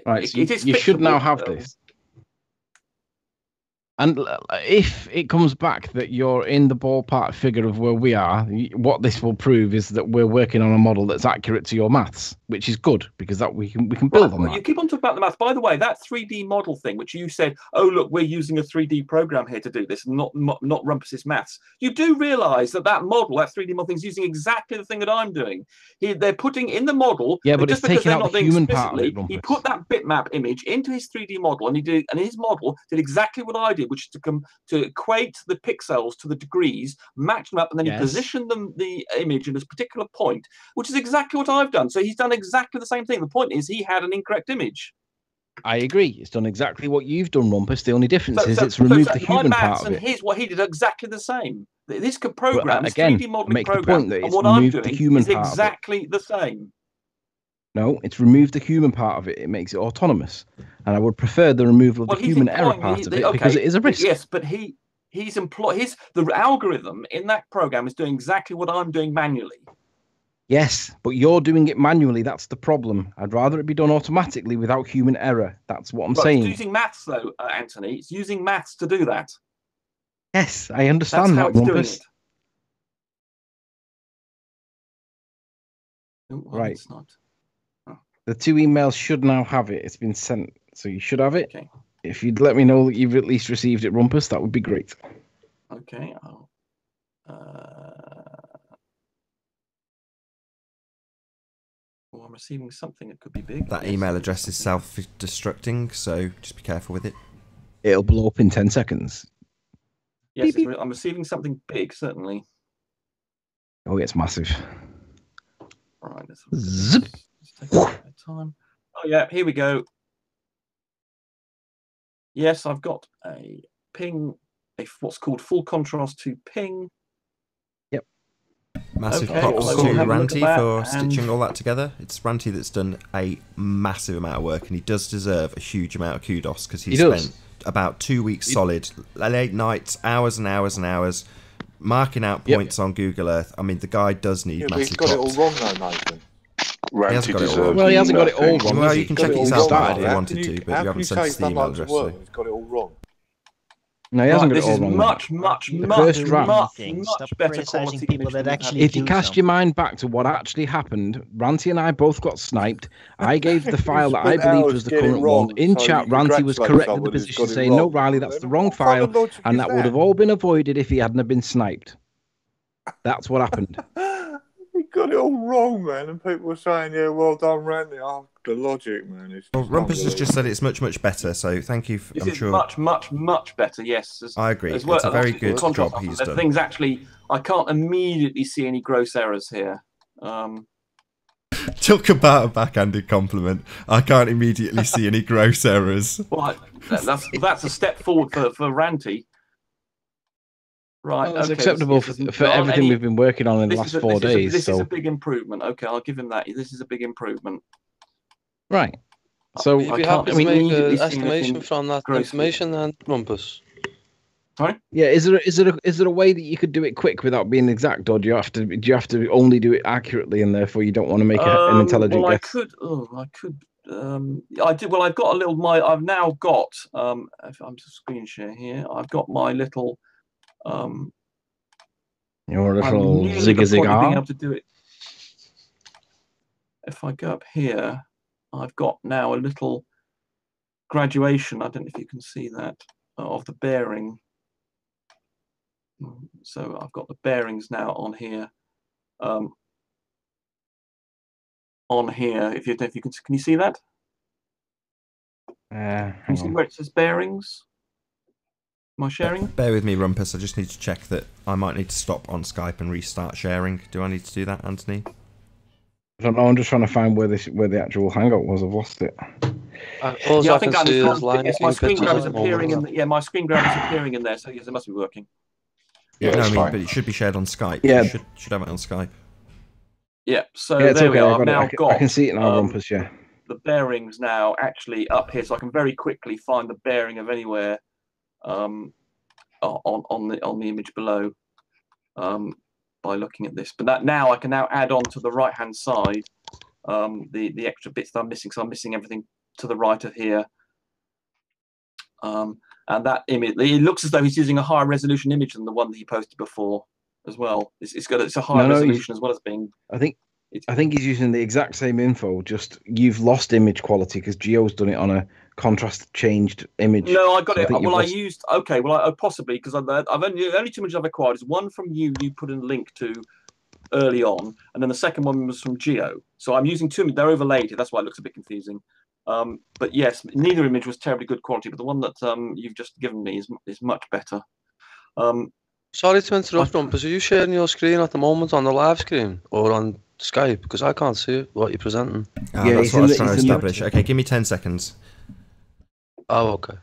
Right, so you should now have this. And if it comes back that you're in the ballpark figure of where we are, what this will prove is that we're working on a model that's accurate to your maths, which is good because that we can build on that. You keep on talking about the maths. By the way, that 3D model thing, which you said, oh look, we're using a 3D program here to do this, not Rumpus's maths. You do realise that model, that 3D model thing, is using exactly the thing that I'm doing. They're putting in the model. Yeah, but just it's because taking they're out not the doing human part of it, explicitly, he put that bitmap image into his 3D model, and his model did exactly what I did, which is to equate the pixels to the degrees, match them up, and then he positioned the image in a particular point, which is exactly what I've done. So he's done exactly the same thing. The point is he had an incorrect image. I agree. It's done exactly what you've done, Rumpus. The only difference is it's removed the human part of it. His, what he did exactly the same. This program, again, 3D modeling make the program, point that and it's what I'm removed the doing human is part exactly the same. No, it's removed the human part of it. It makes it autonomous. And I would prefer the removal of the human error part of it because it is a risk. Yes, but the algorithm in that program is doing exactly what I'm doing manually. Yes, but you're doing it manually. That's the problem. I'd rather it be done automatically without human error. That's what I'm saying. It's using maths, though, Anthony. It's using maths to do that. Yes, I understand that, Rumpus. Right. It's not. Oh. The 2 emails should now have it. It's been sent, so you should have it. Okay. If you'd let me know that you've at least received it, Rumpus, that would be great. Okay. I'm receiving something that could be big. That email address is self-destructing, so just be careful with it. It'll blow up in 10 seconds. Yes, I'm receiving something big, certainly. Oh, it's massive. All right, let's take a bit of time. Oh, yeah, here we go. Yes, I've got a ping, what's called full contrast to ping. Yep. Massive props to Ranty for stitching all that together. It's Ranty that's done a massive amount of work, and he does deserve a huge amount of kudos because he spent about 2 weeks solid, late nights, hours and hours and hours, marking out points on Google Earth. I mean, the guy does need massive props. He's got it all wrong though, Nathan. He hasn't got it all wrong. Well, he hasn't got it all wrong. Well, you can check it yourself out if you wanted to, but you haven't sent us the email address. He's got it all wrong. No, he hasn't got it all wrong. Much better quality people that actually if you cast your mind back to what actually happened, Ranty and I both got sniped. I gave the file that I believed was the current one. In chat, Ranty was correct in the position, saying, no, Riley, that's the wrong file, and that would have all been avoided if he hadn't have been sniped. That's what happened. He got it all wrong, man, and people were saying, yeah, well done, Randy. Oh, the logic, man. Well, Rumpus has just said it's much, much better, so thank you. I'm sure much better, yes. I agree. It's a very good job he's done. Things actually, I can't immediately see any gross errors here. Talk about a backhanded compliment. I can't immediately see any gross errors. Well, that's a step forward for Ranty. Right, well, it's acceptable for everything we've been working on in the last 4 days. This is a big improvement. Okay, I'll give him that. This is a big improvement. Right. So you'd be happy to make an estimation from that information then, Rumpus? Sorry? Yeah, is there a way that you could do it quick without being exact, or do you have to only do it accurately, and therefore you don't want to make an intelligent guess? I could. I did. Well, I've got a little. I've now got. If I'm just screen share here, I've got my little. Your little zig-a-zig being able to do it. If I go up here, I've got now a little graduation. I don't know if you can see that of the bearing. So I've got the bearings now on here. If you can you see that? Can you see where it says bearings? Am I sharing? Bear with me, Rumpus. I just need to check that I might need to stop on Skype and restart sharing. Do I need to do that, Anthony? I don't know. I'm just trying to find where the actual hangout was. I've lost it. I think my screen grab is appearing in. My screen grab is appearing in there. So yes, it must be working. Yeah, no, it's I mean, fine. but it should be shared on Skype. Yeah. You should have it on Skype. Yeah, so Yeah, it's there okay. we are. I I've now got I can see it now, Rumpus. Yeah. the bearings now actually up here, so I can very quickly find the bearing of anywhere on the image below by looking at this. But that now I can now add on to the right hand side the extra bits that I'm missing. So I'm missing everything to the right of here. And that image, it looks as though he's using a higher resolution image than the one that he posted before as well. It's a higher resolution as well as being. I think he's using the exact same info. Just you've lost image quality because Geo's done it on a contrast changed image. No, I got so it. I used possibly because I've only the only two images I've acquired is one from you put in a link to early on, and then the second one was from Geo. So I'm using two. They're overlaid. That's why it looks a bit confusing. But yes, neither image was terribly good quality, but the one that you've just given me is much better. Sorry to interrupt, Rumpus. Are you sharing your screen at the moment on the live screen or on Skype? Because I can't see what you're presenting. Yeah, that's what I was trying to establish. Okay, give me 10 seconds. Oh, okay.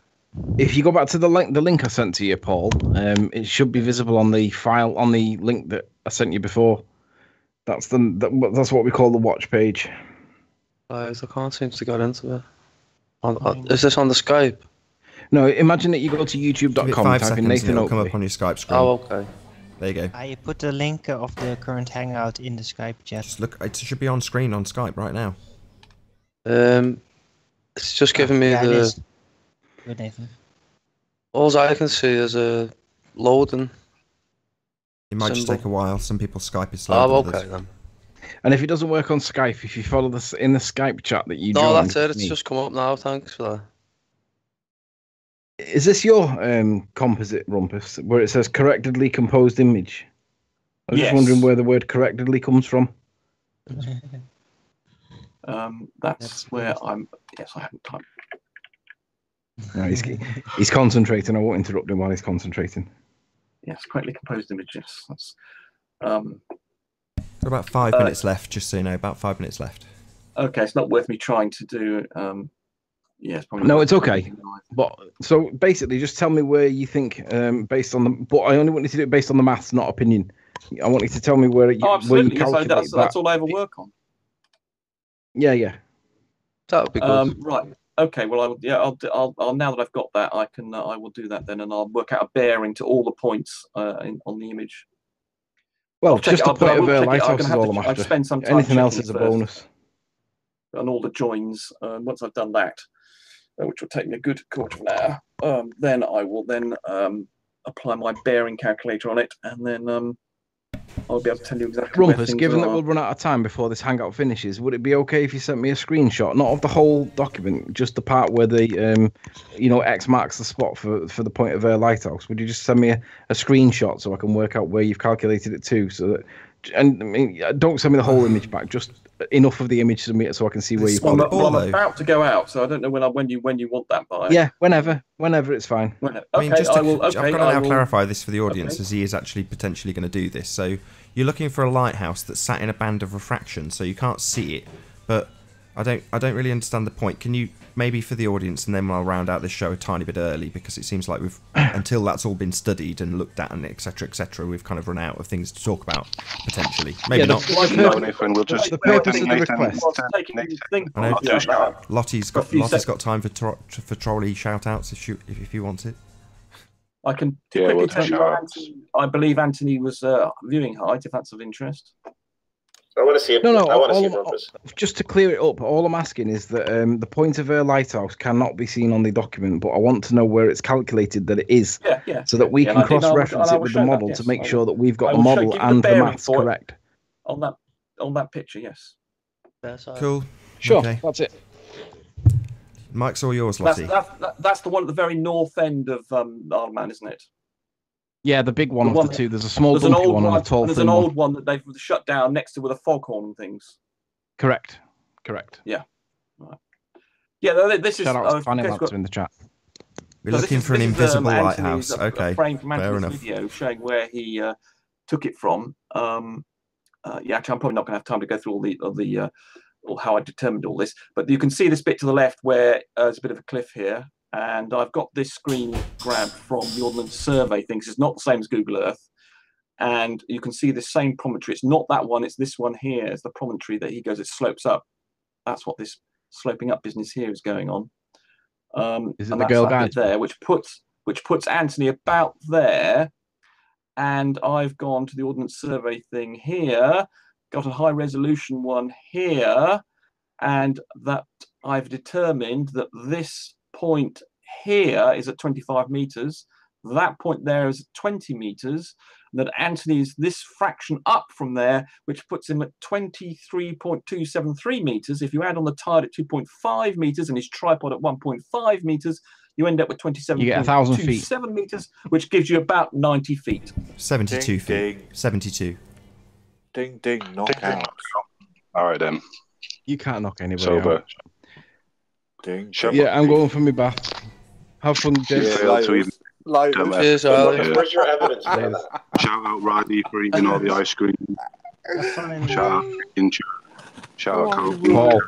If you go back to the link I sent to you, Paul, it should be visible on the file on the link that I sent you before. That's what we call the watch page. I can't seem to get into it. Is this on the Skype? No, imagine that you go to youtube.com, type in Nathan Oakley. Come up on your Skype screen. Oh, okay. There you go. I put the link of the current Hangout in the Skype chat. Just look, it should be on screen on Skype right now. It's just giving me the. Good, Nathan. All I can see is a loading. It might just take a while. Some people's Skype is slow. Oh, okay then. And if it doesn't work on Skype, if you follow this in the Skype chat that you joined, that's it. It's just come up now. Thanks for that. Is this your composite, Rumpus, where it says correctedly composed image? I was just wondering where the word correctedly comes from. That's where I'm. Yes, I haven't typed. No, he's concentrating. I won't interrupt him while he's concentrating. Yes, correctly composed images. That's. About 5 minutes left, just so you know. About 5 minutes left. Okay, it's not worth me trying to do. Yes, probably. No, it's okay. But so basically, just tell me where you think, based on the. But I only want you to do it based on the maths, not opinion. I want you to tell me where you. Absolutely. Where you calculate that's all I ever work on. Yeah. That would be good. Right. Okay. Well, I'll now that I've got that, I will do that then, and I'll work out a bearing to all the points on the image. Well, just a point of lighthouse is all I'm after. I've spent some time. Anything else is a bonus. And all the joins. Once I've done that, which will take me a good quarter of an hour, then I will apply my bearing calculator on it, and then I'll be able to tell you exactly. Rumpus, given that we'll run out of time before this hangout finishes, would it be okay if you sent me a screenshot, not of the whole document, just the part where the X marks the spot for the point of lighthouse? Would you just send me a screenshot so I can work out where you've calculated it to? So that, and I mean, don't send me the whole image back, just enough of the image so I can see where you've got it. Well, I'm about to go out, so I don't know when you want that by. Yeah, whenever it's fine. I mean, I've got to now clarify this for the audience, as he is actually potentially going to do this. So you're looking for a lighthouse that's sat in a band of refraction, so you can't see it. But I don't really understand the point. Can you maybe for the audience, and then I'll round out this show a tiny bit early, because it seems like we've until that's all been studied and looked at and etc., we've kind of run out of things to talk about potentially. Maybe not. The purpose of the request. Lottie's got time for trolley shout outs if you want it. I can quickly tell you, I believe Anthony was viewing height, if that's of interest. I want to see it. No. I want to see Rumpus. Just to clear it up, all I'm asking is that the point of lighthouse cannot be seen on the document, but I want to know where it's calculated that it is, so that we can cross-reference it with the model to make sure that we've got the model and the maths correct. On that picture, yes. Cool. Sure, okay. That's it. Mike's all yours, Lottie. That's the one at the very north end of Isle of Man, isn't it? Yeah, the big one of the two. There's a small bumpy one and a tall There's thin an old one. that they've shut down next to with a foghorn and things. Correct. Yeah. Right. Yeah, this is... Shout out to Fanny Lads in the chat. We're looking for an invisible lighthouse. Okay, frame from fair Anthony's enough. video showing where he took it from. Actually, I'm probably not going to have time to go through all how I determined all this, but you can see this bit to the left where there's a bit of a cliff here, and I've got this screen grab from the Ordnance Survey things. It's not the same as Google Earth, And you can see the same promontory. It's not that one, it's this one here. It's the promontory that he goes, it slopes up. That's what this sloping up business here is going on. Is it the girl guide there, which puts Anthony about there. And I've gone to the Ordnance Survey thing here, got a high resolution one here, and that I've determined that this point here is at 25 meters, that point there is at 20 meters, and that Anthony's this fraction up from there, which puts him at 23.273 meters. If you add on the tide at 2.5 meters and his tripod at 1.5 meters, you end up with 27.27 meters, which gives you about 90 feet. 72 ding, feet. Ding. 72. Ding, ding, knockout. All right, then. You can't knock anybody Sober. out. Ding, yeah, I'm going for me bath. Have fun, James. Where's your evidence for that? Shout out Riley for eating all the ice cream. Shout out Paul.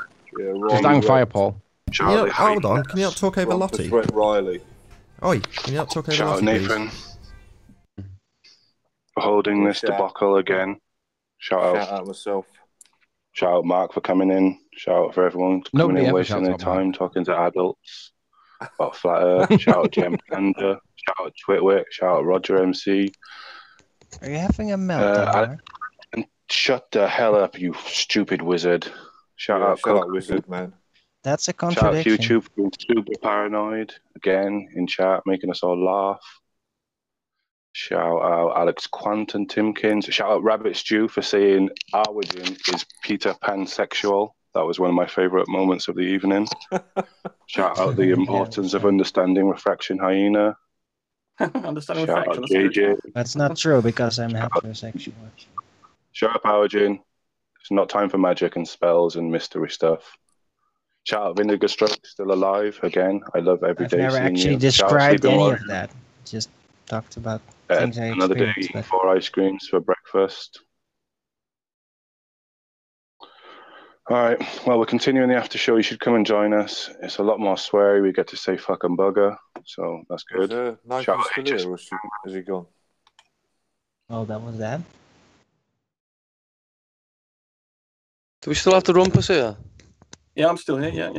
Just hang fire, Paul. Hold on, can you not talk over Lottie? Riley. Oi, can you not talk over Shout out Lottie, Nathan for holding this debacle again. Shout out myself. Shout out Mark for coming in. Shout out for everyone coming in, wasting their time talking to adults about Flat Earth. Shout out Jem Panda. Shout out Twitwick. Shout out Roger MC. Are you having a meltdown? And shut the hell up, you stupid wizard. Shout out Wizard, man. That's a contradiction. Shout out YouTube for being super paranoid again in chat, making us all laugh. Shout out Alex Quant and Timkins. Shout out Rabbit Stew for saying Arwigen is Peter Pansexual. That was one of my favourite moments of the evening. Shout out the importance of understanding refraction hyena. Understanding Shout refraction. out JJ. That's not true because I'm heterosexual. Shout out Arwigen. It's not time for magic and spells and mystery stuff. Shout out Vinegar Stroke, still alive again. I love every day. I've never actually you. described any of that. Just talked about things I another day eating 4 ice creams for breakfast. All right. Well, we're continuing the after show. You should come and join us. It's a lot more sweary. We get to say fucking bugger, so that's good. Shout out still here, has he gone? Oh, that was that. Do we still have the rumpus here? Yeah, I'm still here. Yeah.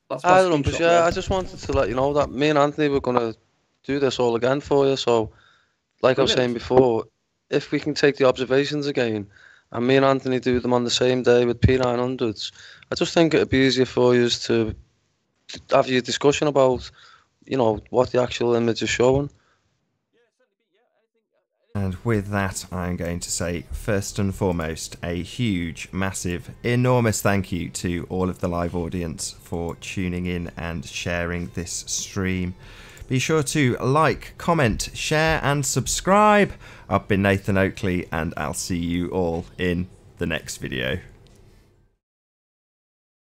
That's Hi, rumpus. Yeah, I just wanted to let you know that me and Anthony were gonna do this all again for you. So, like I was saying before, if we can take the observations again, and me and Anthony do them on the same day with P900s, I just think it'd be easier for you to have your discussion about, what the actual image is showing. And with that, I'm going to say, first and foremost, a huge, massive, enormous thank you to all of the live audience for tuning in and sharing this stream. Be sure to like, comment, share and subscribe. I've been Nathan Oakley and I'll see you all in the next video.